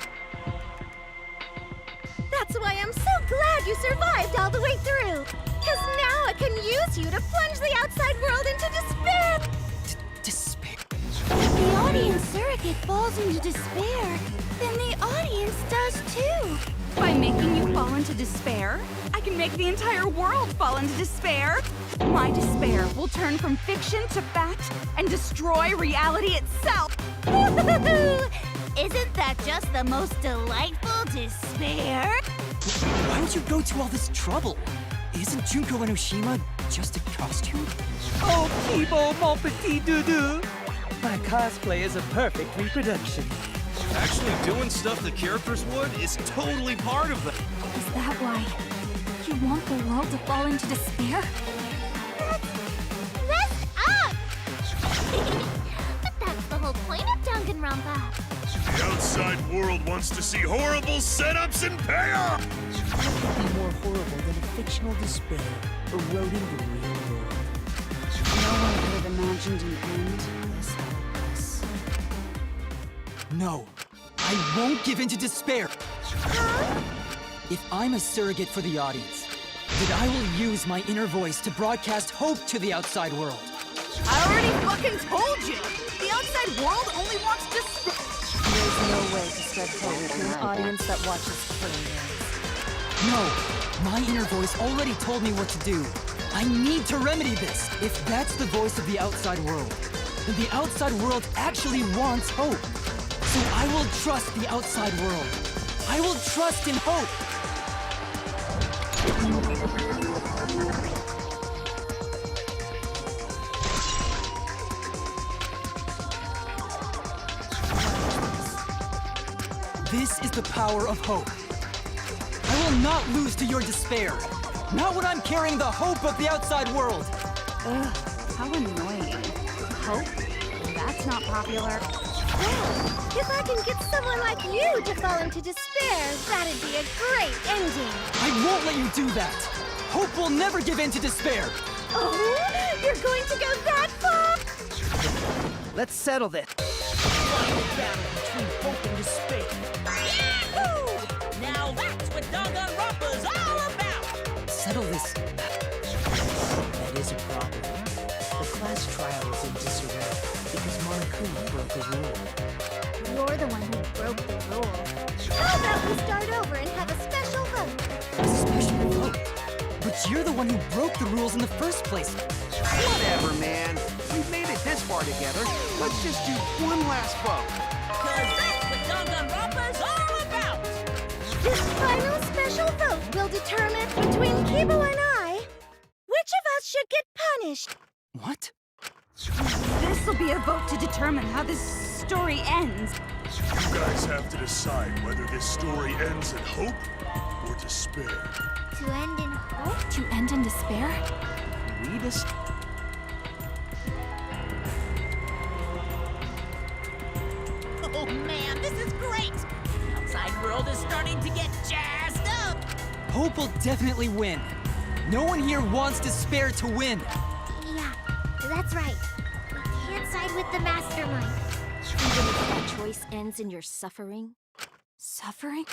That's why I'm so glad you survived all the way through! Because now I can use you to plunge the outside world into despair! Despair? If the audience surrogate falls into despair, then the audience does too! By making you fall into despair, I can make the entire world fall into despair. My despair will turn from fiction to fact and destroy reality itself. Isn't that just the most delightful despair? Why would you go to all this trouble? Isn't Junko Enoshima just a costume? Oh, Kibo, mon petit doudou! My cosplay is a perfect reproduction. Actually doing stuff the characters would is totally part of the... Is that why you want the world to fall into despair? Rest up! But that's the whole point of Danganronpa. The outside world wants to see horrible setups and payoff! What could be more horrible than a fictional despair eroding the real world? No one could have imagined an end this hopeless. No, I won't give in to despair. If I'm a surrogate for the audience, then I will use my inner voice to broadcast hope to the outside world. I already fucking told you! The outside world only wants despair. There's no spread hope to an audience that watches killing games. No! My inner voice already told me what to do. I need to remedy this! If that's the voice of the outside world, then the outside world actually wants hope. So I will trust the outside world. I will trust in hope! This is the power of hope. I will not lose to your despair. Not when I'm carrying the hope of the outside world. Ugh, how annoying. Hope? That's not popular. Well, if I can get someone like you to fall into despair, that'd be a great ending. I won't let you do that. Hope will never give in to despair. Oh, you're going to go that far? Let's settle this. Final battle between hope and despair. Yahoo! Now that's what Danganronpa's all about! Settle this. That is a problem. The class trial is in disarray because Monokuma broke a rule. You're the one who broke the rule. How about we start over and have a special vote? A special vote? But you're the one who broke the rules in the first place. Whatever, man. We've made it this far together. Let's just do one last vote. Cause that's what Danganronpa's all about! This final special vote will determine between Kibo and I which of us should get punished. What? This'll be a vote to determine how this story ends. You guys have to decide whether this story ends in hope or despair. To end in hope? To end in despair? We just... Oh man, this is great! The outside world is starting to get jazzed up! Hope will definitely win. No one here wants despair to win. Yeah, that's right. We can't side with the mastermind. Even if that choice ends in your suffering? Suffering?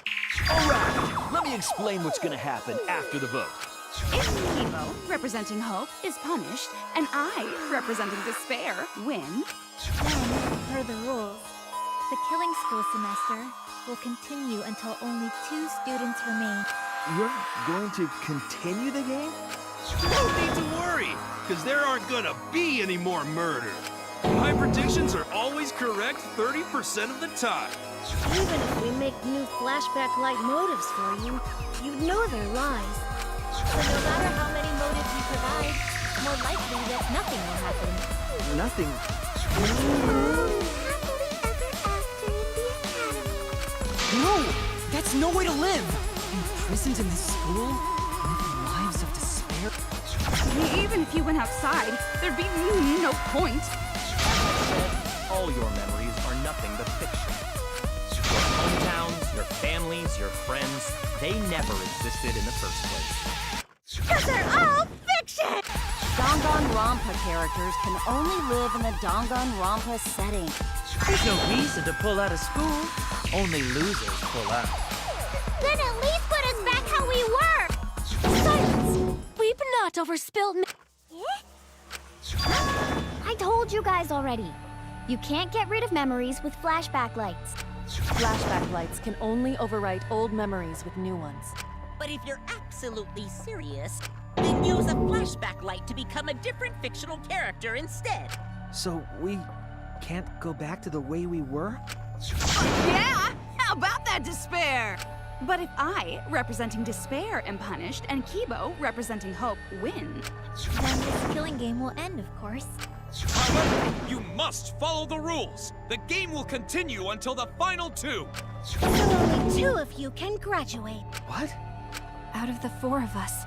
Alright, let me explain what's gonna happen after the vote. If Kibo, representing hope, is punished, and I, representing despair, win, Then, per the rules, the killing school semester will continue until only 2 students remain. You're going to continue the game? No need to worry, because there aren't gonna be any more murder. My predictions are always correct 30% of the time. Even if we make new flashback-like motives for you, you know they're lies. So no matter how many motives we provide, more likely that nothing will happen. Nothing. No! That's no way to live! Imprisoned in this school? Living lives of despair? even if you went outside, there'd be no point. All your memories are nothing but fiction. Your hometowns, your families, your friends, they never existed in the first place. Because they're all fiction! Danganronpa characters can only live in the Danganronpa setting. There's no reason to pull out of school. Only losers pull out. Then at least put us back how we were! Silence! Weep not over spilled I told you guys already. You can't get rid of memories with flashback lights. Flashback lights can only overwrite old memories with new ones. But if you're absolutely serious, then use a flashback light to become a different fictional character instead. So we can't go back to the way we were? Yeah! How about that despair? But if I, representing despair, am punished, and Kibo, representing hope, win... Then this killing game will end, of course. However, you must follow the rules. The game will continue until the final 2. So only 2 of you can graduate. What? Out of the 4 of us,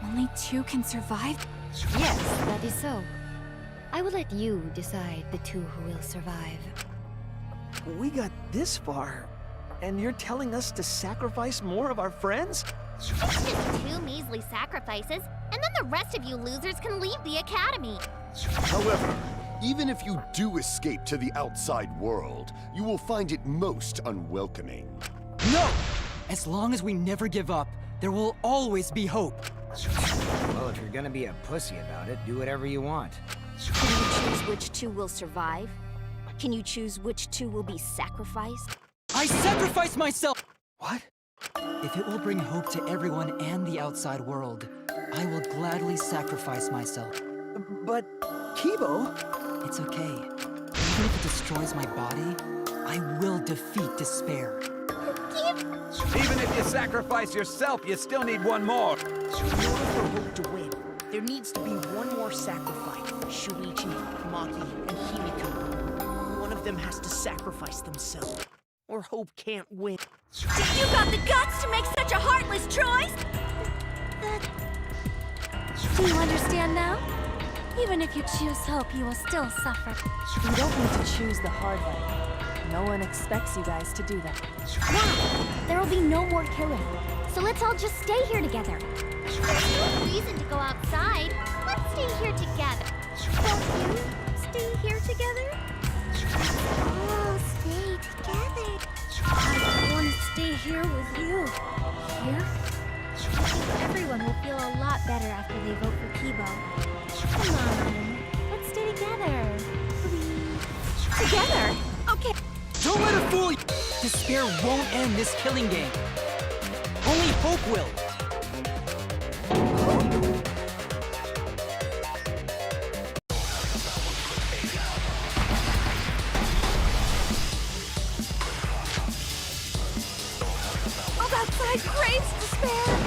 only 2 can survive? Yes, that is so. I will let you decide the 2 who will survive. We got this far, and you're telling us to sacrifice more of our friends? It's just 2 measly sacrifices, and then the rest of you losers can leave the academy. However, even if you do escape to the outside world, you will find it most unwelcoming. No! As long as we never give up, there will always be hope. Well, if you're gonna be a pussy about it, do whatever you want. Can you choose which 2 will survive? Can you choose which 2 will be sacrificed? I I sacrifice myself! What? If it will bring hope to everyone and the outside world, I will gladly sacrifice myself. But, Kibo... It's okay. Even if it destroys my body, I will defeat despair. Even if you sacrifice yourself, you still need one more. In order for Hope to win, there needs to be one more sacrifice. Shuichi, Maki, and Himiko. One of them has to sacrifice themselves, or Hope can't win. You got the guts to make such a heartless choice? Do you understand now? Even if you choose hope, you will still suffer. You don't need to choose the hard way. No one expects you guys to do that. Yeah, there will be no more killing. So let's all just stay here together. There's no reason to go outside. Let's stay here together. Won't you stay here together? Oh, stay together. I want to stay here with you. Here? I think everyone will feel a lot better after they vote for Kibo. Come on, let's stay together. Please. Together? Okay. Don't let it fool you! Despair won't end this killing game. Only hope will. All outside craves despair.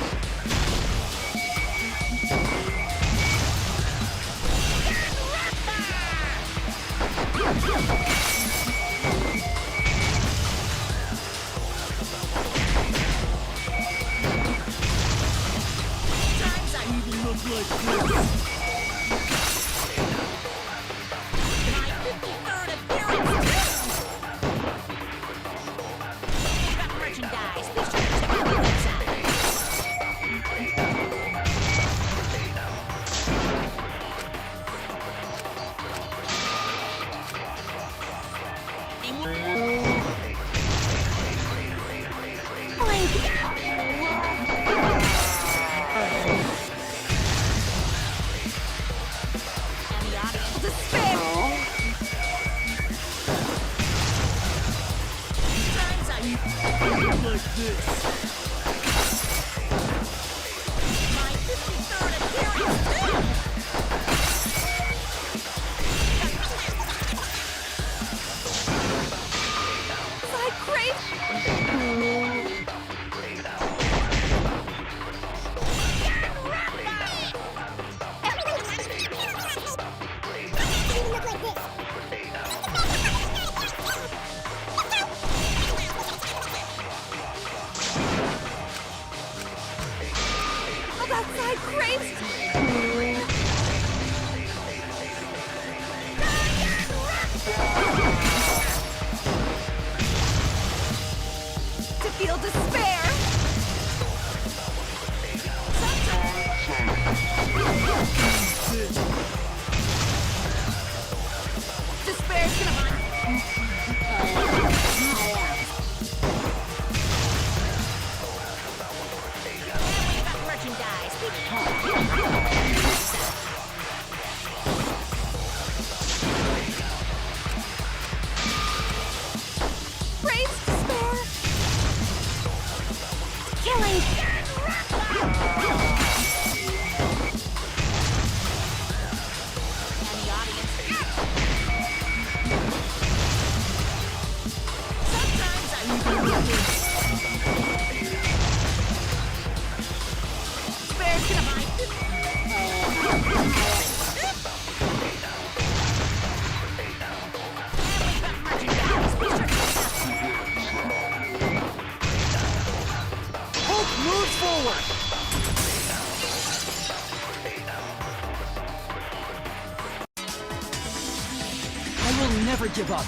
Never give up.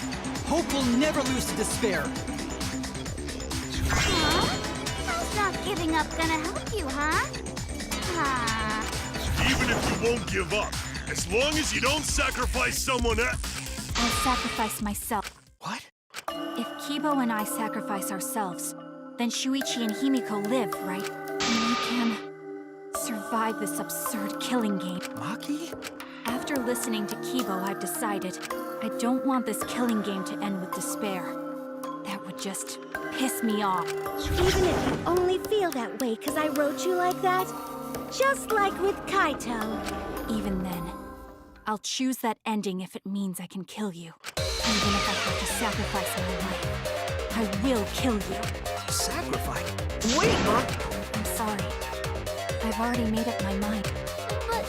Hope will never lose to despair. Huh? How's not giving up gonna help you, huh? Even if you won't give up, as long as you don't sacrifice someone else. I'll sacrifice myself. What? If Kibo and I sacrifice ourselves, then Shuichi and Himiko live, right? And we can survive this absurd killing game. Maki? After listening to Kibo, I've decided I don't want this killing game to end with despair. That would just piss me off. Even if you only feel that way because I wrote you like that, just like with Kaito. Even then, I'll choose that ending if it means I can kill you. Even if I have to sacrifice my life, I will kill you. Sacrifice? Wait, Mom! I'm sorry. I've already made up my mind. But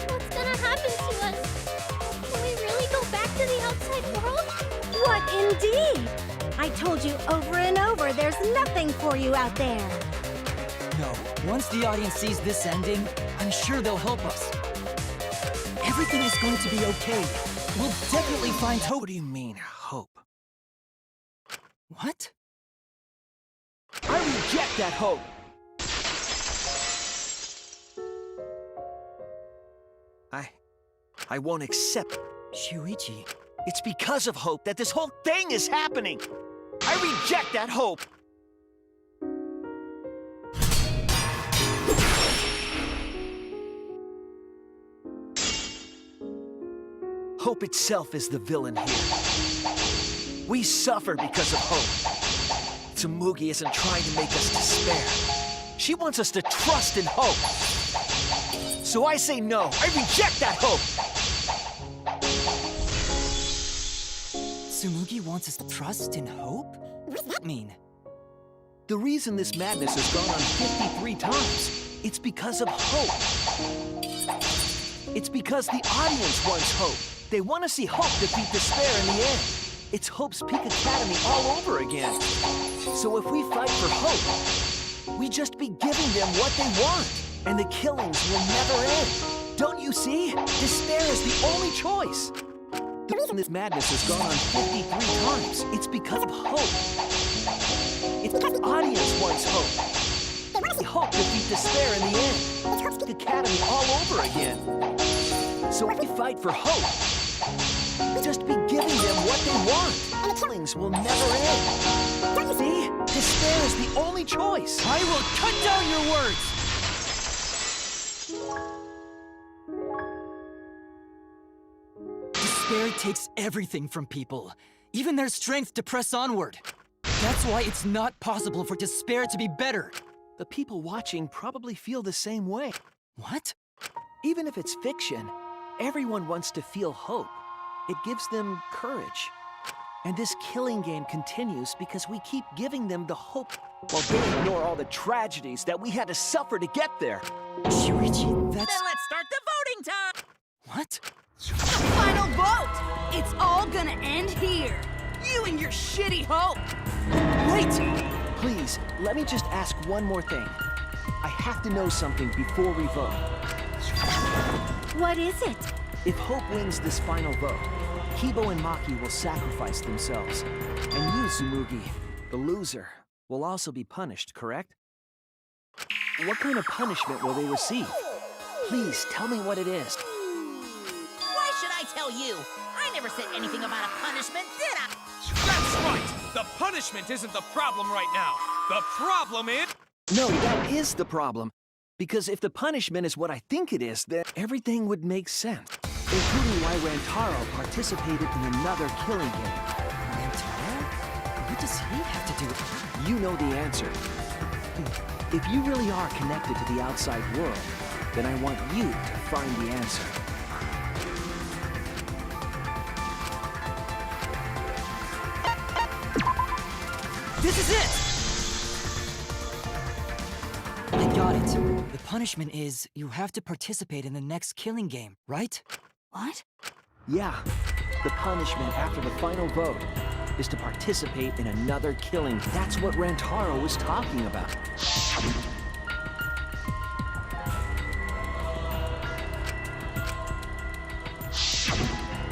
what's gonna happen to us? Can we really go back to the outside world? What indeed? I told you over and over there's nothing for you out there. No, once the audience sees this ending, I'm sure they'll help us. Everything is going to be okay. We'll definitely find hope. What do you mean, hope? What? I reject that hope! I won't accept. Shuichi. It's because of hope that this whole thing is happening! I reject that hope! Hope itself is the villain here. We suffer because of hope. Tsumugi isn't trying to make us despair. She wants us to trust in hope. So I say no. I reject that hope! Tsumugi wants us to trust in hope? What does that mean? The reason this madness has gone on 53 times, it's because of hope. It's because the audience wants hope. They want to see hope defeat despair in the end. It's Hope's Peak Academy all over again. So if we fight for hope, we just be giving them what they want. And the killings will never end. Don't you see? Despair is the only choice. The reason this madness has gone on 53 times, it's because of hope. It's because the audience wants hope. They want to see hope defeat despair in the end. It's Hope's Peak Academy all over again. So if we fight for hope, just be giving them what they want. And the killings will never end. Don't you see? Despair is the only choice. I will cut down your words! Despair takes everything from people, even their strength to press onward. That's why it's not possible for despair to be better. The people watching probably feel the same way. What? Even if it's fiction, everyone wants to feel hope. It gives them courage. And this killing game continues because we keep giving them the hope while they ignore all the tragedies that we had to suffer to get there. Shuichi, that's... Then let's start the voting time! What? The final vote! It's all gonna end here! You and your shitty hope! Wait! Please, let me just ask one more thing. I have to know something before we vote. What is it? If Hope wins this final vote, Kibo and Maki will sacrifice themselves. And you, Tsumugi, the loser, will also be punished, correct? What kind of punishment will they receive? Please, tell me what it is. Why should I tell you? I never said anything about a punishment, did I? That's right! The punishment isn't the problem right now. The problem is... No, that is the problem. Because if the punishment is what I think it is, then everything would make sense. Including why Rantaro participated in another killing game. Rantaro? What does he have to do with it? You know the answer. If you really are connected to the outside world, then I want you to find the answer. This is it! I got it. The punishment is you have to participate in the next killing game, right? What? Yeah. The punishment after the final vote is to participate in another killing. That's what Rantaro was talking about.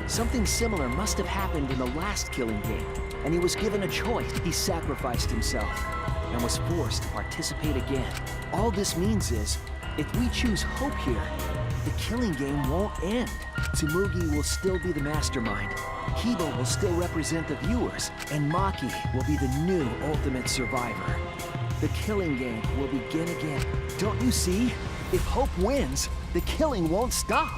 Something similar must have happened in the last killing game, and he was given a choice. He sacrificed himself and was forced to participate again. All this means is, if we choose hope here, the killing game won't end. Tsumugi will still be the mastermind, Kibo will still represent the viewers, and Maki will be the new ultimate survivor. The killing game will begin again. Don't you see? If Hope wins, the killing won't stop.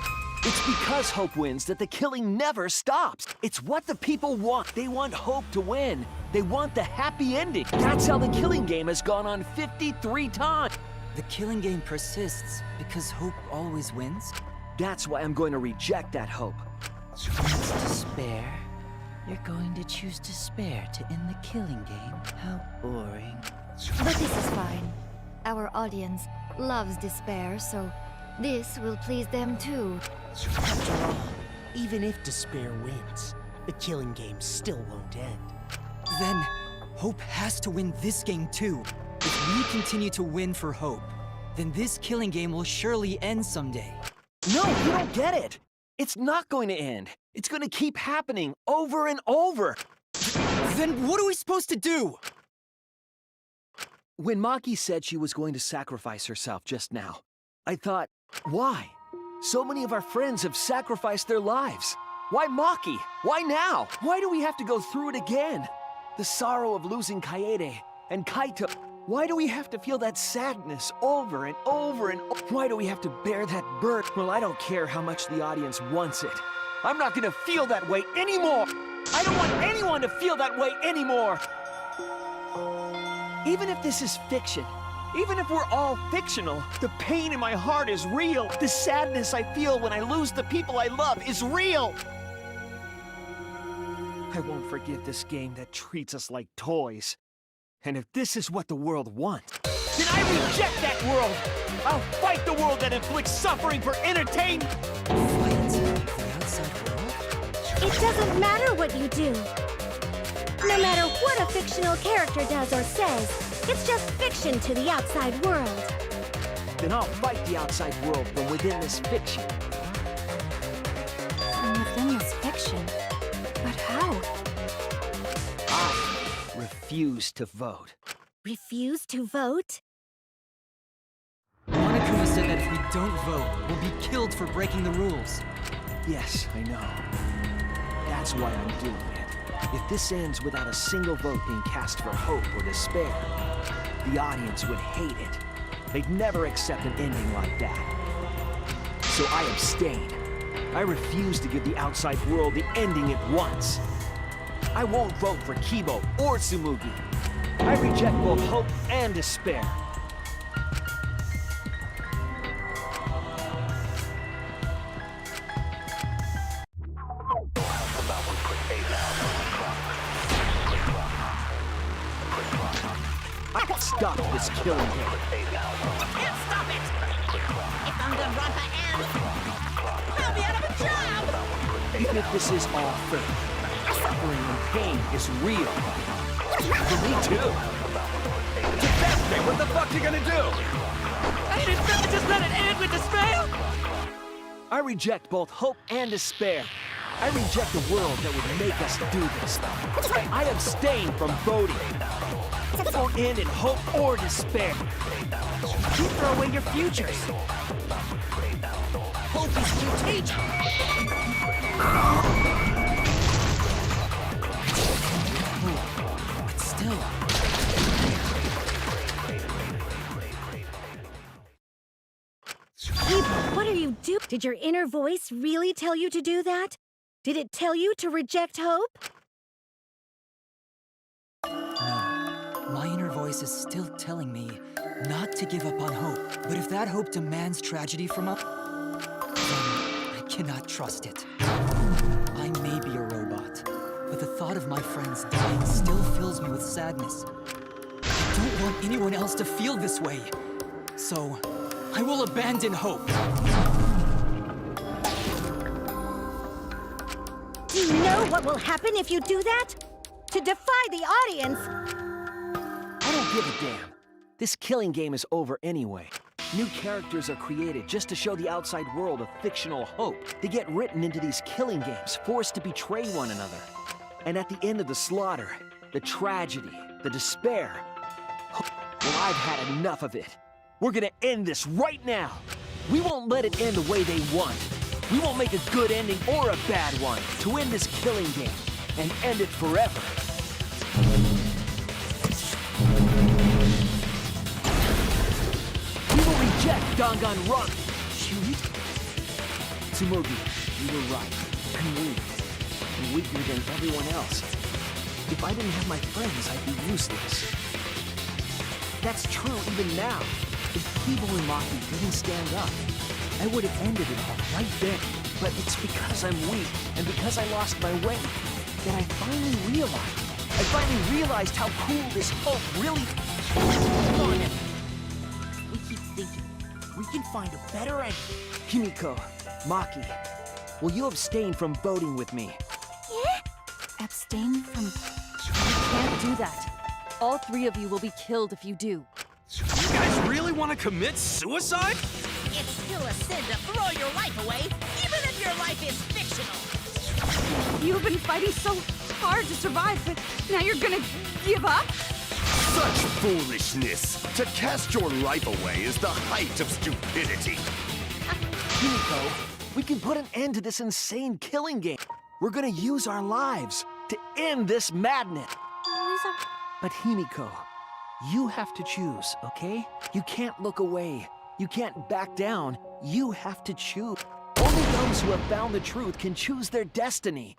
It's because Hope wins that the killing never stops. It's what the people want. They want Hope to win. They want the happy ending. That's how the killing game has gone on 53 times. The killing game persists because hope always wins? That's why I'm going to reject that hope. Choose despair? You're going to choose despair to end the killing game? How boring. But this is fine. Our audience loves despair, so this will please them too. After all, even if despair wins, the killing game still won't end. Then, hope has to win this game too. If we continue to win for hope, then this killing game will surely end someday. No, you don't get it. It's not going to end. It's going to keep happening over and over. Then what are we supposed to do? When Maki said she was going to sacrifice herself just now, I thought, why? So many of our friends have sacrificed their lives. Why Maki? Why now? Why do we have to go through it again? The sorrow of losing Kaede and Kaito. Why do we have to feel that sadness over and over and over? Why do we have to bear that burden? Well, I don't care how much the audience wants it. I'm not gonna feel that way anymore! I don't want anyone to feel that way anymore! Even if this is fiction, even if we're all fictional, the pain in my heart is real. The sadness I feel when I lose the people I love is real! I won't forgive this game that treats us like toys. And if this is what the world wants, then I reject that world! I'll fight the world that inflicts suffering for entertainment! Fight the outside world? It doesn't matter what you do. No matter what a fictional character does or says, it's just fiction to the outside world. Then I'll fight the outside world from within this fiction. From within this fiction? But how? I refuse to vote. Refuse to vote? Monokuma said that if we don't vote, we'll be killed for breaking the rules. Yes, I know. That's why I'm doing it. If this ends without a single vote being cast for hope or despair, the audience would hate it. They'd never accept an ending like that. So I abstain. I refuse to give the outside world the ending it wants. I won't vote for Kibo or Tsumugi. I reject both hope and despair. Stop this killing game. Can't stop it! If Danganronpa ends, I'll be out of a job! Even if this is all fake, suffering and pain is real. For me too. Defend me! What the fuck you gonna do? I didn't just let it end with despair! I reject both hope and despair. I reject a world that would make us do this. I abstain from voting. Or end in hope or despair. You throw away your futures. Hope is contagious! But still... Kibo, what are you doing? Did your inner voice really tell you to do that? Did it tell you to reject hope? No. My inner voice is still telling me not to give up on hope. But if that hope demands tragedy from us, then I cannot trust it. I may be a robot, but the thought of my friends dying still fills me with sadness. I don't want anyone else to feel this way. So, I will abandon hope. Do you know what will happen if you do that? To defy the audience! I don't give a damn. This killing game is over anyway. New characters are created just to show the outside world a fictional hope. They get written into these killing games, forced to betray one another. And at the end of the slaughter, the tragedy, the despair. Well, I've had enough of it. We're gonna end this right now. We won't let it end the way they want. We won't make a good ending or a bad one to end this killing game and end it forever. We will reject Danganronpa. Shoot. Tsumugi, you were right. I'm weak. I'm weaker than everyone else. If I didn't have my friends, I'd be useless. That's true even now. If Feeble and Maki didn't stand up, I would have ended it all right there. But it's because I'm weak, and because I lost my way, that I finally realized how cool this hope really... Hold on, Emmy. We keep thinking we can find a better ending. Himiko, Maki, will you abstain from voting with me? Yeah? Abstain from... You can't do that. All three of you will be killed if you do. You guys really want to commit suicide? It's still a sin to throw your life away, even if your life is fictional. You've been fighting so hard to survive, but now you're gonna give up? Such foolishness! To cast your life away is the height of stupidity. Himiko, we can put an end to this insane killing game. We're gonna use our lives to end this madness. But Himiko, you have to choose, okay? You can't look away. You can't back down. You have to choose. Only those who have found the truth can choose their destiny.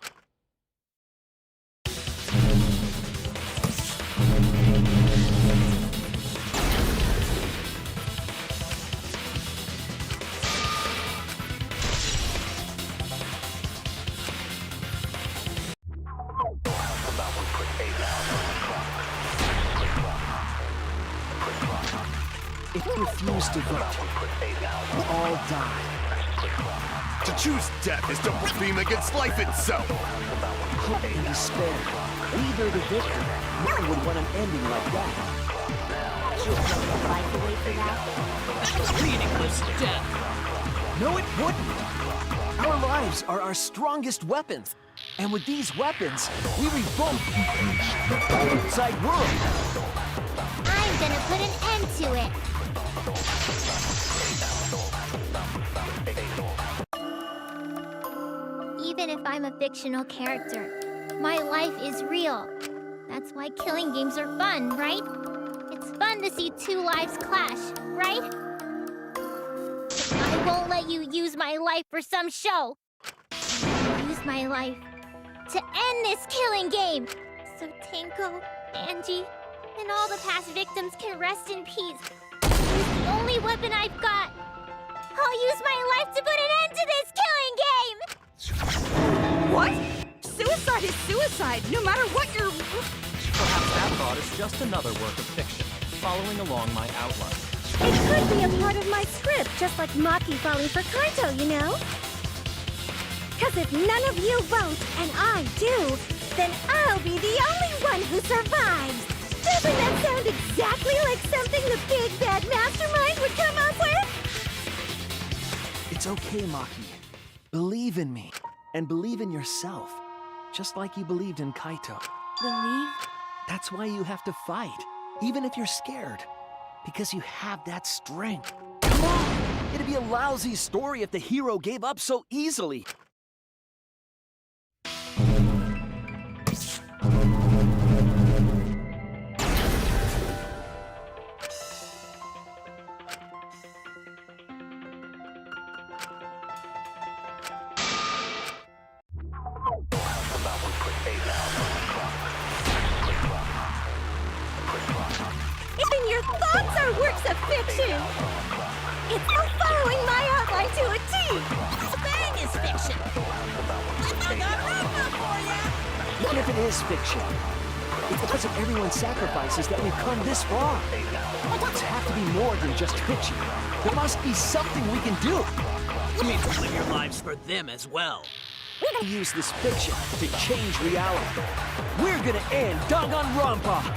If you refuse to vote, we'll all die. To choose death is to blaspheme against life itself. Hope and despair. Neither the victor. No one would want an ending like that. You'll throw your life away for that? That's meaningless death. No, it wouldn't. Our lives are our strongest weapons. And with these weapons, we revolt the outside world. I'm gonna put an end to it. Even if I'm a fictional character, my life is real. That's why killing games are fun, right? It's fun to see two lives clash, right? I won't let you use my life for some show. Use my life to end this killing game, so Tenko, Angie, and all the past victims can rest in peace. It's the only weapon I've got. I'll use my life to put an end to this killing game! What? Suicide is suicide, no matter what you're... Perhaps that thought is just another work of fiction, following along my outline. It could be a part of my script, just like Maki falling for Kaito, you know? Because if none of you vote, and I do, then I'll be the only one who survives. Doesn't that sound exactly like something the big bad mastermind would come up with? It's okay, Maki. Believe in me. And believe in yourself. Just like you believed in Kaito. Believe? That's why you have to fight. Even if you're scared. Because you have that strength. Come on! It'd be a lousy story if the hero gave up so easily. Even your thoughts are works of fiction! It's all following my outline to a T! Bang is fiction! I got Danganronpa for ya! Even if it is fiction, it's because of everyone's sacrifices that we've come this far. It's have to be more than just fiction. There must be something we can do. You mean to live your lives for them as well. We're gonna use this fiction to change reality. We're gonna end Danganronpa!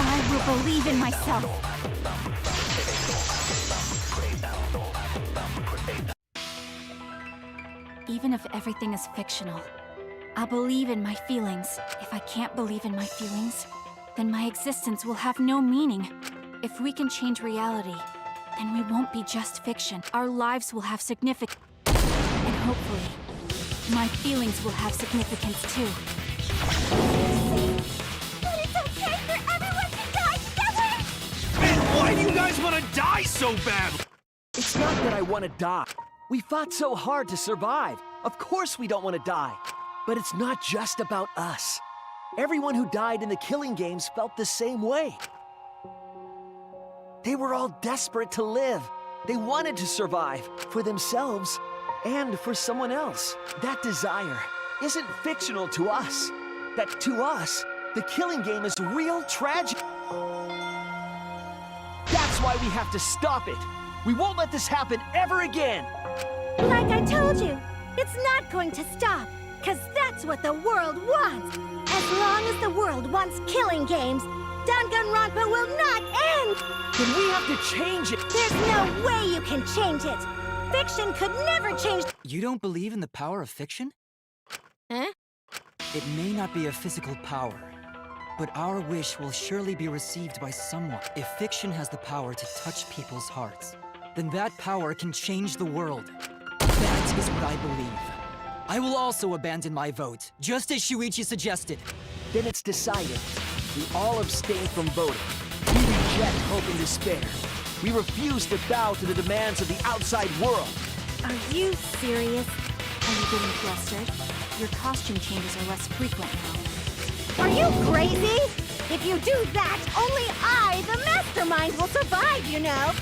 I will believe in myself. Even if everything is fictional, I'll believe in my feelings. If I can't believe in my feelings, then my existence will have no meaning. If we can change reality, then we won't be just fiction. Our lives will have significance. And hopefully, my feelings will have significance too. But it's okay for everyone to die together! Man, why do you guys want to die so badly? It's not that I want to die. We fought so hard to survive. Of course we don't want to die. But it's not just about us. Everyone who died in the killing games felt the same way. They were all desperate to live. They wanted to survive for themselves and for someone else. That desire isn't fictional to us. That to us, the killing game is real tragedy. That's why we have to stop it. We won't let this happen ever again. Like I told you, it's not going to stop, because that's what the world wants. As long as the world wants killing games, Danganronpa will not end! Then we have to change it. There's no way you can change it. Fiction could never change. You don't believe in the power of fiction? Huh? It may not be a physical power, but our wish will surely be received by someone. If fiction has the power to touch people's hearts, then that power can change the world. That is what I believe. I will also abandon my vote, just as Shuichi suggested. Then it's decided. We all abstain from voting. We reject hope and despair. We refuse to bow to the demands of the outside world. Are you serious? Are you getting flustered? Your costume changes are less frequent now. Are you crazy? If you do that, only I, the mastermind, will survive, you know.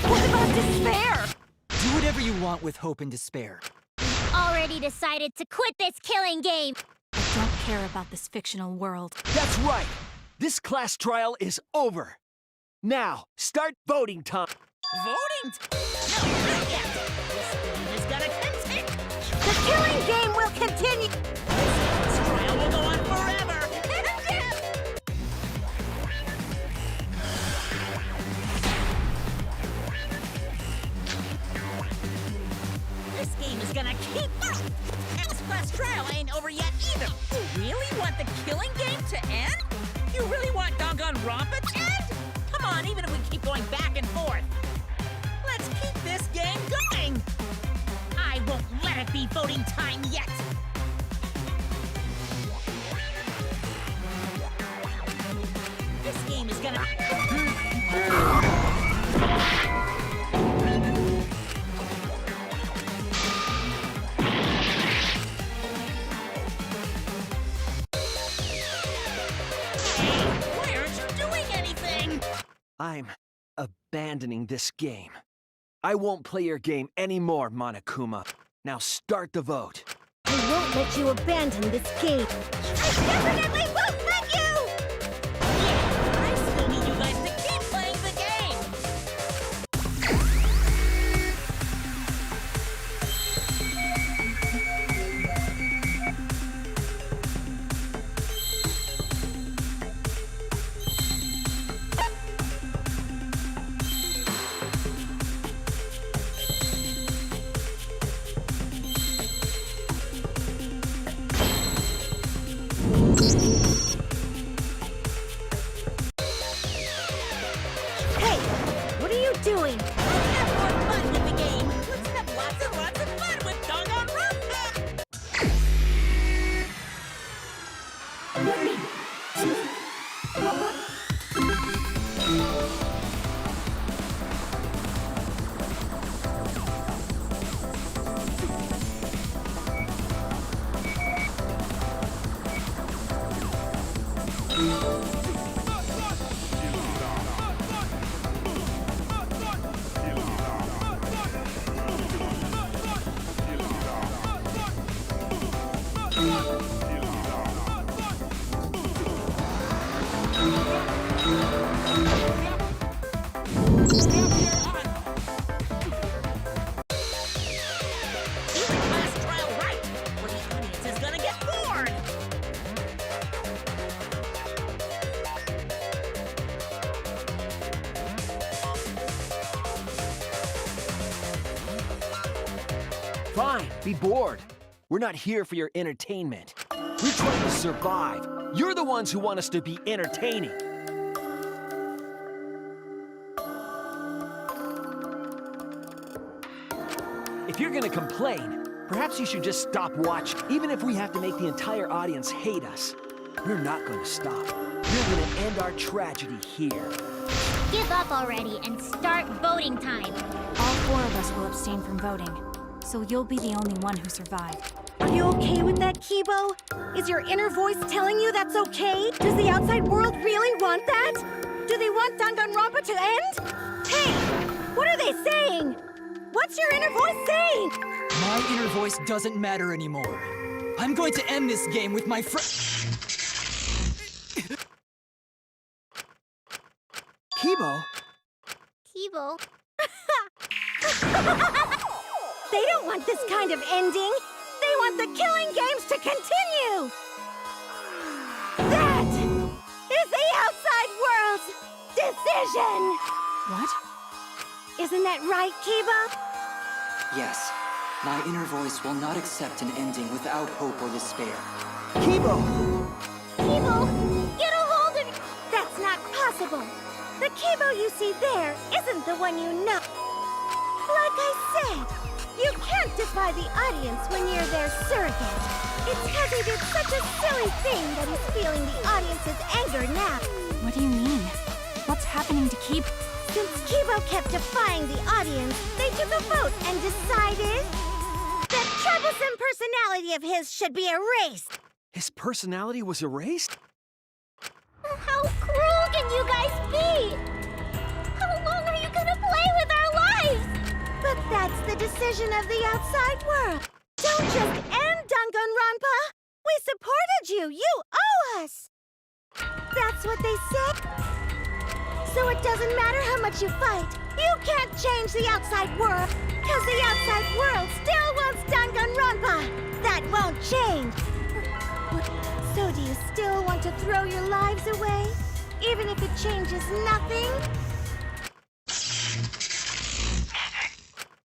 What about despair? Do whatever you want with hope and despair. Already decided to quit this killing game. I don't care about this fictional world. That's right. This class trial is over. Now, start voting time. Voting? No, not yet. This game is gonna continue. The killing game will continue. This trial will go on forever. This game is gonna keep up. And this class trial ain't over yet either. You really want the killing game to end? You really want Danganronpa to end? Come on, even if we keep going back and forth. Let's keep this game going. I won't let it be voting time yet. This game is gonna... Why aren't you doing anything? I'm abandoning this game. I won't play your game anymore, Monokuma. Now start the vote. I won't let you abandon this game. I definitely won't let you! Yeah, I still need you guys to keep playing the game. Hey, what are you doing? Let's have more fun with the game. Let's have lots and lots of fun with Danganronpa. Class trial right, or the audience is gonna get bored. Fine, be bored. We're not here for your entertainment. We're trying to survive. You're the ones who want us to be entertaining. If you're gonna complain, perhaps you should just stop watching. Even if we have to make the entire audience hate us, we're not going to stop. We're gonna end our tragedy here. Give up already and start voting time. All four of us will abstain from voting. so you'll be the only one who survived. Are you okay with that, Kibo? Is your inner voice telling you that's okay? Does the outside world really want that? Do they want Danganronpa to end? Hey, what are they saying? What's your inner voice saying? My inner voice doesn't matter anymore. I'm going to end this game with my friend. Kibo? Kibo. They don't want this kind of ending. They want the killing games to continue. That is the outside world's decision. What? Isn't that right, Kibo? Yes, my inner voice will not accept an ending without hope or despair. Kibo! Kibo, get a hold of... That's not possible. The Kibo you see there isn't the one you know. Like I said, you can't defy the audience when you're their surrogate. It's because he did such a silly thing that he's feeling the audience's anger now. What do you mean? What's happening to Kibo? Since Kibo kept defying the audience, they took a vote and decided that troublesome personality of his should be erased. His personality was erased? How cruel can you guys be? How long are you gonna play with our lives? But that's the decision of the outside world. Don't just end Danganronpa! We supported you! You owe us! That's what they said. So it doesn't matter how much you fight, you can't change the outside world, because the outside world still wants Danganronpa! That won't change! So do you still want to throw your lives away, even if it changes nothing?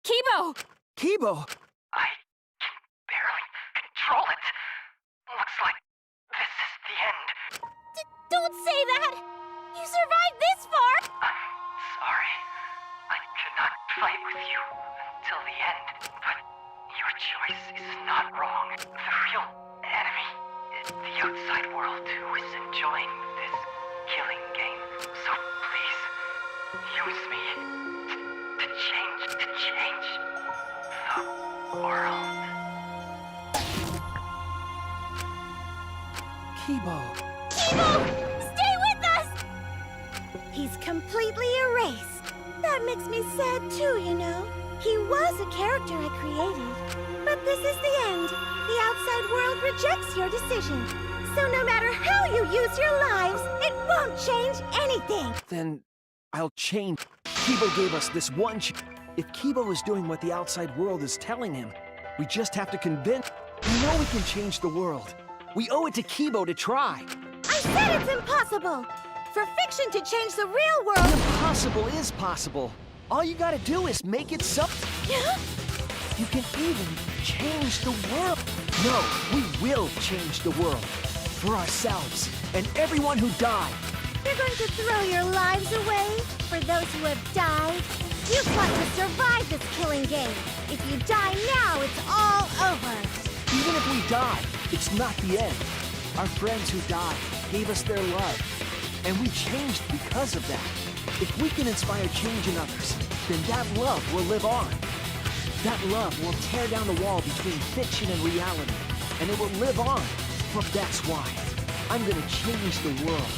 Kibo! Kibo! I can barely control it. Looks like this is the end. Don't say that! You survived this far! I'm sorry. I could not fight with you until the end, but your choice is not wrong. The real enemy is the outside world who is enjoying this killing game. So please, use me to change the world. Kibo! Kibo! Stay with us! He's completely erased. That makes me sad too, you know. He was a character I created. But this is the end. The outside world rejects your decision. So no matter how you use your lives, it won't change anything. Then I'll change. Kibo gave us this one If Kibo is doing what the outside world is telling him, we just have to convince. We know we can change the world. We owe it to Kibo to try. I said it's impossible. For fiction to change the real world... The impossible is possible. All you gotta do is make it so... You can even change the world. No, we will change the world. For ourselves and everyone who died. You're going to throw your lives away for those who have died? You've got to survive this killing game. If you die now, it's all over. Even if we die, it's not the end. Our friends who died gave us their love, and we changed because of that. If we can inspire change in others, then that love will live on. That love will tear down the wall between fiction and reality, and it will live on. But that's why I'm gonna change the world.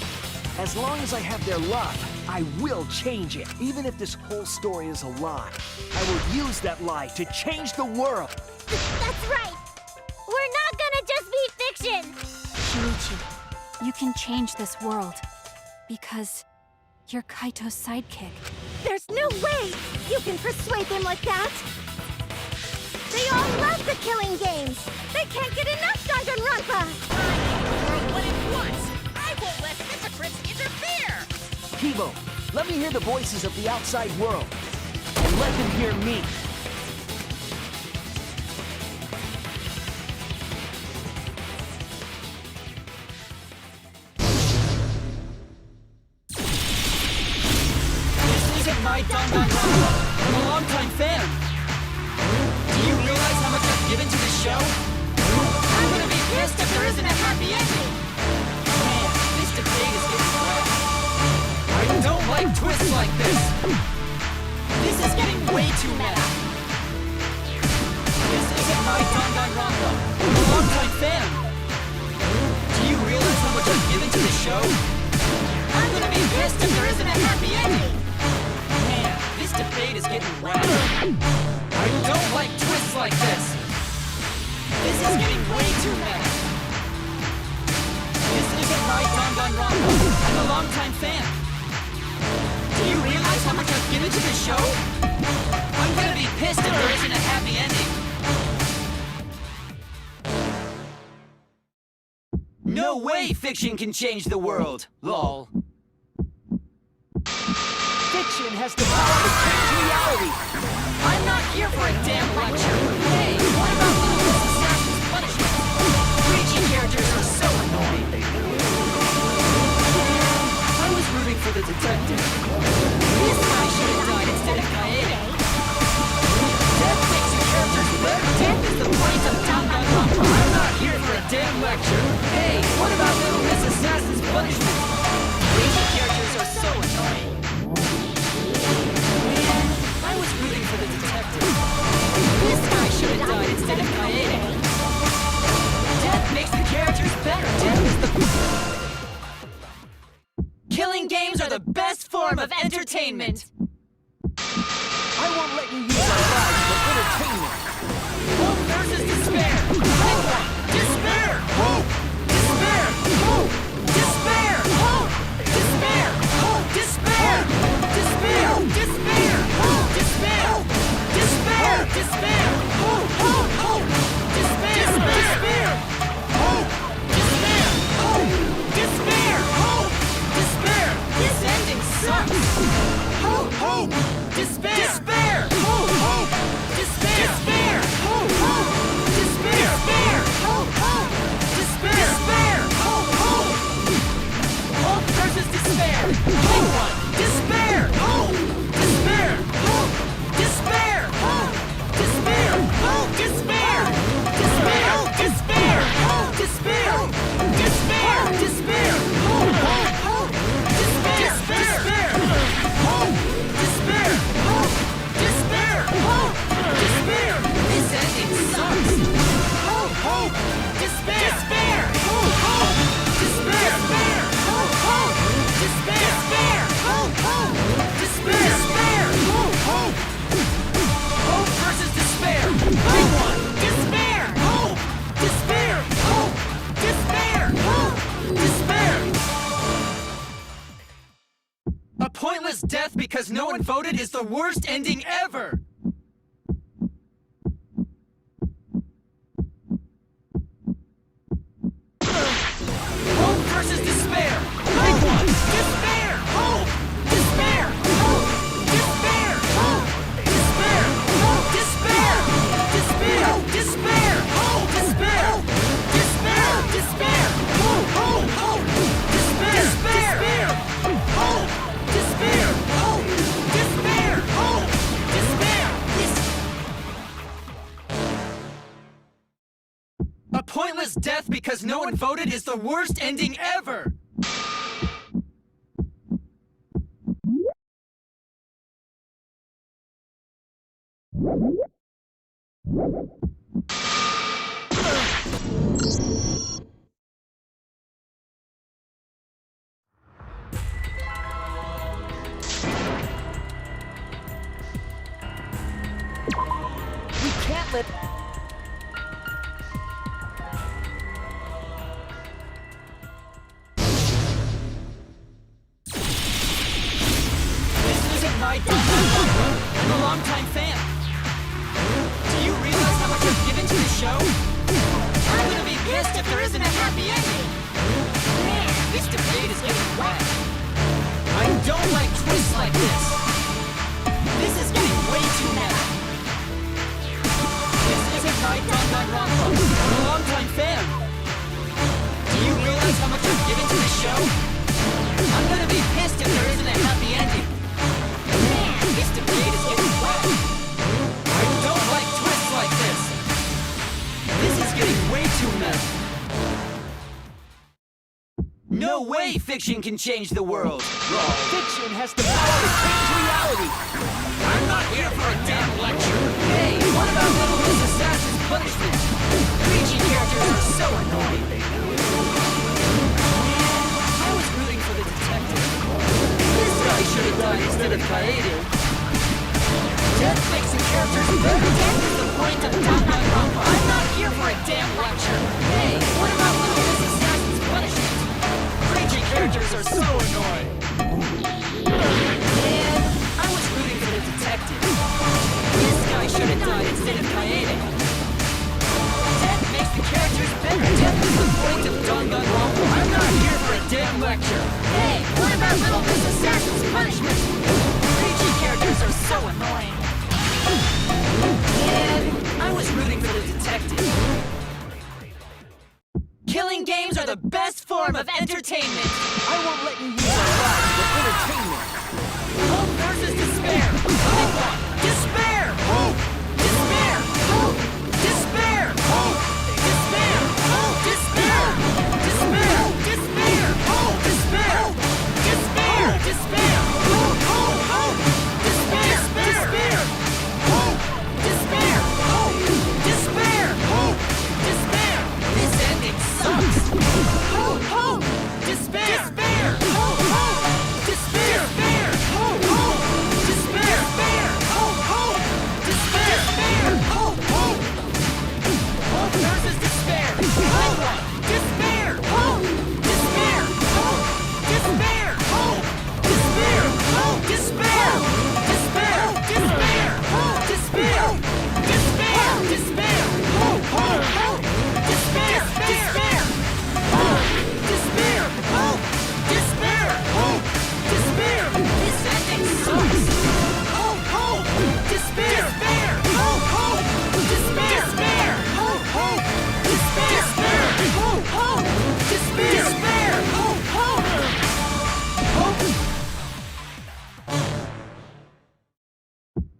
As long as I have their love, I will change it. Even if this whole story is a lie, I will use that lie to change the world. That's right! We're not gonna just be fiction! Shuichi, you can change this world. Because you're Kaito's sidekick. There's no way you can persuade them like that! They all love the killing games! They can't get enough Danganronpa! What it wants! I won't let hypocrites interfere! Kibo, let me hear the voices of the outside world. And let them hear me. This isn't my Danganronpa. I'm a longtime fan. Do you realize how much I've given to the show? I'm gonna be pissed if there isn't a happy ending. Man, this debate is getting wet. I don't like twists like this. This is getting way too meta. my Danganronpa. I'm a longtime fan. Do you realize how much I've given to the show? I'm gonna be pissed if there isn't a happy ending. Man, this debate is getting wet. I don't like twists like this. This is getting way too meta. This isn't my Danganronpa. I'm a longtime fan. Do you realize how much I've given to this show? I'm gonna be pissed if there isn't a happy ending. No way fiction can change the world, lol. Fiction has the power to change reality. I'm not here for a damn lecture. Hey, what about Little Assassin's Punishment? Preaching characters are so annoying. I was rooting for the detective. This guy should have died instead of Kaede. Death makes the characters better. Death is the point of Danganronpa. I'm not here for a damn lecture. Hey, what about Little Miss Assassin's Punishment? Preaching characters are so annoying. Man, I was rooting for the detective. This guy should have died instead of Kaede. Death makes the characters better. Death is the... Killing games are the best form of entertainment. I won't let you use our lives for entertainment. Hope versus despair. Pick one. Despair. Hope. Despair. Hope. Despair. Hope. Despair. Hope. Despair. Despair. Despair. Hope. Despair. Despair. Despair. Hope. Hope. Hope. Despair. Despair. Hope. Despair. Hope. Despair. Hope. Despair. This ending sucks. Hope. Hope. Despair. Despair. Hope. Hope. Despair. Despair. Hope. Hope. Despair. Despair. Hope. Hope. Despair. Despair. Hope. Hope. Hope versus despair. Pick one. Despair. Hope. Despair. Hope. Despair. Hope. Despair. Hope. Despair. Despair. Despair. Hope. Despair. Despair. Despair. Hope. Hope. Hope. Despair. Despair. Hope. Despair. Hope. Despair. Hope. Despair. This ending sucks. Hope. Hope. Despair. Despair. Hope. Hope. Despair. Despair. Hope. Hope. Despair. Despair. Hope. Hope. Despair. Despair. Hope. Hope. Hope versus despair. Pick one. Despair. Hope. Despair. Hope. Despair. Hope. Despair. A pointless death because no one voted is the worst ending ever! Hope versus despair! Pick one! Despair! Hope! Despair! Hope! Despair! Hope! Despair! Hope! Despair! Despair! Despair! Hope! Despair! Despair! Despair! Hope! Hope! Hope! Despair! Despair! Hope! Despair! Hope! Despair! Hope! Despair! A pointless death because no one voted is the worst ending ever! We can't let... This isn't my Danganronpa. I'm a longtime fan. Do you realize how much I've given to the show? I'm gonna be pissed if there isn't a happy ending. Man, this debate is getting wet. I don't like twists like this. This is getting way too meta. This isn't my Danganronpa. I'm a longtime fan. Do you realize how much I've given to the show? I'm gonna be pissed if there isn't a happy ending. Man, this debate is getting wet. I don't like twists like this. This is getting way too meta. No way fiction can change the world. Fiction has the power to change reality. I'm not here for a damn lecture. Hey, what about Little Miss Assassin's punishment. Raging characters are so annoying. I was rooting for the detective. This guy should have died instead of Kaede. Death makes the characters better. Death is the point of Danganronpa. I'm not here for a damn lecture. Hey, what about Little Miss Assassin's punishment? Raging characters are so annoying. Man, I was rooting for the detective. This guy should have died instead of Kaede. Death makes the characters better. Death is the point of Danganronpa. I'm not here for a damn lecture. Hey, what about Little Miss Assassin's punishment? Raging characters are so annoying. Man, I was rooting for the detective. Killing games are the best form of entertainment. I won't let you use our lives for entertainment. Hope versus despair. Pick one. Despair. Hope. Despair. Hope. Despair. Hope. Despair. Hope. Despair. Despair. Despair. Hope. Despair. Despair. Despair. Hope. Hope. Hope. Despair. Despair. Hope. Despair. Hope. Despair. Hope. Despair. This ending sucks. Hope. Hope. Despair. Despair. Hope. Hope. Despair. Despair. Hope. Hope. Despair. Despair. Hope. Hope. Despair. Despair. Hope. Hope. Hope versus despair. Pick one. Despair. Hope. Despair. Hope. Despair. Hope. Despair. Hope. Despair. Despair. Despair. Hope. Despair. Despair. Despair. Hope. Hope. Hope. Despair. Despair. Hope. Despair. Hope. Despair. Hope. Despair. This ending sucks. Hope. Hope. Despair. Despair. Hope. Hope. Despair. Despair. Hope. Hope. Despair. Despair. Hope. Hope. Despair. Despair. Hope. Hope. Hope.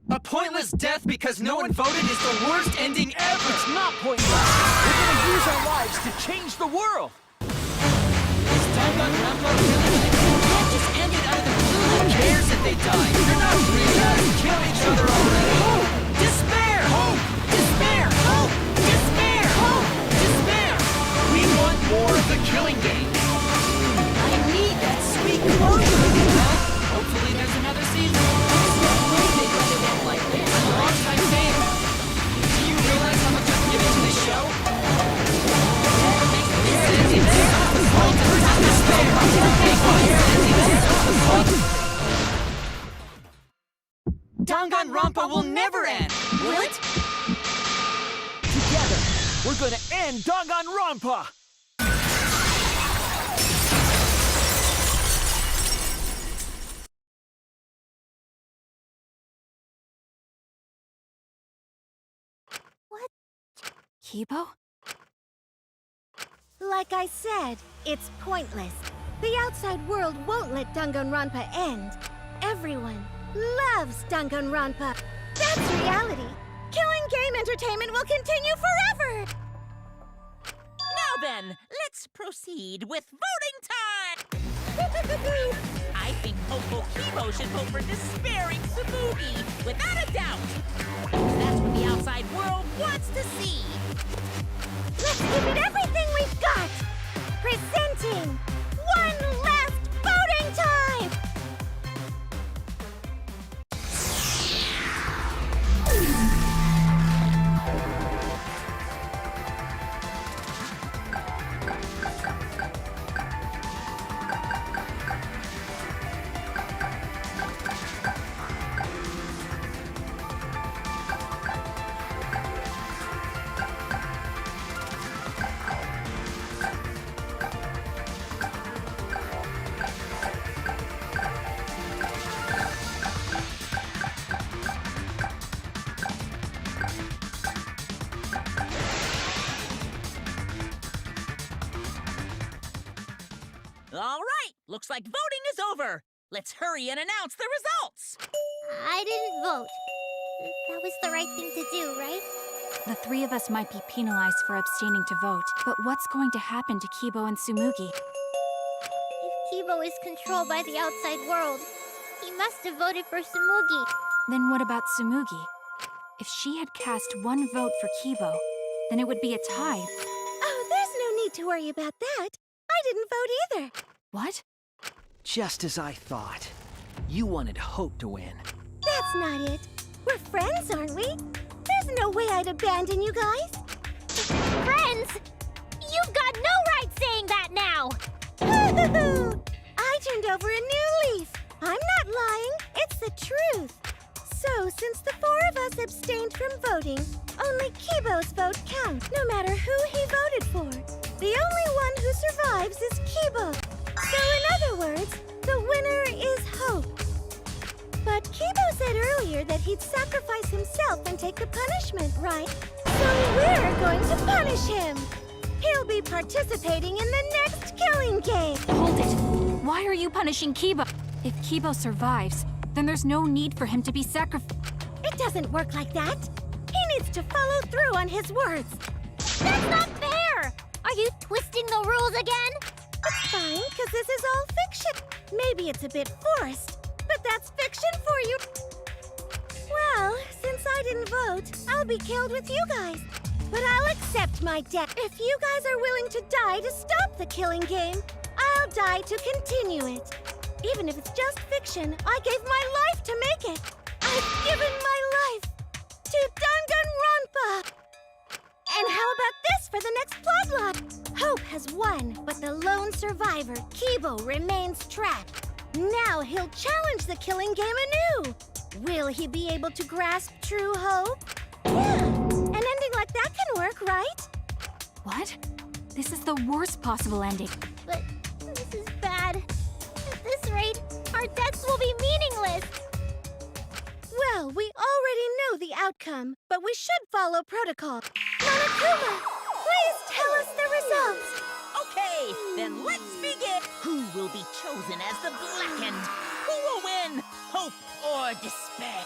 A pointless death because no one voted is the worst ending ever! It's not pointless. We're gonna use our lives to change the world. Is Danganronpa really like you can't just end it out of the blue? Who cares if they die? They're not really just kill each other already! Hope! Despair! Hope! Despair! Hope! Despair! Hope! Despair! We want more of the killing game! I need that sweet closure! Well, hopefully there's another season. There's no way they'd let it end like this. I'm a long-time fan. Do you realize how much I've given to this show? That makes this ending such the point of despair. Danganronpa will never end, will it? Together, we're gonna end Danganronpa! Kibo? Like I said, it's pointless. The outside world won't let Danganronpa end. Everyone loves Danganronpa. That's reality. Killing game entertainment will continue forever! Now then, let's proceed with voting time! I think Hopeful Kibo should vote for despairing Tsumugi, without a doubt! That's what the outside world wants to see! Let's give it everything we've got! Presenting One Last Voting Time! All right, looks like voting is over. Let's hurry and announce the results. I didn't vote. That was the right thing to do, right? The three of us might be penalized for abstaining to vote, but what's going to happen to Kibo and Tsumugi? If Kibo is controlled by the outside world, he must have voted for Tsumugi. Then what about Tsumugi? If she had cast one vote for Kibo, then it would be a tie. Oh, there's no need to worry about that. I didn't vote either. What? Just as I thought. You wanted Hope to win. That's not it. We're friends, aren't we? There's no way I'd abandon you guys. Friends? You've got no right saying that now! I turned over a new leaf. I'm not lying. It's the truth. So, since the four of us abstained from voting, only Kibo's vote counts, no matter who he voted for. The only one who survives is Kibo. So, in other words, the winner is Hope. But Kibo said earlier that he'd sacrifice himself and take the punishment, right? So we're going to punish him. He'll be participating in the next killing game. Hold it! Why are you punishing Kibo? If Kibo survives, then there's no need for him to be sacrificed. It doesn't work like that. He needs to follow through on his words. That's not fair! Are you twisting the rules again? It's fine, because this is all fiction. Maybe it's a bit forced, but that's fiction for you. Well, since I didn't vote, I'll be killed with you guys. But I'll accept my death. If you guys are willing to die to stop the killing game, I'll die to continue it. Even if it's just fiction, I gave my life to make it. I've given my life to Danganronpa. And how about this for the next plotline? Hope has won, but the lone survivor, Kibo, remains trapped. Now he'll challenge the killing game anew. Will he be able to grasp true hope? Yeah, an ending like that can work, right? What? This is the worst possible ending. But this is bad. At this rate, our deaths will be meaningless. Well, we already know the outcome, but we should follow protocol. Monokuma, please tell us the results. Okay, then let's begin. Who will be chosen as the Blackened? Who will win? Hope or despair?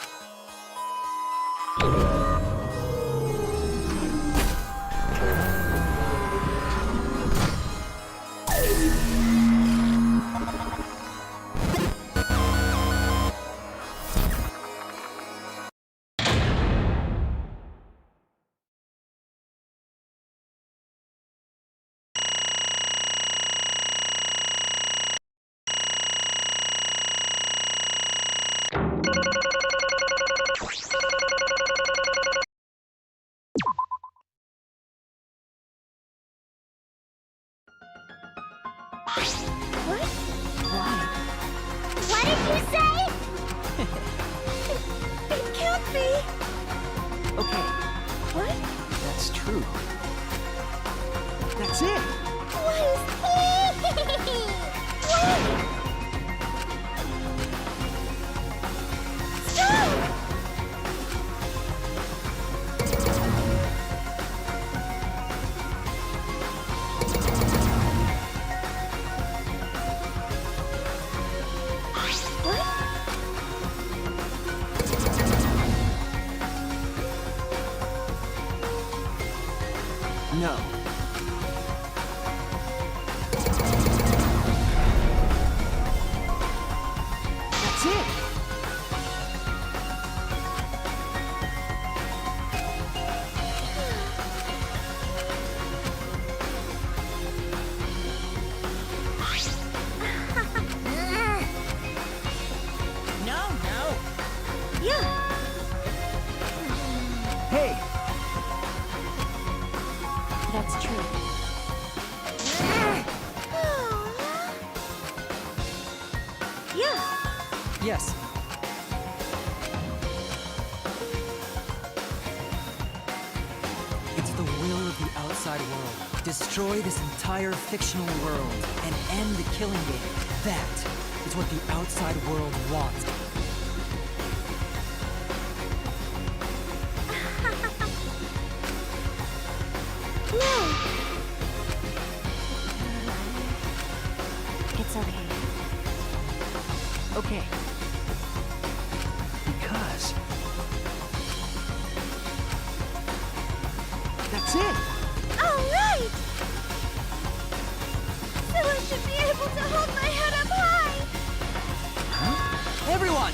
What? Why? What did you say? It can't be. Okay, What? that's true. That's it! What is... What? Stop! No. That's it! No. Yeah. Hey! That's true. Yeah. Yes. It's the will of the outside world. Destroy this entire fictional world and end the killing game. That is what the outside world wants. No. It's okay. Okay. Because... That's it! All right. So I should be able to hold my head up high. Everyone!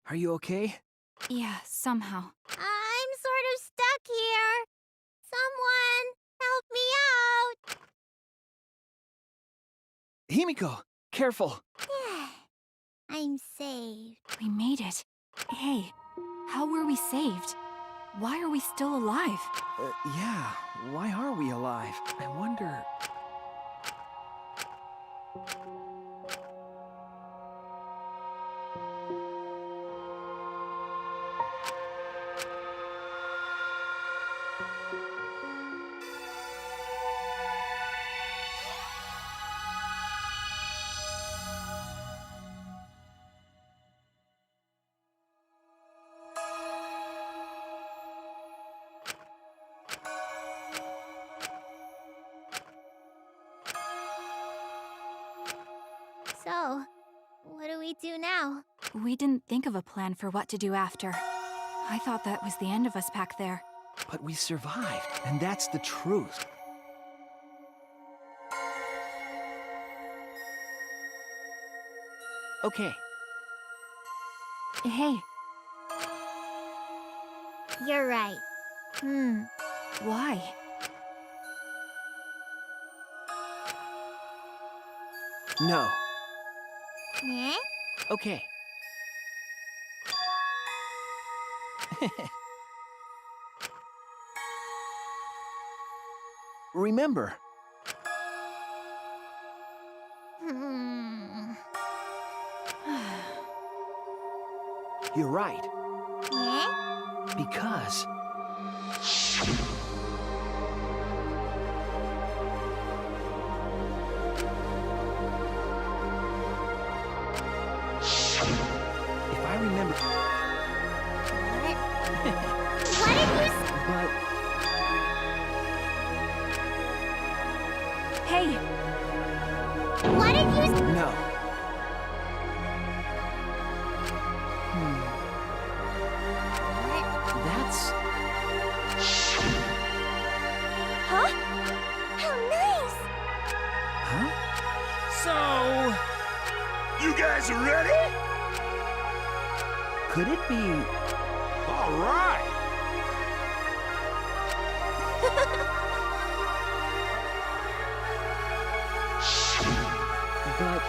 Are you okay? Yeah, somehow. I'm sort of stuck here. Someone, help me out. Himiko, careful. I'm saved. We made it. Hey, how were we saved? Why are we still alive? Yeah, why are we alive? I wonder... So, what do we do now? We didn't think of a plan for what to do after. I thought that was the end of us back there. But we survived, and that's the truth. Okay. Hey. You're right. Why? No. Eh? Okay. Remember. You're right. Eh? Because... if I remember... What did you s- But... Hey! What did you s- No. That's... Huh? How nice! Huh? So... You guys are ready? Could it be... All right! But...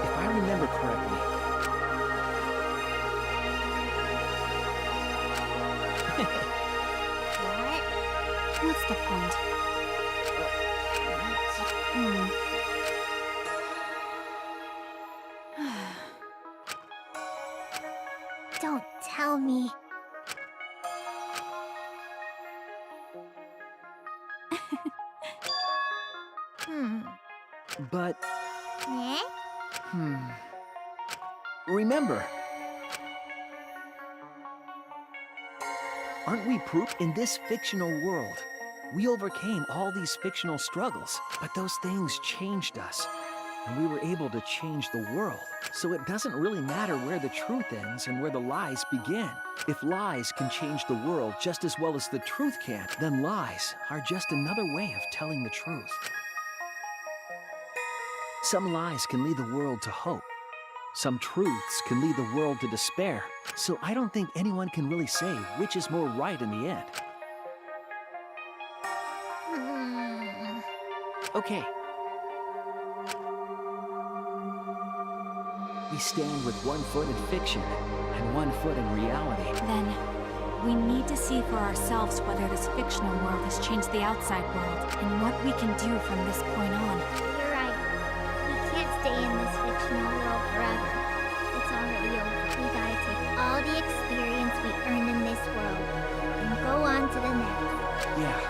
If I remember correctly... What's the point? Don't tell me. But... Eh? Remember. Aren't we proof in this fictional world? We overcame all these fictional struggles, but those things changed us. And we were able to change the world. So it doesn't really matter where the truth ends and where the lies begin. If lies can change the world just as well as the truth can, then lies are just another way of telling the truth. Some lies can lead the world to hope. Some truths can lead the world to despair. So I don't think anyone can really say which is more right in the end. Okay. We stand with one foot in fiction and one foot in reality. Then, we need to see for ourselves whether this fictional world has changed the outside world, and what we can do from this point on. You're right. We can't stay in this fictional world forever. It's already over. We gotta take all the experience we earned in this world and go on to the next. Yeah.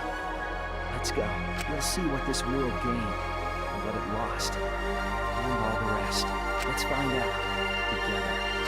Let's go. We'll see what this world gained and what it lost. And all the rest. Let's find out together.